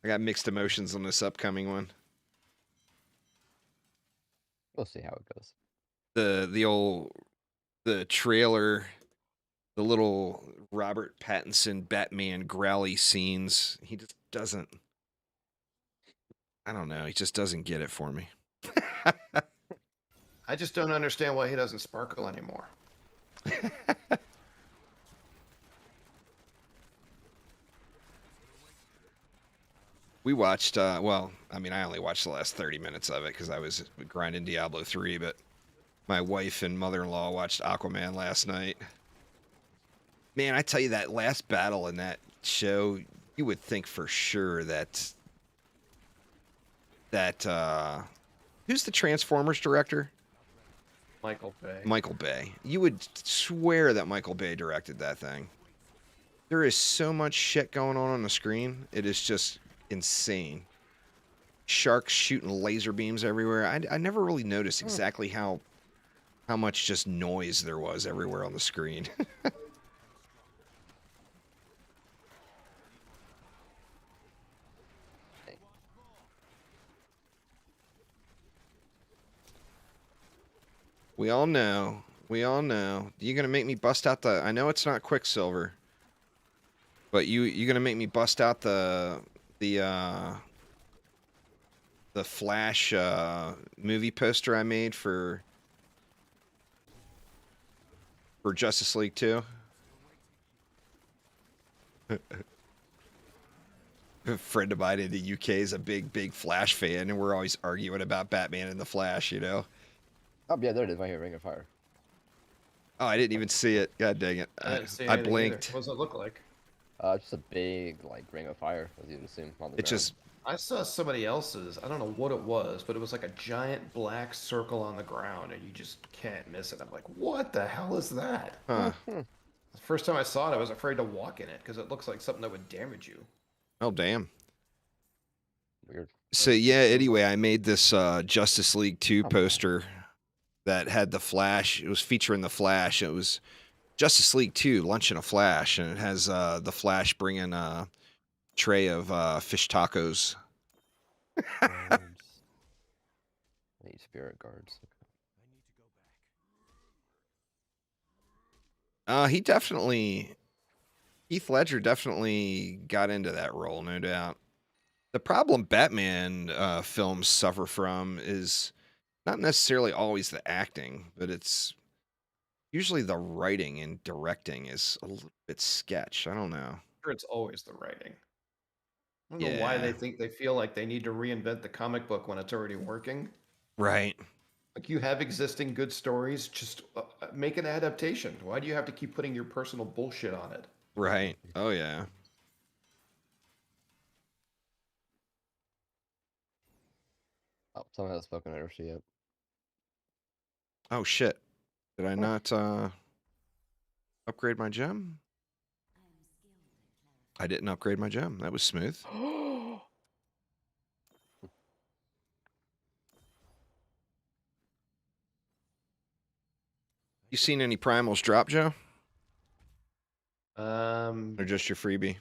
I got mixed emotions on this upcoming one. We'll see how it goes. The trailer, the little Robert Pattinson Batman growly scenes, he just doesn't. I don't know. He just doesn't get it for me. I just don't understand why he doesn't sparkle anymore. We watched, well, I mean, I only watched the last 30 minutes of it because I was grinding Diablo 3, but my wife and mother-in-law watched Aquaman last night. Man, I tell you, that last battle in that show, you would think for sure that who's the Transformers director? Michael Bay. Michael Bay. You would swear that Michael Bay directed that thing. There is so much shit going on the screen. It is just insane. Sharks shooting laser beams everywhere. I never really noticed exactly how much just noise there was everywhere on the screen. We all know. You're gonna make me bust out the. I know it's not Quicksilver, but you're gonna make me bust out the Flash movie poster I made for Justice League 2. A friend of mine in the UK is a big Flash fan, and we're always arguing about Batman and the Flash, you know. Oh yeah, there it is right here, Ring of Fire. Oh, I didn't even see it. God dang it. I didn't see I anything blinked. either. What does it look like? Just a big like Ring of Fire, as you'd assume on the It ground. just I saw somebody else's. I don't know what it was, but it was like a giant black circle on the ground, and you just can't miss it. I'm like, what the hell is that? huh. The first time I saw it, I was afraid to walk in it because it looks like something that would damage you. Oh damn. Weird. So yeah, anyway, I made this Justice League 2 poster that had the Flash. It was featuring the Flash. It was Justice League 2, Lunch in a Flash, and it has the Flash bringing a tray of fish tacos. Guards. 8 spirit guards. Heath Ledger definitely got into that role, no doubt. The problem Batman films suffer from is not necessarily always the acting, but it's usually the writing and directing is a little bit sketch. I don't know. Sure, it's always the writing. I don't know why Yeah. they feel like they need to reinvent the comic book when it's already working. Right. Like you have existing good stories, just make an adaptation. Why do you have to keep putting your personal bullshit on it? Right. Oh yeah. Oh, someone hasn't spoken to Urshi yet. Oh shit. Did I not upgrade my gem? I didn't upgrade my gem. That was smooth. You seen any primals drop, Joe? Or just your freebie?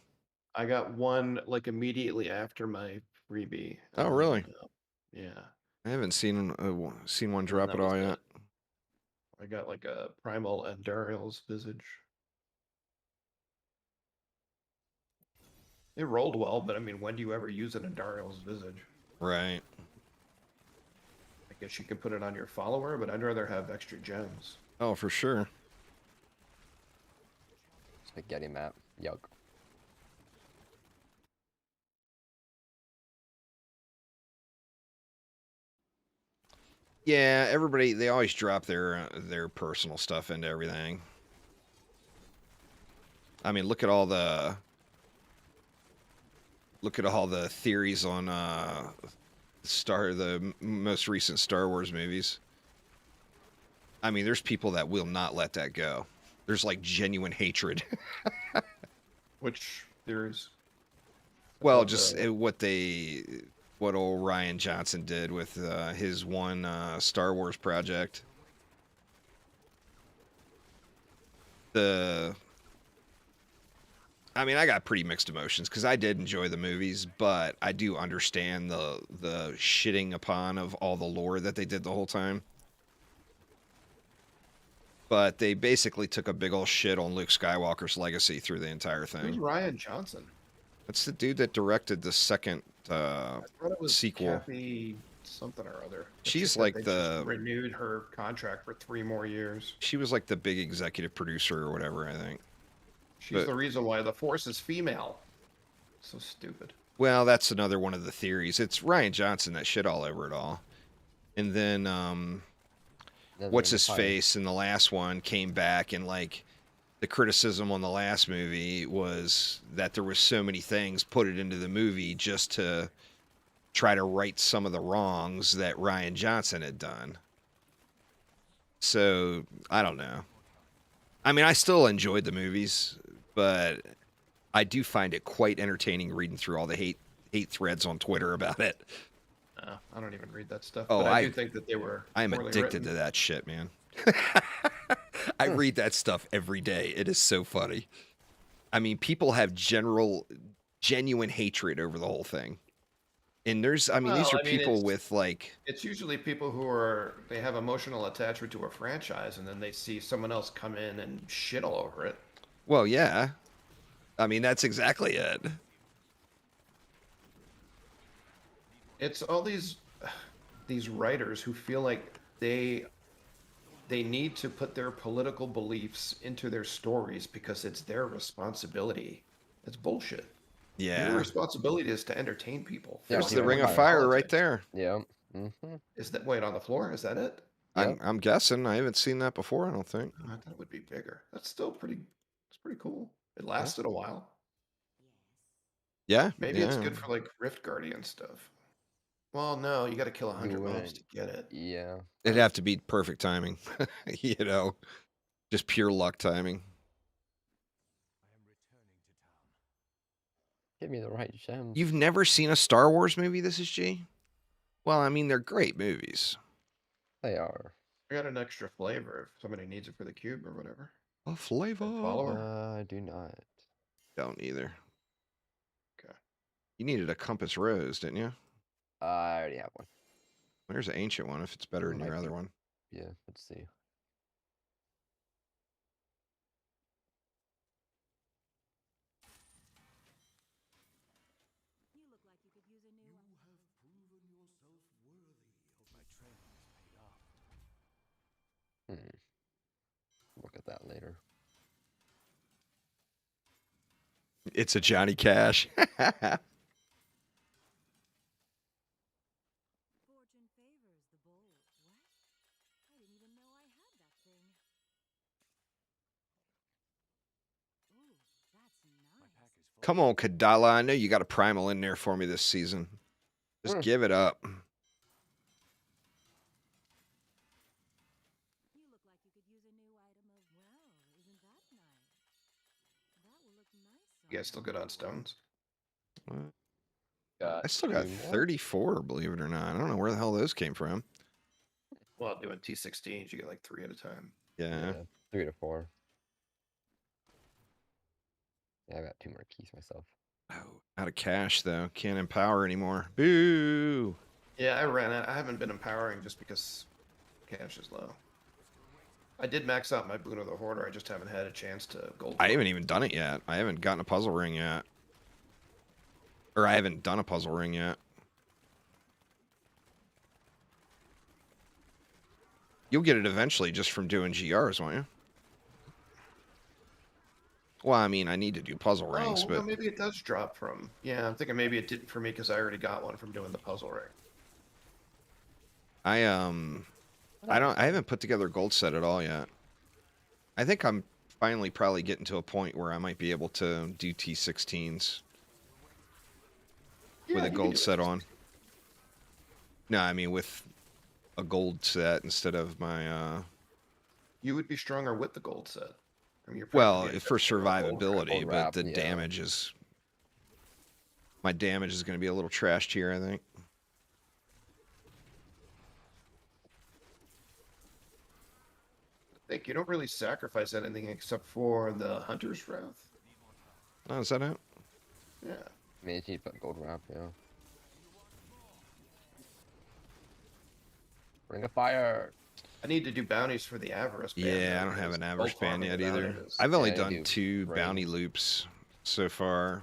I got one like immediately after my freebie. Oh, really? Yeah. I haven't seen seen one And drop that at was all it. yet. I got like a Primal Endurial's Visage. It rolled well, but I mean, when do you ever use an Endurial's Visage? Right. I guess you can put it on your follower, but I'd rather have extra gems. Oh, for sure. Spaghetti map. Yuck. Yeah, everybody they always drop their personal stuff into everything. I mean, look at all the theories on the most recent Star Wars movies. I mean, there's people that will not let that go. There's like genuine hatred. Which there's Well, about just the what old Ryan Johnson did with his one Star Wars project. I mean, I got pretty mixed emotions because I did enjoy the movies, but I do understand the shitting upon of all the lore that they did the whole time. But they basically took a big old shit on Luke Skywalker's legacy through the entire who's thing. Ryan Johnson? That's the dude that directed the second I thought it was sequel. Kathy something or other. The She's chick that like they just renewed her contract for 3 more years. She was like the big executive producer or whatever, I think. She's But- the reason why the Force is female. So stupid. Well, that's another one of the theories. It's Ryan Johnson that shit all over it all. And then Never what's in the his fire. face in the last one came back, and like the criticism on the last movie was that there was so many things put it into the movie just to try to right some of the wrongs that Ryan Johnson had done. So, I don't know. I mean, I still enjoyed the movies, but I do find it quite entertaining reading through all the hate threads on Twitter about it. I don't even read that stuff. Oh, but I do think that they were. I am poorly addicted written. to that shit, man. I read that stuff every day. It is so funny. I mean, people have genuine hatred over the whole thing. And these are people it's- with like, It's usually people who they have emotional attachment to a franchise, and then they see someone else come in and shit all over it. well, yeah. I mean, that's exactly it. It's all these writers who feel like they need to put their political beliefs into their stories because it's their responsibility. It's bullshit. Your Yeah. responsibility is to entertain people. Yeah, There's Fuck the people Ring of fire. Fire right politics. there. Yeah. Mm-hmm. Is that wait on the floor? Is that it? Yep. I'm guessing. I haven't seen that before, I don't think. Oh, I thought it would be bigger. That's still pretty. It's pretty cool. It lasted a while. Yeah. Maybe yeah. it's good for like Rift Guardian stuff. Well, no, you got to kill 100 mobs wouldn't- to get it. Yeah. It'd have to be perfect timing. You know, just pure luck timing. I am returning to town. Give me the right gems. You've never seen a Star Wars movie, this is G? Well, I mean, they're great movies. They are. I got an extra flavor if somebody needs it for the cube or whatever. A flavor. Follower? I do not. Don't either. Okay. You needed a Compass Rose, didn't you? I already have one. There's an ancient one if it's better than your Might other be. one. Yeah, let's see. You look like you could use a new one. You have proven yourself worthy of my training has paid off. Look at that later. It's a Johnny Cash. Fortune favors the bold. What? I didn't even know I had that thing. Ooh, that's My nice. pack is full. Come on, Kadala. I know you got a primal in there for me this season. Just give it up. You look like you could use a new item of. Well, isn't that nice? That will look nice. You guys still good on stones? Got I still got two more. 34, believe it or not. I don't know where the hell those came from. Well, doing T16s, you get like 3 at a time. Yeah. 3 to 4. Yeah, I got 2 more keys myself. Oh, out of cash though. Can't empower anymore. Boo! Yeah, I ran it. I haven't been empowering just because cash is low. I did max out my Boon of the Hoarder. I just haven't had a chance to gold. I haven't even done it yet. I haven't gotten a puzzle ring yet. Or I haven't done a puzzle ring yet. You'll get it eventually just from doing GRs, won't you? Well, I mean, I need to do puzzle rings, Oh, but well, maybe it does drop from. Yeah, I'm thinking maybe it didn't for me because I already got one from doing the puzzle ring. I haven't put together a gold set at all yet. I think I'm finally probably getting to a point where I might be able to do T16s with Yeah, a you can gold do set it. on. No, I mean with a gold set instead of my You would be stronger with the gold set. I mean, you're well, practically for investing in a gold ring. survivability, Gold but wrap, the yeah. damage is my damage is going to be a little trashed here, I think. I think you don't really sacrifice anything except for the Hunter's Wrath. Oh, is that it? Yeah. I mean, you put gold wrap, yeah. Ring of Fire. I need to do bounties for the Avarice band. Yeah, though, I don't have because an gold average band farming yet without either. it is- I've only Yeah, I done do 2 bounty rings. loops so far.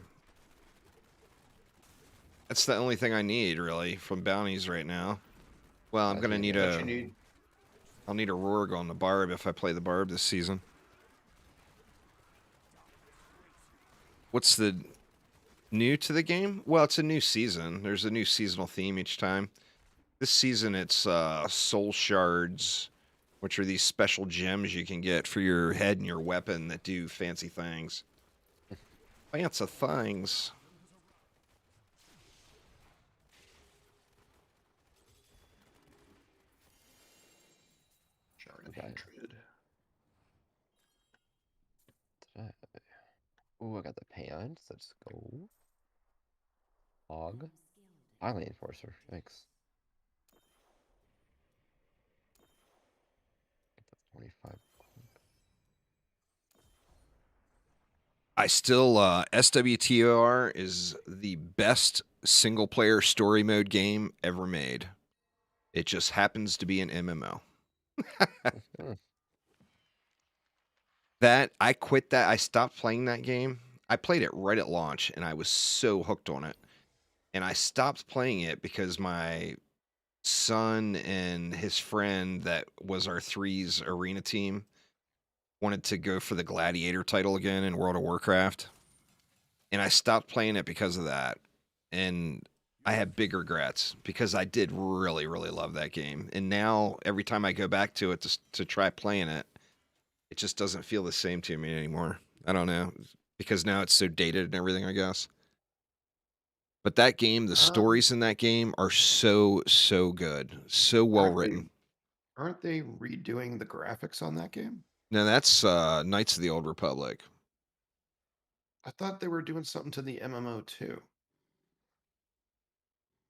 That's the only thing I need really from bounties right now. Well, I'm That's gonna easy. need What a you need. I'll need a Rorg on the Barb if I play the Barb this season. What's the new to the game? Well, it's a new season. There's a new seasonal theme each time. This season it's soul shards, which are these special gems you can get for your head and your weapon that do fancy things. Fancy things. Shard of Okay. Hatred. Ooh, I got the pants. Let's go. Hog. Island Enforcer. Yikes. Get the 25. I still SWTOR is the best single player story mode game ever made. It just happens to be an MMO. Hmm. That I quit that. I stopped playing that game. I played it right at launch and I was so hooked on it. And I stopped playing it because my son and his friend that was our threes arena team wanted to go for the gladiator title again in World of Warcraft. And I stopped playing it because of that. And I have big regrets because I did really, really love that game. And now every time I go back to it to try playing it, it just doesn't feel the same to me anymore. I don't know. Because now it's so dated and everything, I guess. But that game, the stories in that game are so, so good. So well Aren't they- written. Aren't they redoing the graphics on that game? No, that's Knights of the Old Republic. I thought they were doing something to the MMO too.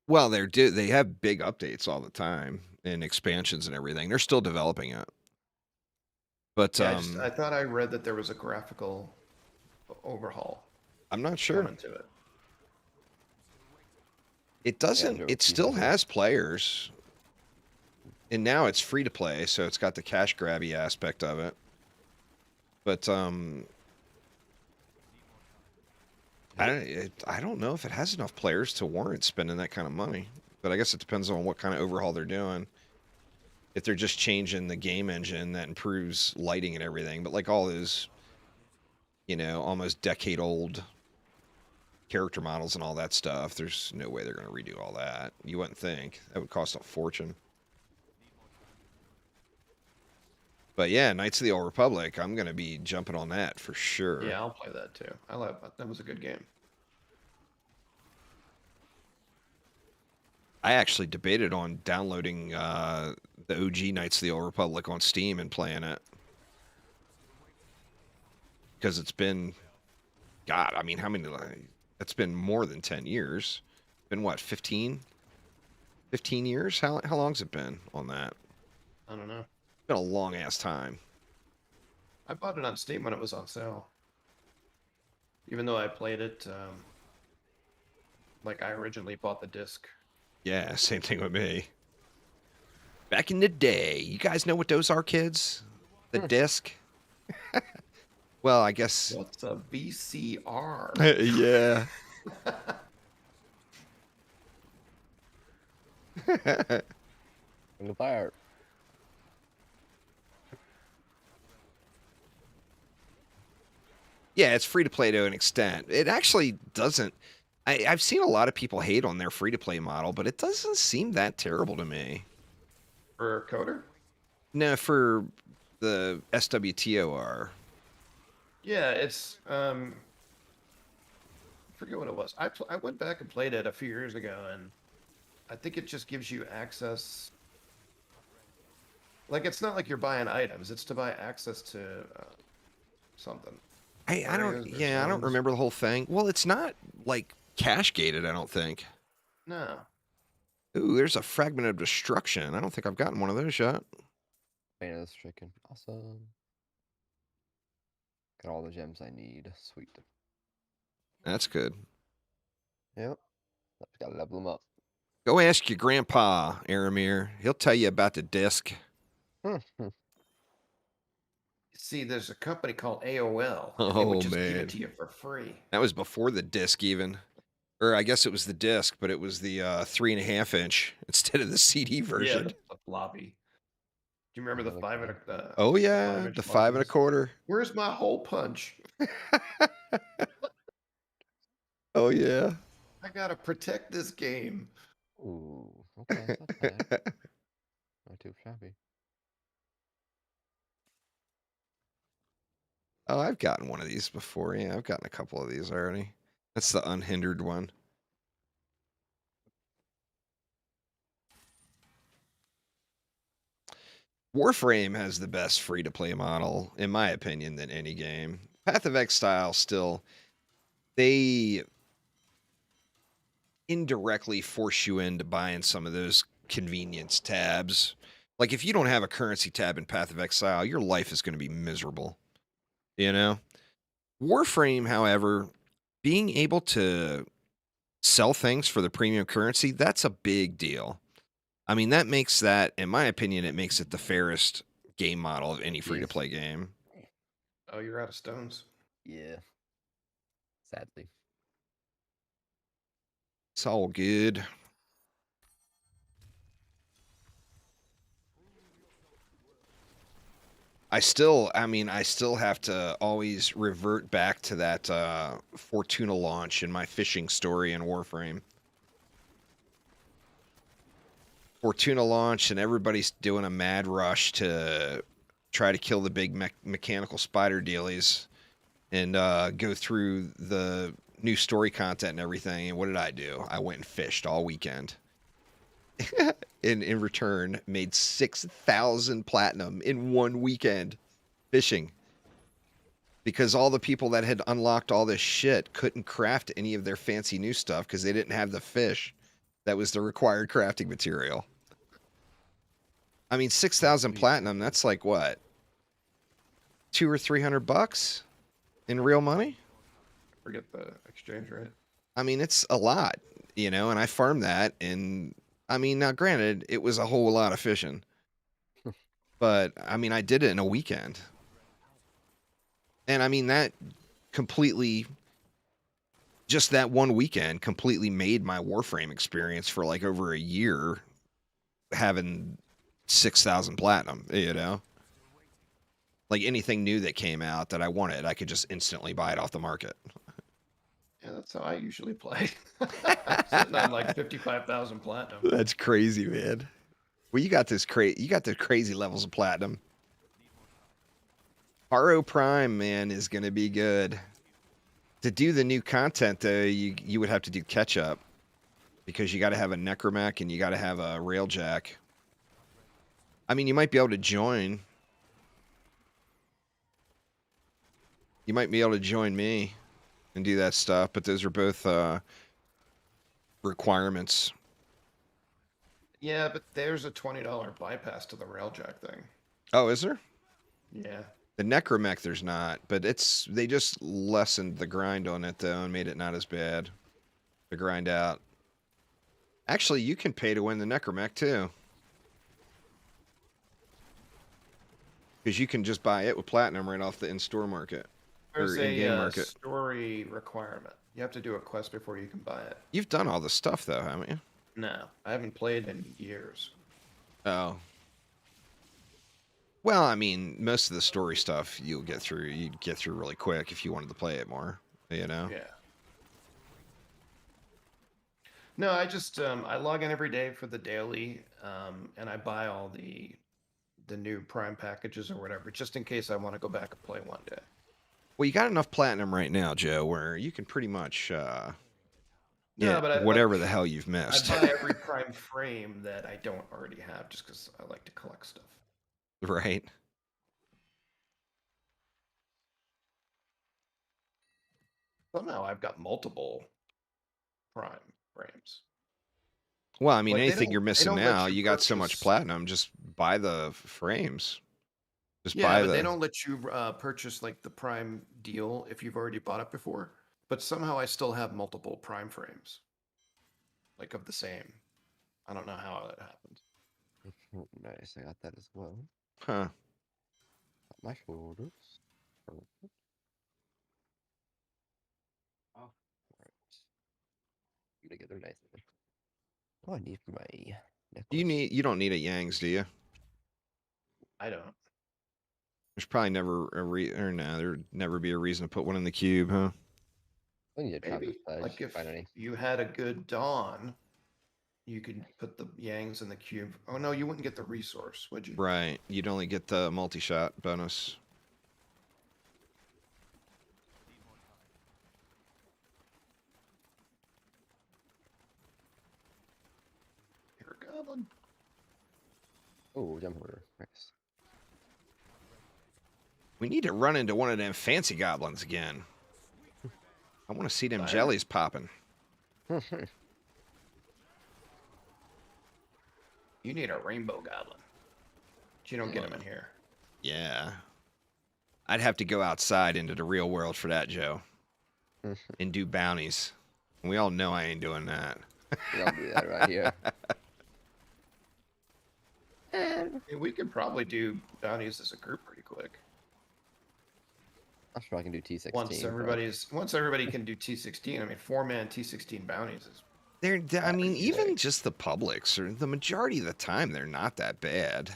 Well, they have big updates all the time and expansions and everything. They're still developing it. But Yeah, I thought I read that there was a graphical overhaul I'm not sure. coming to it. It doesn't. there It were still people- has players, and now it's free to play, so it's got the cash grabby aspect of it. But I don't know if it has enough players to warrant spending that kind of money. But I guess it depends on what kind of overhaul they're doing. If they're just changing the game engine that improves lighting and everything, but like all those, almost decade-old character models and all that stuff, there's no way they're going to redo all that. You wouldn't think. That would cost a fortune. But yeah, Knights of the Old Republic, I'm going to be jumping on that for sure. Yeah, I'll play that too. That was a good game. I actually debated on downloading the OG Knights of the Old Republic on Steam and playing it. Because it's been, God, I mean, it's been more than 10 years. Been what, 15? 15 years? How long's it been on that? I don't know. It's been a long ass time. I bought it on Steam when it was on sale. Even though I played it Like I originally bought the disc. Yeah, same thing with me. Back in the day, you guys know what those are, kids? The Hmm. disc. Well, I guess. What's a VCR? Yeah. In the fire. Yeah, it's free to play to an extent. It actually doesn't. I've seen a lot of people hate on their free to play model, but it doesn't seem that terrible to me. For Coder? No, for the SWTOR. Yeah, it's I forget what it was. I went back and played it a few years ago, and I think it just gives you access. Like it's not like you're buying items; it's to buy access to something. I don't. Areas or Yeah, I don't zones. remember the whole thing. Well, it's not like cache gated. I don't think. No, Ooh, there's a fragment of destruction. I don't think I've gotten one of those yet. Man, this chicken. Awesome. Got all the gems I need. Sweet. That's good. Yep. Just gotta level them up. Go ask your grandpa, Aramir. He'll tell you about the disc. see, there's a company called AOL, and they Oh, would just give man. it to you for free. That was before the disc, even. Or I guess it was the disc, but it was the 3.5 inch instead of the CD Yeah, version. the floppy. Do you remember the Another 5 and a? Oh the yeah, 5-inch the 5 floppies? 1/4. Where's my hole punch? Oh yeah. I gotta protect this game. Ooh. Okay. That's nice. Not too shabby. Oh, I've gotten one of these before. Yeah, I've gotten a couple of these already. That's the unhindered one. Warframe has the best free-to-play model, in my opinion, than any game. Path of Exile still, they indirectly force you into buying some of those convenience tabs. Like if you don't have a currency tab in Path of Exile, your life is going to be miserable. You know? Warframe, however, being able to sell things for the premium currency, that's a big deal. I mean, that makes that, in my opinion, it makes it the fairest game model of any free to play game. Oh, you're out of stones. Yeah. Sadly. It's all good. I still have to always revert back to that Fortuna launch in my fishing story in Warframe. Fortuna launch, and everybody's doing a mad rush to try to kill the big mechanical spider dealies and go through the new story content and everything. And what did I do? I went and fished all weekend. in return, made 6,000 platinum in one weekend fishing. Because all the people that had unlocked all this shit couldn't craft any of their fancy new stuff because they didn't have the fish that was the required crafting material. I mean, 6,000 platinum, that's like what? $200 or $300 in real money? Forget the exchange rate. I mean, it's a lot, you know, and I farmed that. And I mean, now granted, it was a whole lot of fishing, but I mean, I did it in a weekend. And I mean, that completely, just that one weekend completely made my Warframe experience for like over a year having 6,000 platinum, you know? Like anything new that came out that I wanted, I could just instantly buy it off the market. Yeah, that's how I usually play. I'm sitting on like 55,000 platinum. That's crazy, man. Well, you got the crazy levels of platinum. Haro Prime, man, is gonna be good. To do the new content though, you would have to do catch up. Because you gotta have a necromech and you gotta have a railjack. I mean, you might be able to join. You might be able to join me and do that stuff, but those are both requirements. Yeah, but there's a $20 bypass to the railjack thing. Oh, is there? Yeah. The necromech there's not, but they just lessened the grind on it though and made it not as bad. to grind out. Actually, you can pay to win the Necromech too. Because you can just buy it with platinum right off the in-store market. Or There's in-game a market. story requirement. You have to do a quest before you can buy it. You've done all the stuff though, haven't you? No, I haven't played in years. Oh. Well, I mean, most of the story stuff you'd get through really quick if you wanted to play it more, you know? Yeah. No, I just I log in every day for the daily, and I buy all the new Prime packages or whatever, just in case I want to go back and play one day. Well, you got enough platinum right now, Joe, where you can pretty much No, get but I whatever like the hell you've I missed. buy every Prime frame that I don't already have, just because I like to collect stuff. Right? Somehow I've got multiple Prime frames. Well, I mean, Like anything you're they missing don't let now, you you got so much purchase. platinum, just buy the frames. Just Yeah, buy but they the. don't let you purchase like the Prime deal if you've already bought it before. But somehow I still have multiple Prime frames, like of the same. I don't know how that happened. Nice, I got that as well. Huh. Got my shoulders. Perfect. Oh. Right. Put together nicely. What do I need for my You necklace? don't need a Yangs, do you? I don't. There's probably never or no, there'd never be a reason to put one in the cube, huh? I need a traveler's Maybe pledge. like if Find any? you had a good dawn, you could put the Yangs in the cube. Oh no, you wouldn't get the resource, would you? Right. You'd only get the multi-shot bonus. You're a goblin. Oh, jump order. Nice. We need to run into one of them fancy goblins again. I want to see them Fire. jellies popping. You need a rainbow goblin. But you don't get them in here. Yeah. I'd have to go outside into the real world for that, Joe. And do bounties. We all know I ain't doing that. We don't do that right here. Hey, we could probably do bounties as a group pretty quick. I'm sure I can do T16. Once everybody can do T16, I mean 4-man T16 bounties is. I mean, Pretty even big. just the publics, or the majority of the time, they're not that bad.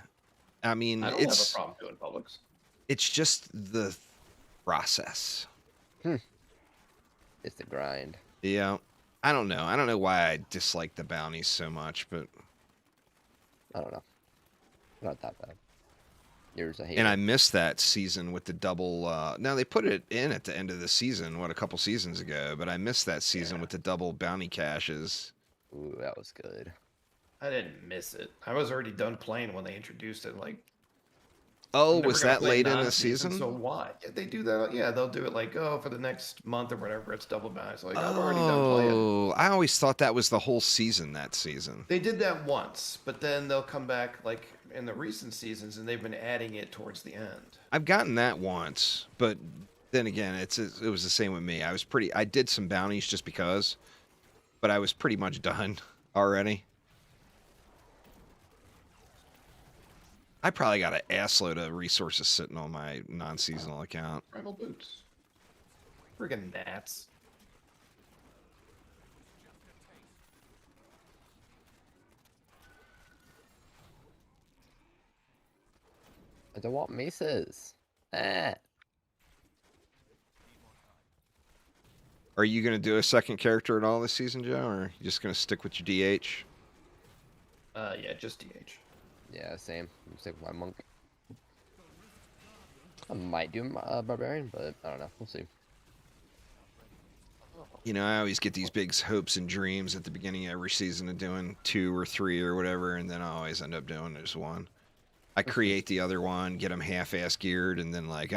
I mean, I don't have a problem doing publics. it's just the process. It's the grind. Yeah. I don't know. I don't know why I dislike the bounties so much, but I don't know. Not that bad. Yours a hater. and I missed that season with the double now they put it in at the end of the season, what, a couple seasons ago, but I missed that season Yeah. with the double bounty caches. Ooh, that was good. I didn't miss it. I was already done playing when they introduced it. Like, Oh, I'm never was gonna that play late in the non-season, season? so why? Yeah, they do that. Yeah, they'll do it like, oh, for the next month or whatever, it's double bounties. Like, I've already done playing. Oh, I always thought that was the whole season that season. They did that once, but then they'll come back like in the recent seasons, and they've been adding it towards the end. I've gotten that once, but then again, it was the same with me. I did some bounties just because, but I was pretty much done already. I probably got an assload of resources sitting on my non-seasonal account. Primal boots. Friggin' gnats. I don't want mesas. Ah. Are you going to do a second character at all this season, Joe, or are you just going to stick with your DH? Yeah, just DH. Yeah, same. I'm stick with my monk. I might do barbarian, but I don't know. We'll see. You know, I always get these big hopes and dreams at the beginning of every season of doing 2 or 3 or whatever, and then I always end up doing just one. I create the other one, get them half-ass geared, and then like,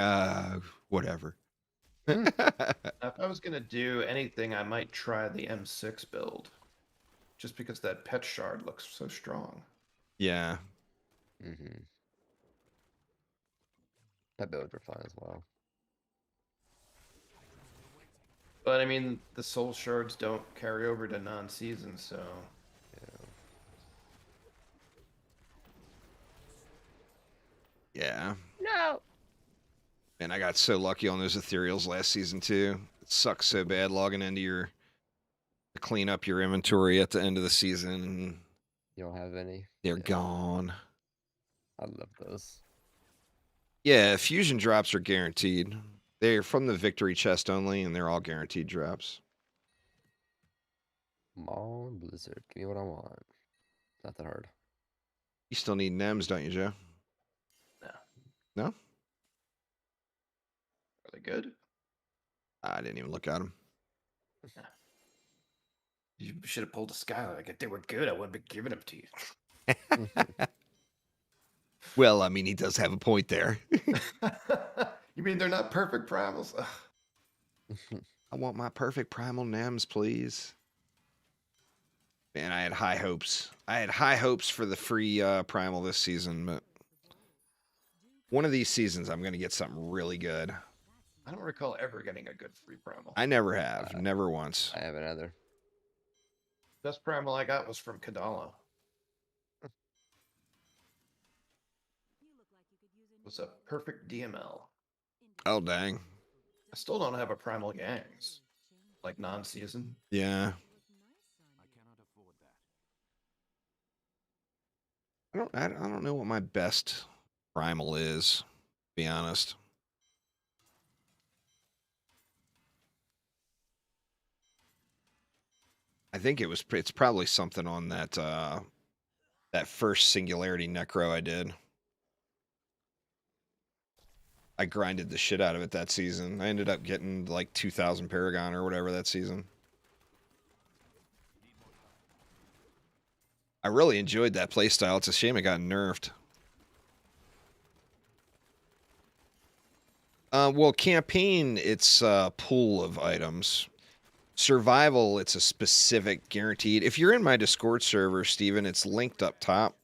whatever. Now, if I was gonna do anything, I might try the M6 build, just because that pet shard looks so strong. Yeah. Mm-hmm. That builds were fun as well. But I mean, the soul shards don't carry over to non-season, so Yeah. No. And I got so lucky on those ethereals last season too. It sucks so bad logging into your to clean up your inventory at the end of the season and You don't have any? they're Yeah, gone. I love those. Yeah, fusion drops are guaranteed. They're from the victory chest only, and they're all guaranteed drops. Come on, Blizzard. Give me what I want. Not that hard. You still need NEMs, don't you, Joe? no. No? Are they good? I didn't even look at them. You should have pulled a Skylar. Like, if they were good, I wouldn't be giving them to you. Well, I mean, he does have a point there. You mean they're not perfect primals? Ugh. I want my perfect primal NEMs, please. Man, I had high hopes. I had high hopes for the free primal this season, but one of these seasons I'm going to get something really good. I don't recall ever getting a good free primal. I never have, never once. I haven't either. Best primal I got was from Kadala. It was a perfect DML. Oh, dang. I still don't have a primal gangs, like non-season. Yeah. I cannot afford that. I don't know what my best primal is, to be honest. I think it's probably something on that that first Singularity Necro I did. I grinded the shit out of it that season. I ended up getting like 2,000 Paragon or whatever that season. I really enjoyed that playstyle. It's a shame it got nerfed. Well, campaign, it's a pool of items. Survival, it's a specific guaranteed. If you're in my Discord server, Steven, it's linked up top.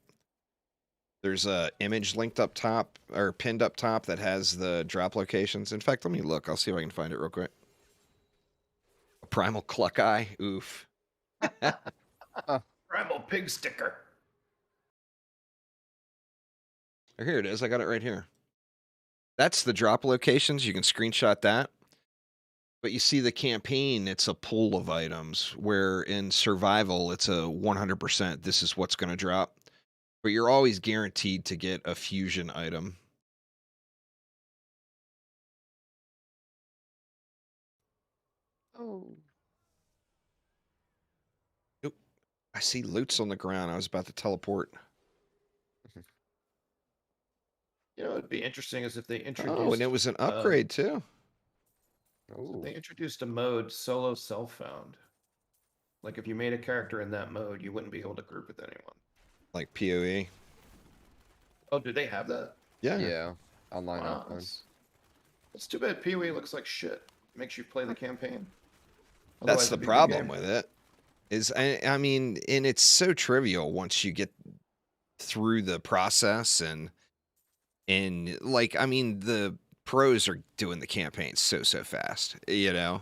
There's a image linked up top or pinned up top that has the drop locations. In fact, let me look. I'll see if I can find it real quick. A primal cluck eye. Oof. Primal pig sticker. Oh, here it is. I got it right here. That's the drop locations. You can screenshot that. But you see the campaign, it's a pool of items, where in survival, it's a 100%. This is what's going to drop. But you're always guaranteed to get a fusion item. Oh. Oop. I see loot's on the ground. I was about to teleport. You know, it'd be interesting is if they introduced. Oh, and it was an upgrade too. Oh. They introduced a mode solo self-found. Like if you made a character in that mode, you wouldn't be able to group with anyone. Like PoE. Oh, do they have that? Yeah. Yeah. Online, Wow, offline. that's too bad. PoE looks like shit. Makes you play the campaign. That's Otherwise, the it'd be a good problem game. with it. Is I mean, and it's so trivial once you get through the process and like I mean the pros are doing the campaign so fast, you know.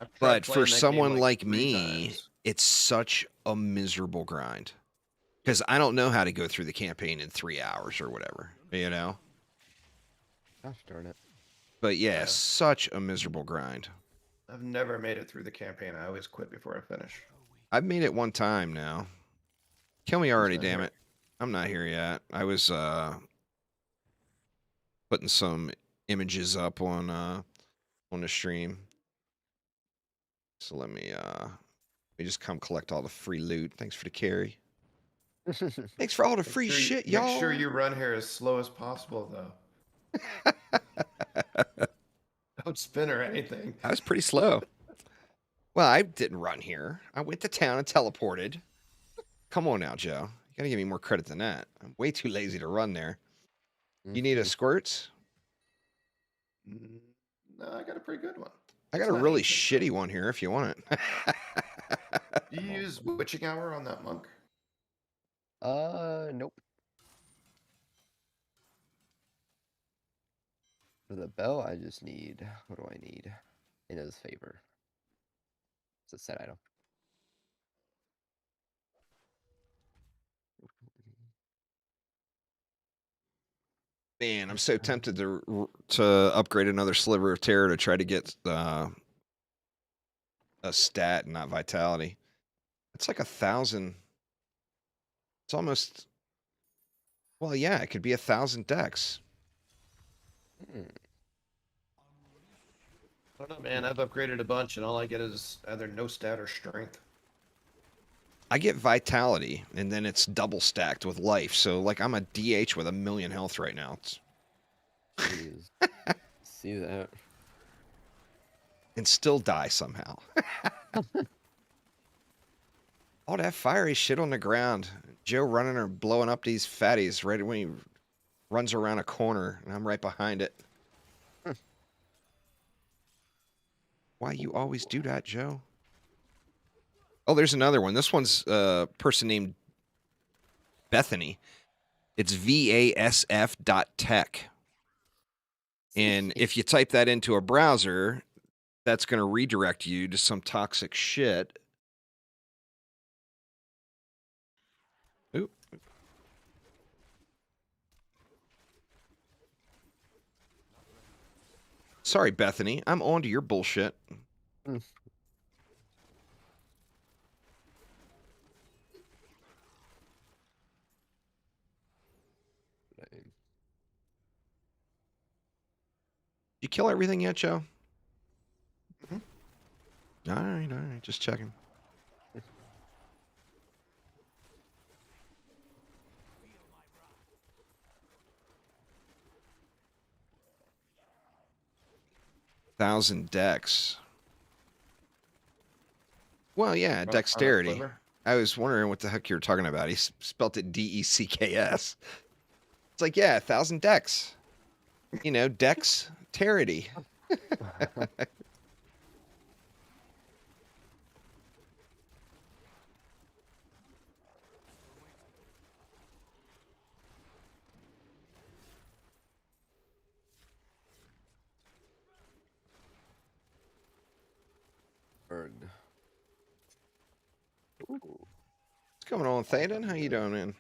I've tried But playing for that game, someone like 3 me, times. it's such a miserable grind. Because I don't know how to go through the campaign in 3 hours or whatever, you know? Gosh darn it. But yeah, Yeah. such a miserable grind. I've never made it through the campaign. I always quit before I finish. I've made it one time now. Kill me already, not damn here? it. I'm not here yet. I was putting some images up on the stream. So let me just come collect all the free loot. Thanks for the carry. Thanks for all the free shit, y'all. Make sure you run here as slow as possible, though. Don't spin or anything. I was pretty slow. Well, I didn't run here. I went to town and teleported. Come on now, Joe. You gotta give me more credit than that. I'm way too lazy to run there. You need a squirts? Mm, No, I got a pretty good one. I got It's a not really ancient, shitty one here if you want it. Do you use witching hour on that monk? Nope. For the bell, I just need. What do I need? In his favor. It's a set item. Man, I'm so tempted to upgrade another sliver of terror to try to get a stat, not vitality. It's like 1,000. It's almost. Well, yeah, it could be 1,000 decks. Hmm. I don't know, man. I've upgraded a bunch, and all I get is either no stat or strength. I get vitality, and then it's double stacked with life. So, like, I'm a DH with 1,000,000 health right now. Jeez. See that? And still die somehow. All that fiery shit on the ground. Joe running or blowing up these fatties right when he runs around a corner, and I'm right behind it. Why you always do that, Joe? Oh, there's another one. This one's a person named Bethany. It's VASF.tech. And if you type that into a browser, that's going to redirect you to some toxic shit. Oop. Sorry, Bethany. I'm on to your bullshit. Mm. You kill everything yet, Joe? Mhm. All right. Just checking. Thousand decks. Well, yeah, On a dexterity. sliver? I was wondering what the heck you were talking about. He spelt it DECKS. It's like, yeah, 1,000 decks. You know, dexterity. Burn. Ooh. What's going on, Thaden? How you doing, man?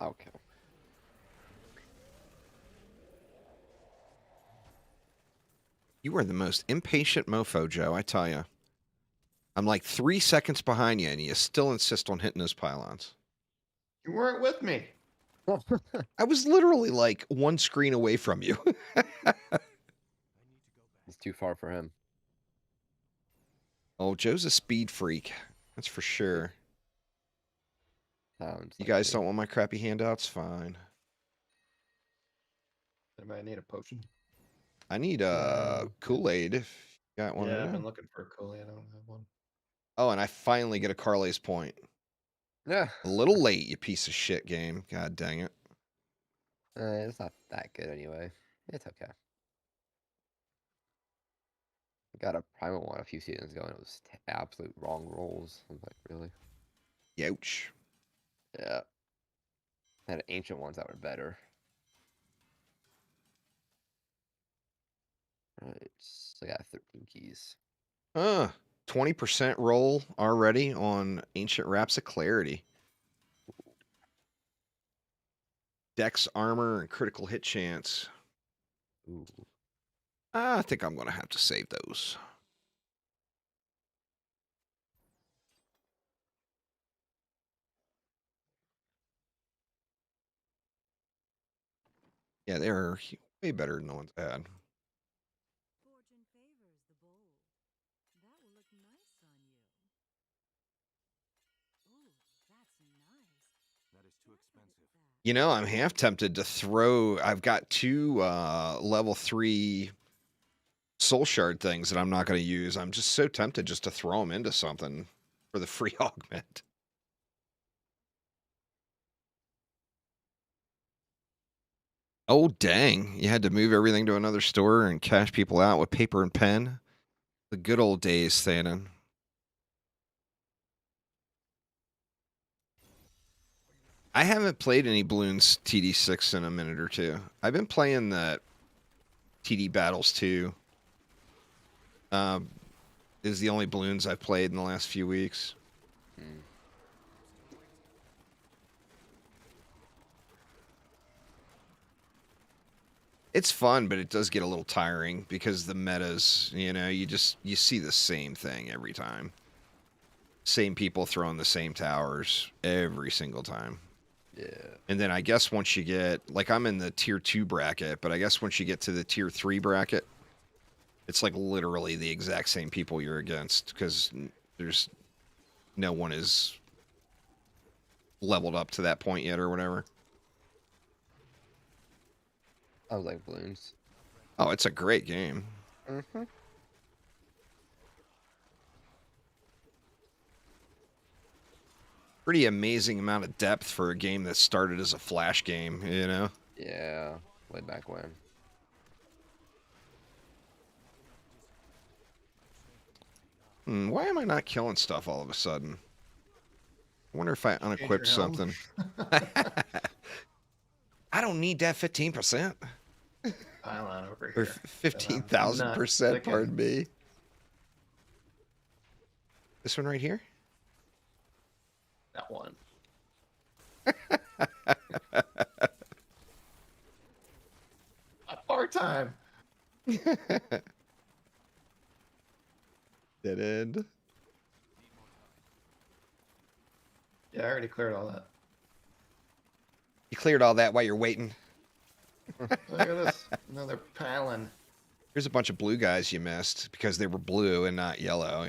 Okay. You are the most impatient mofo, Joe, I tell you. I'm like 3 seconds behind you, and you still insist on hitting those pylons. You weren't with me. I was literally like one screen away from you. It's too far for him. Oh, Joe's a speed freak. That's for sure. Sounds You like guys me. don't want my crappy handouts? Fine. Anybody need a potion? I need No. Kool-Aid if you got one. Yeah, I've Yeah. been looking for a Cooley. I don't have one. Oh, and I finally get a Carly's point. Yeah. A little late, you piece of shit game. God dang it. It's not that good anyway. It's okay. I got a primal one a few seasons ago, and it was absolute wrong rolls. I was like, really? Youch. Yeah. I had ancient ones that were better. Right. So I got 13 keys. 20% roll already on Ancient Wraps of Clarity. Dex armor and critical hit chance. Ooh. I think I'm going to have to save those. Yeah, they're way better than the ones I had. Fortune favors the bold. That will look nice on you. Ooh, that's nice. That is too expensive. You know, I'm half tempted to throw. I've got 2 level 3 soul shard things that I'm not going to use. I'm just so tempted just to throw them into something for the free augment. Oh, dang. You had to move everything to another store and cash people out with paper and pen. The good old days, Thanon. I haven't played any Bloons TD6 in a minute or two. I've been playing the TD Battles 2. Is the only Bloons I've played in the last few weeks. Hmm. It's fun, but it does get a little tiring because the metas, you see the same thing every time. Same people throwing the same towers every single time. Yeah. And then I guess once you get, like, I'm in the tier 2 bracket, but I guess once you get to the tier 3 bracket, it's like literally the exact same people you're against because there's no one is leveled up to that point yet or whatever. I was like balloons. Oh, it's a great game. Mm-hmm. Pretty amazing amount of depth for a game that started as a flash game, Yeah. Way back when. Why am I not killing stuff all of a sudden? I wonder if I Change your unequipped helm. something. I don't need that 15%. Pylon over Or here. 15,000%, pardon me. This one right here? That one. Bar time. Dead end. Yeah, I already cleared all that. You cleared all that while you're waiting. Look at this. Another pylon. Here's a bunch of blue guys you missed because they were blue and not yellow.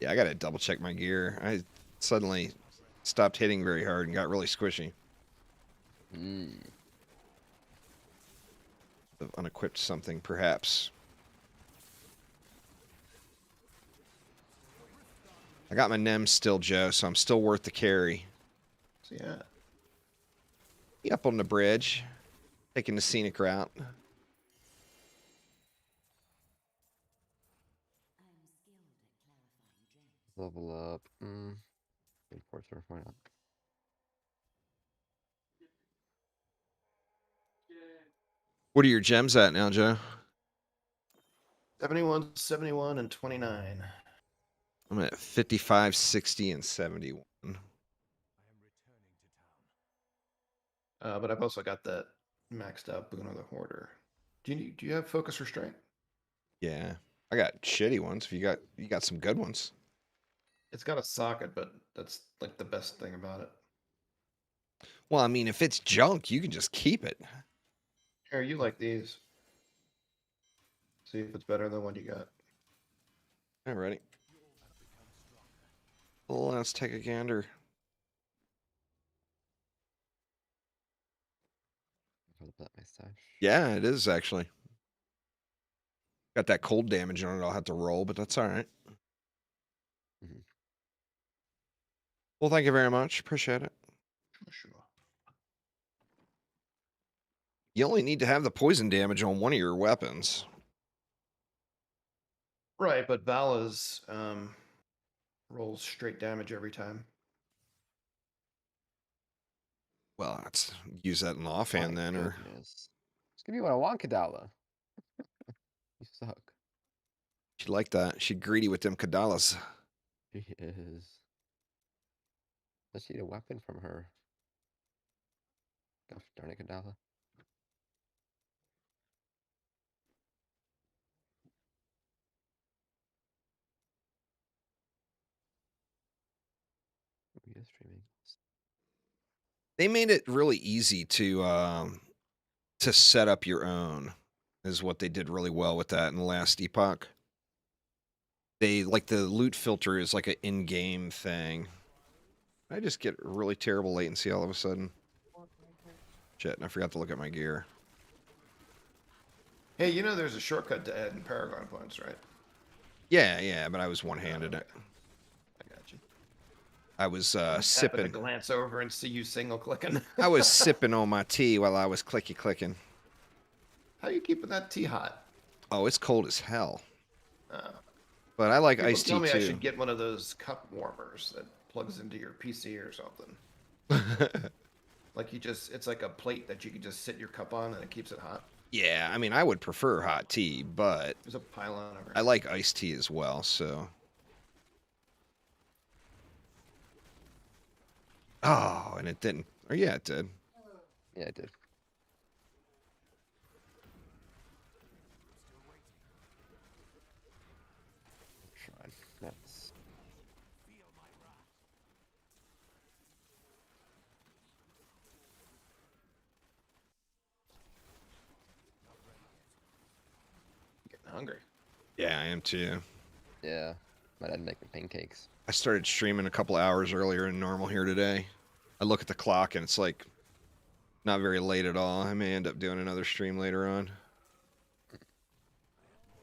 Yeah, I gotta double check my gear. I suddenly stopped hitting very hard and got really squishy. I've unequipped something, perhaps. I got my NEM still, Joe, so I'm still worth the carry. So yeah. He up on the bridge, taking the scenic route. Level up. Reinforcer, why not? What are your gems at now, Joe? 71, 71, and 29. I'm at 55, 60, and 71. But I've also got that maxed out Boon of the Hoarder. Do you have focus restraint? Yeah, I got shitty ones. If you got some good ones. It's got a socket, but that's like the best thing about it. Well, I mean, if it's junk, you can just keep it. Here, you like these. See if it's better than what you got. All righty. Let's take a gander. I'll put my stash. Yeah, it is actually. Got that cold damage on it. I'll have to roll, but that's all right. Mhm. Well, thank you very much. Appreciate it. Sure. You only need to have the poison damage on one of your weapons. Right, but Vala's rolls straight damage every time. Well, let's use that in the offhand My then, or goodness. Just give me what I want, Kadala. You suck. she like that. She greedy with them Kadalas. She is. Does she need a weapon from her? Gosh darn it, Kadala. We are streaming. They made it really easy to set up your own. Is what they did really well with that in the last epoch. They like the loot filter is like an in-game thing. I just get really terrible latency all of a sudden. Shit, and I forgot to look at my gear. Hey, you know there's a shortcut to adding Paragon points, right? Yeah, but I was one-handed Okay. it. I got you. I was Happened to sipping. glance over and see you single clicking. I was sipping on my tea while I was clicky clicking. How are you keeping that tea hot? Oh, it's cold as hell. Uh, But I like People iced tell tea me I too. should get one of those cup warmers that plugs into your PC or something. Like it's like a plate that you can just sit your cup on and it keeps it hot. Yeah, I mean, I would prefer hot tea, but There's a pylon over I here. like iced tea as well, so. Oh, and it didn't. Or yeah, it did. Yeah, I did. Shrine. Nice. Getting hungry. Yeah, I am too. Yeah. My dad making pancakes. I started streaming a couple hours earlier than normal here today. I look at the clock and it's like not very late at all. I may end up doing another stream later on.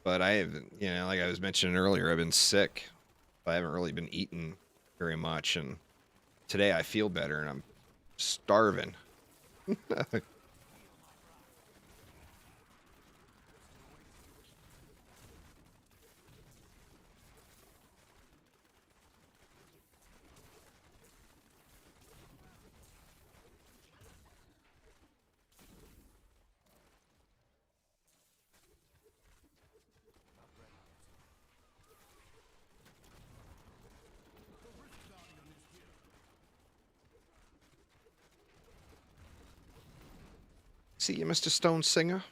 But I haven't, like I was mentioning earlier, I've been sick. I haven't really been eating very much. And today I feel better and I'm starving. See you, Mr. Stone Singer.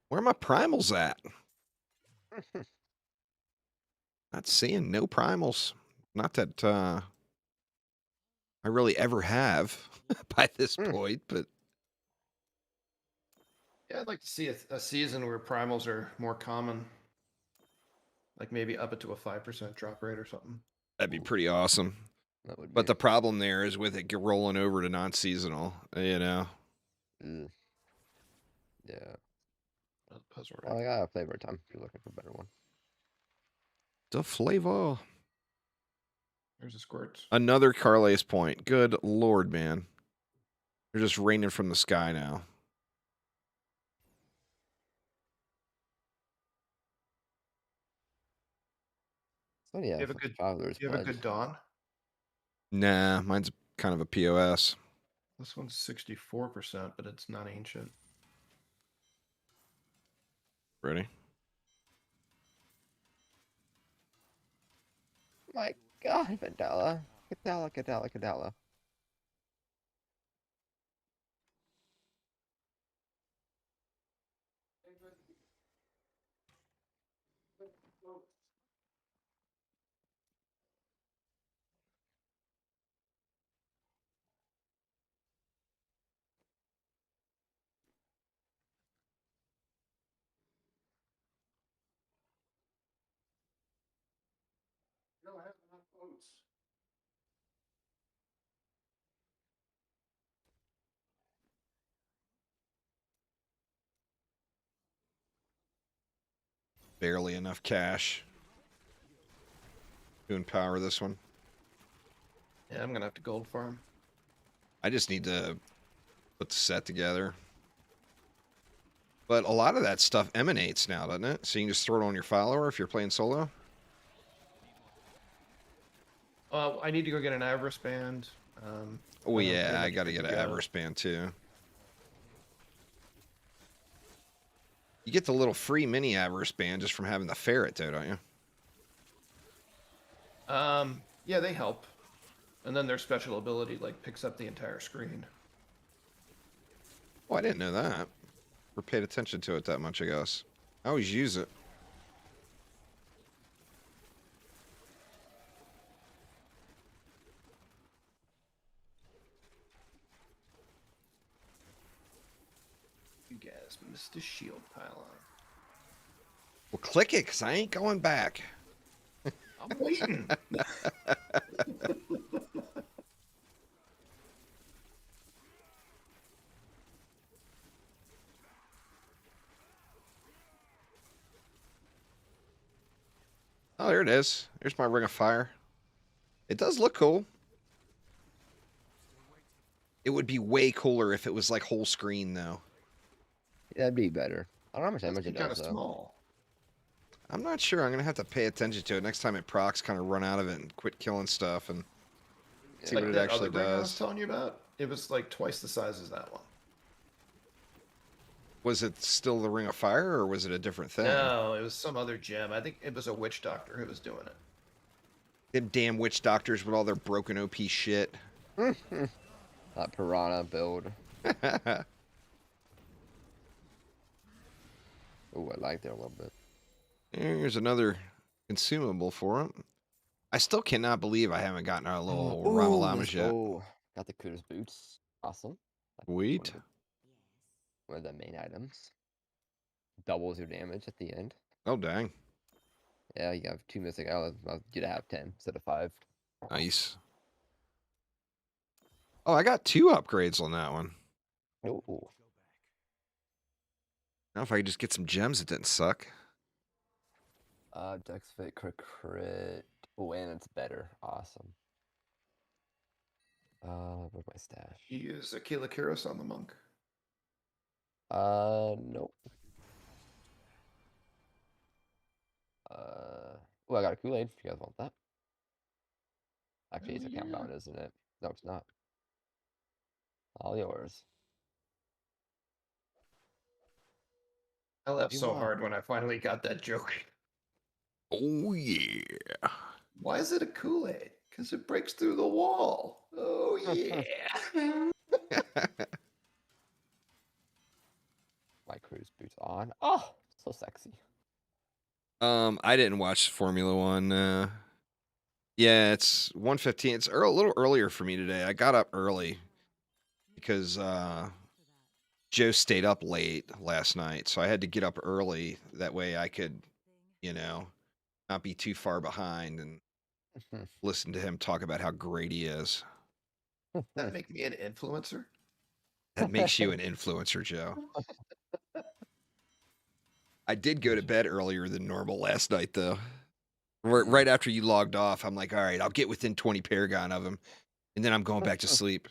Where are my primals at? Not seeing no primals. Not that I really ever have by this point, but Yeah, I'd like to see a season where primals are more common. Like maybe up it to a 5% drop rate or something. that'd be pretty awesome. That would be. But the problem there is with it rolling over to non-seasonal, Ugh. Yeah. Puzzle Well, I ring. got a flavor time if you're looking for a better one. The flavor. There's the squirts. Another Carlay's point. Good lord, man. They're just raining from the sky now. So yeah, You have a for good- Traveler's You have a Pledge. good dawn? Nah, mine's kind of a POS. This one's 64%, but it's not ancient. Ready? My God, Vidala. Kadala. No, I have enough oats. Barely enough cash to empower this one. Yeah, I'm gonna have to gold farm. I just need to put the set together. But a lot of that stuff emanates now, doesn't it? So you can just throw it on your follower if you're playing solo? I need to go get an Avarice band. Oh I'm yeah, pretty I much gotta good get to an go. Avarice band too. You get the little free mini Avarice band just from having the ferret though, don't you? Yeah, they help. And then their special ability like picks up the entire screen. Oh, I didn't know that. Or paid attention to it that much, I guess. I always use it. You guys missed a shield pylon. Well, click it, because I ain't going back. I'm waiting. Oh, there it is. There's my Ring of Fire. It does look cool. It would be way cooler if it was like whole screen though. That'd be better. I don't know how much That's damage it kind does of though. small. I'm not sure. I'm gonna have to pay attention to it next time it procs. Kind of run out of it and quit killing stuff and see Yeah. what Like it that actually other ring I was does. telling you about, it was like twice the size as that one. Was it still the Ring of Fire or was it a different thing? No, it was some other gem. I think it was a witch doctor who was doing it. Them damn witch doctors with all their broken OP shit. That piranha build. Oh, I liked it a little bit. Here's another consumable for him. I still cannot believe I haven't gotten our little Ooh, Ramalamas let's yet. go. Got the Kudos boots. Awesome. That's Sweet. one of the main items. Doubles your damage at the end. Oh, dang. Yeah, you have 2 missing. I'll get to have 10 instead of 5. Nice. Oh, I got 2 upgrades on that one. Oh, Now if I could just get some gems, it didn't suck. Dex Fit crit. Oh, and it's better. Awesome. Where's my stash? You use Aquila Kiros on the monk. Nope. Oh, I got a Kool-Aid. If you guys want that. Actually, it's a countdown, isn't it? No, it's not. All yours. I laughed You so won. hard when I finally got that joke. Oh, yeah. Why is it a Kool-Aid? Because it breaks through the wall. Oh, yeah. My cruise boots on. Oh, so sexy. I didn't watch Formula One. Yeah, it's 1:15. It's a little earlier for me today. I got up early because Joe stayed up late last night, so I had to get up early. That way I could, you know, not be too far behind and listen to him talk about how great he is. That make me an influencer? That makes you an influencer, Joe. I did go to bed earlier than normal last night, though. Right after you logged off, I'm like, all right, I'll get within 20 Paragon of him, and then I'm going back to sleep.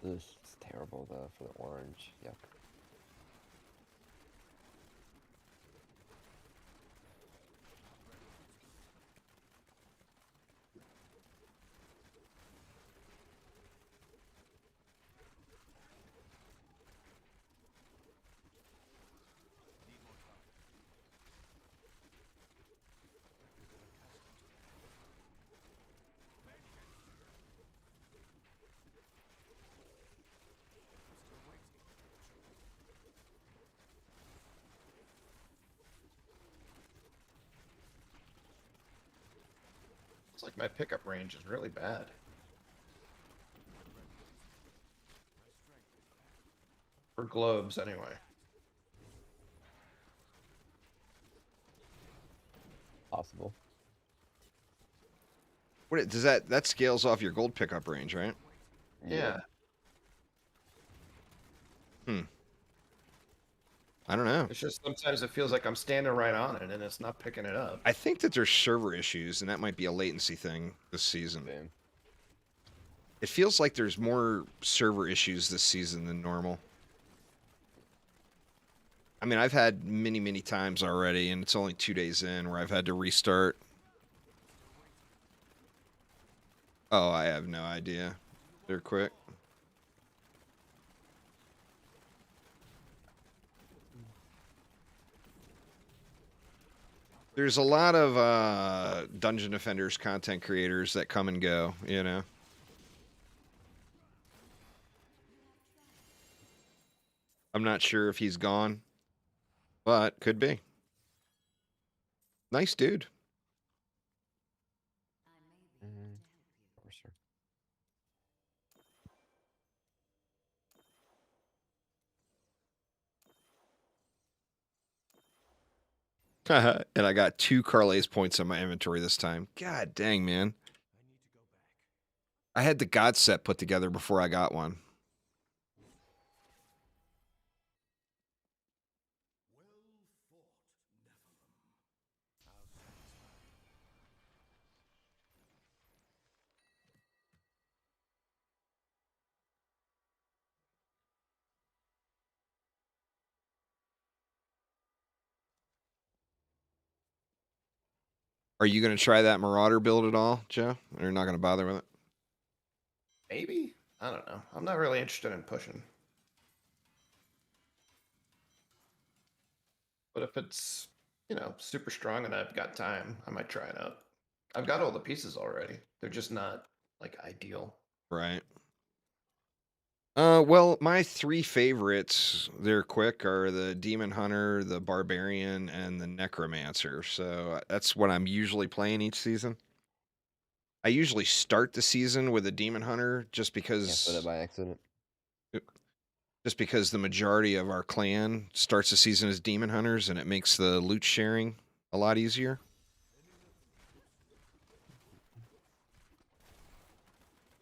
This is terrible though for the orange. Yuck. It's like my pickup range is really bad. For globes, anyway. Possible. What does that scales off your gold pickup range, right? Yeah. I don't know. It's just sometimes it feels like I'm standing right on it and it's not picking it up. I think that there's server issues, and that might be a latency thing this season. Boom. It feels like there's more server issues this season than normal. I mean, I've had many times already, and it's only 2 days in where I've had to restart. Oh, I have no idea. They're quick. There's a lot of Dungeon Defenders content creators that come and go, you know? I'm not sure if he's gone, but could be. Nice dude. For sure. And I got 2 Carles points on my inventory this time. God dang, man. I had the God set put together before I got one. Are you going to try that Marauder build at all, Joe? Or you're not going to bother with it? Maybe? I don't know. I'm not really interested in pushing. But if it's, super strong and I've got time, I might try it out. I've got all the pieces already. They're just not like ideal. Right. Well, my 3 favorites, they're quick, are the Demon Hunter, the Barbarian, and the Necromancer. So that's what I'm usually playing each season. I usually start the season with a Demon Hunter Can't put it by accident. just because the majority of our clan starts the season as Demon Hunters, and it makes the loot sharing a lot easier.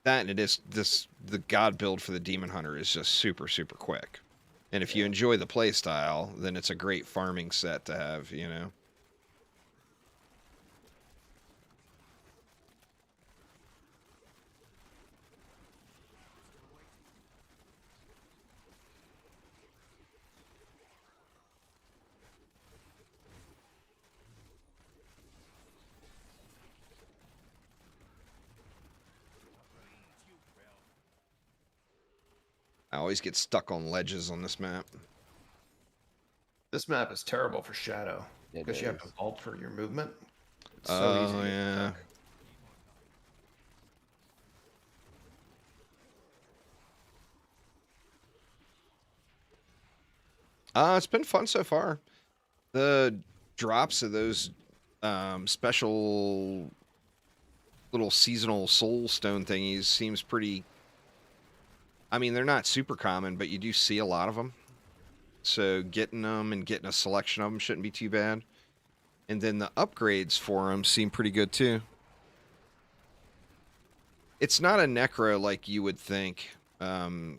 That and it is the god build for the Demon Hunter is just super, super quick. And if you enjoy the play style, then it's a great farming set to have, you know. I always get stuck on ledges on this map. This map is terrible for shadow It because you have to is. vault for your movement. It's so easy to get Yeah. stuck. It's been fun so far. The drops of those special little seasonal soul stone thingies seems pretty. I mean, they're not super common, but you do see a lot of them. So getting them and getting a selection of them shouldn't be too bad. And then the upgrades for them seem pretty good too. It's not a necro like you would think. Well,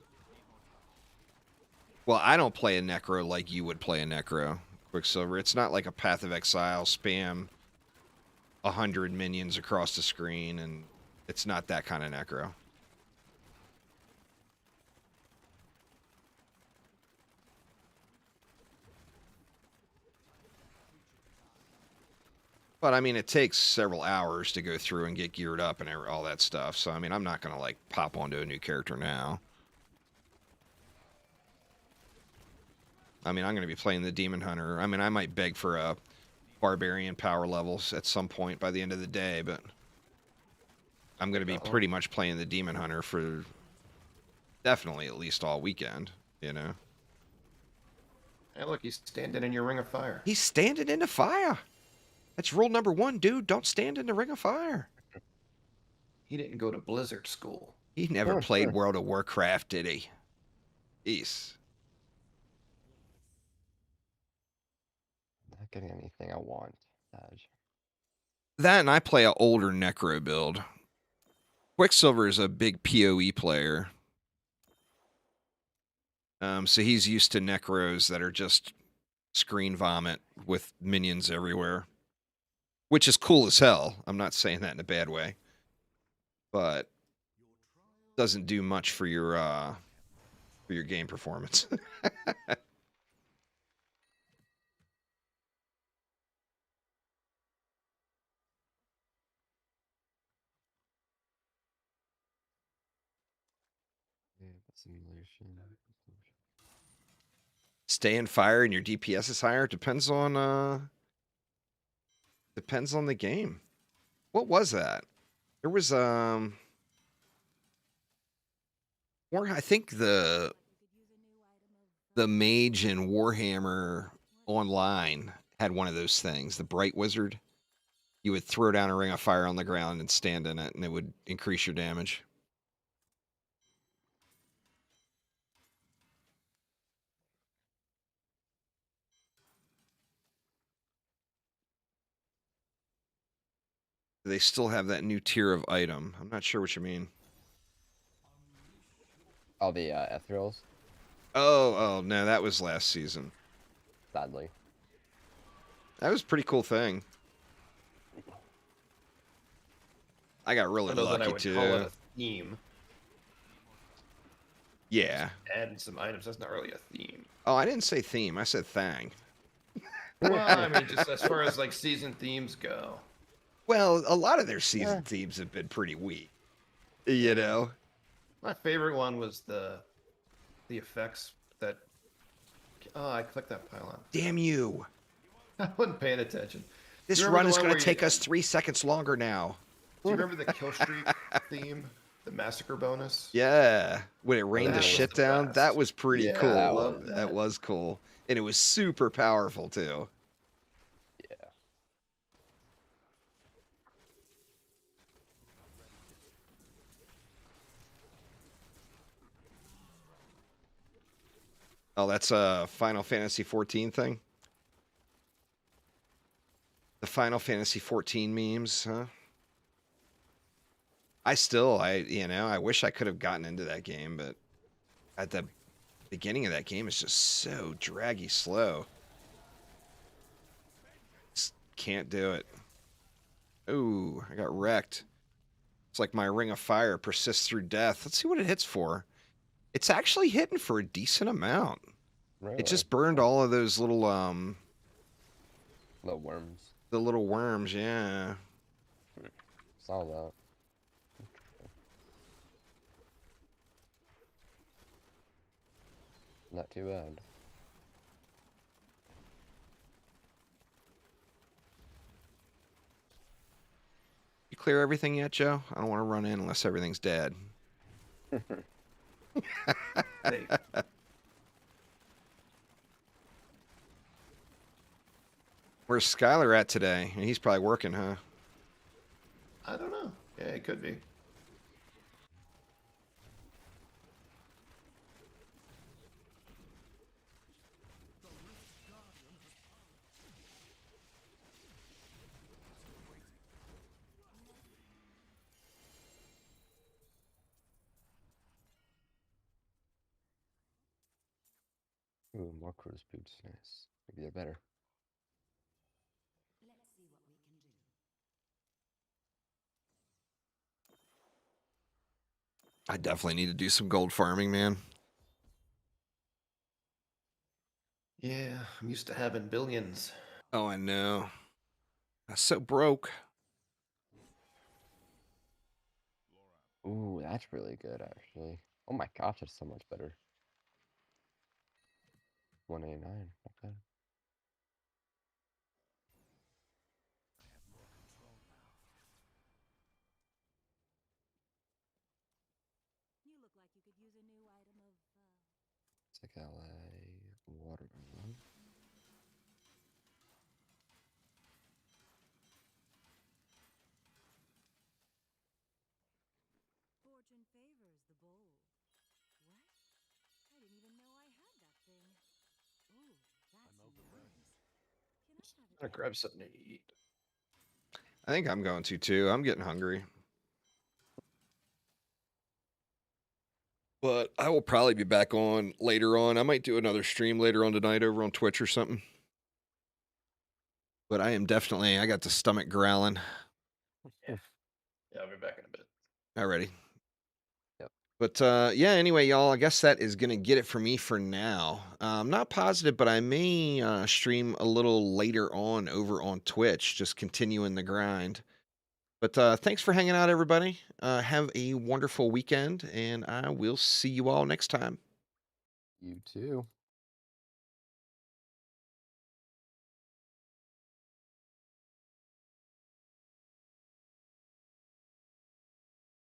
I don't play a necro like you would play a necro, Quicksilver. It's not like a Path of Exile spam 100 minions across the screen, and it's not that kind of necro. But I mean, it takes several hours to go through and get geared up and all that stuff. So I mean, I'm not gonna like pop onto a new character now. I mean, I'm gonna be playing the Demon Hunter. I mean, I might beg for a Barbarian power levels at some point by the end of the day, but I'm gonna be pretty much playing the Demon Hunter for definitely at least all weekend. You know. Hey, look, he's standing in your ring of fire. He's standing in the fire. That's rule number 1, dude. Don't stand in the ring of fire. He didn't go to Blizzard school. He never played World of Warcraft, did he? Jeez. Not getting anything I want. Edge. That and I play an older Necro build. Quicksilver is a big PoE player. So he's used to Necros that are just screen vomit with minions everywhere. Which is cool as hell. I'm not saying that in a bad way. But doesn't do much for your game performance. Simulation. Stay in fire and your DPS is higher. Depends on the game. What was that? There was I think the mage in Warhammer Online had one of those things, the Bright Wizard. You would throw down a ring of fire on the ground and stand in it, and it would increase your damage. They still have that new tier of item. I'm not sure what you mean. Oh, the Ethereals, Oh, no, that was last season. sadly. That was a pretty cool thing. I got really I know that I lucky would too. call it a theme. Yeah. Adding some items, that's not really a theme. Oh, I didn't say theme. I said thang. Well, I mean, just as far as like season themes go. Well, a lot of their season Eh. themes have been pretty weak. You know? My favorite one was the effects that. Oh, I clicked that pylon. Damn you. I wasn't paying attention. Do This you remember run the is one going where to take us 3 seconds longer now. Do you remember the kill streak theme, the massacre bonus? Yeah. When it rained the That was shit the down, that best. was pretty Yeah, cool. I That love was- that. That was cool. And it was super powerful, too. Yeah. Oh, that's a Final Fantasy 14 thing? The Final Fantasy 14 memes, huh? I wish I could have gotten into that game, but at the beginning of that game, it's just so draggy slow. Just can't do it. Ooh, I got wrecked. It's like my Ring of Fire persists through death. Let's see what it hits for. It's actually hitting for a decent amount. Really? It just burned all of those little Little worms. the little worms, yeah. Saw that. Not too bad. You clear everything yet, Joe? I don't want to run in unless everything's dead. Hey, Where's Skylar at today? He's probably working, huh? I don't know. Yeah, it could be. Ooh, more cruise boots. Nice. Maybe they're better. Let's see what we can do. I definitely need to do some gold farming, man. Yeah, I'm used to having billions. Oh, I know. I'm so broke. Ooh, that's really good, actually. Oh my gosh, that's so much better. 189. Not bad. You look like you could use a new item of, It's like LA watermelon. fortune favors the bold. What? I didn't even know I had that thing. Ooh, that's nice. Can I have I'm gonna it? grab something to eat. I think I'm going to too. I'm getting hungry. But I will probably be back on later on. I might do another stream later on tonight over on Twitch or something. But I got the stomach growling. Yeah, I'll be back in a bit. Already. Yep. But yeah, anyway, y'all, I guess that is going to get it for me for now. I'm not positive, but I may stream a little later on over on Twitch, just continuing the grind. But thanks for hanging out, everybody. Have a wonderful weekend, and I will see you all next time. You too.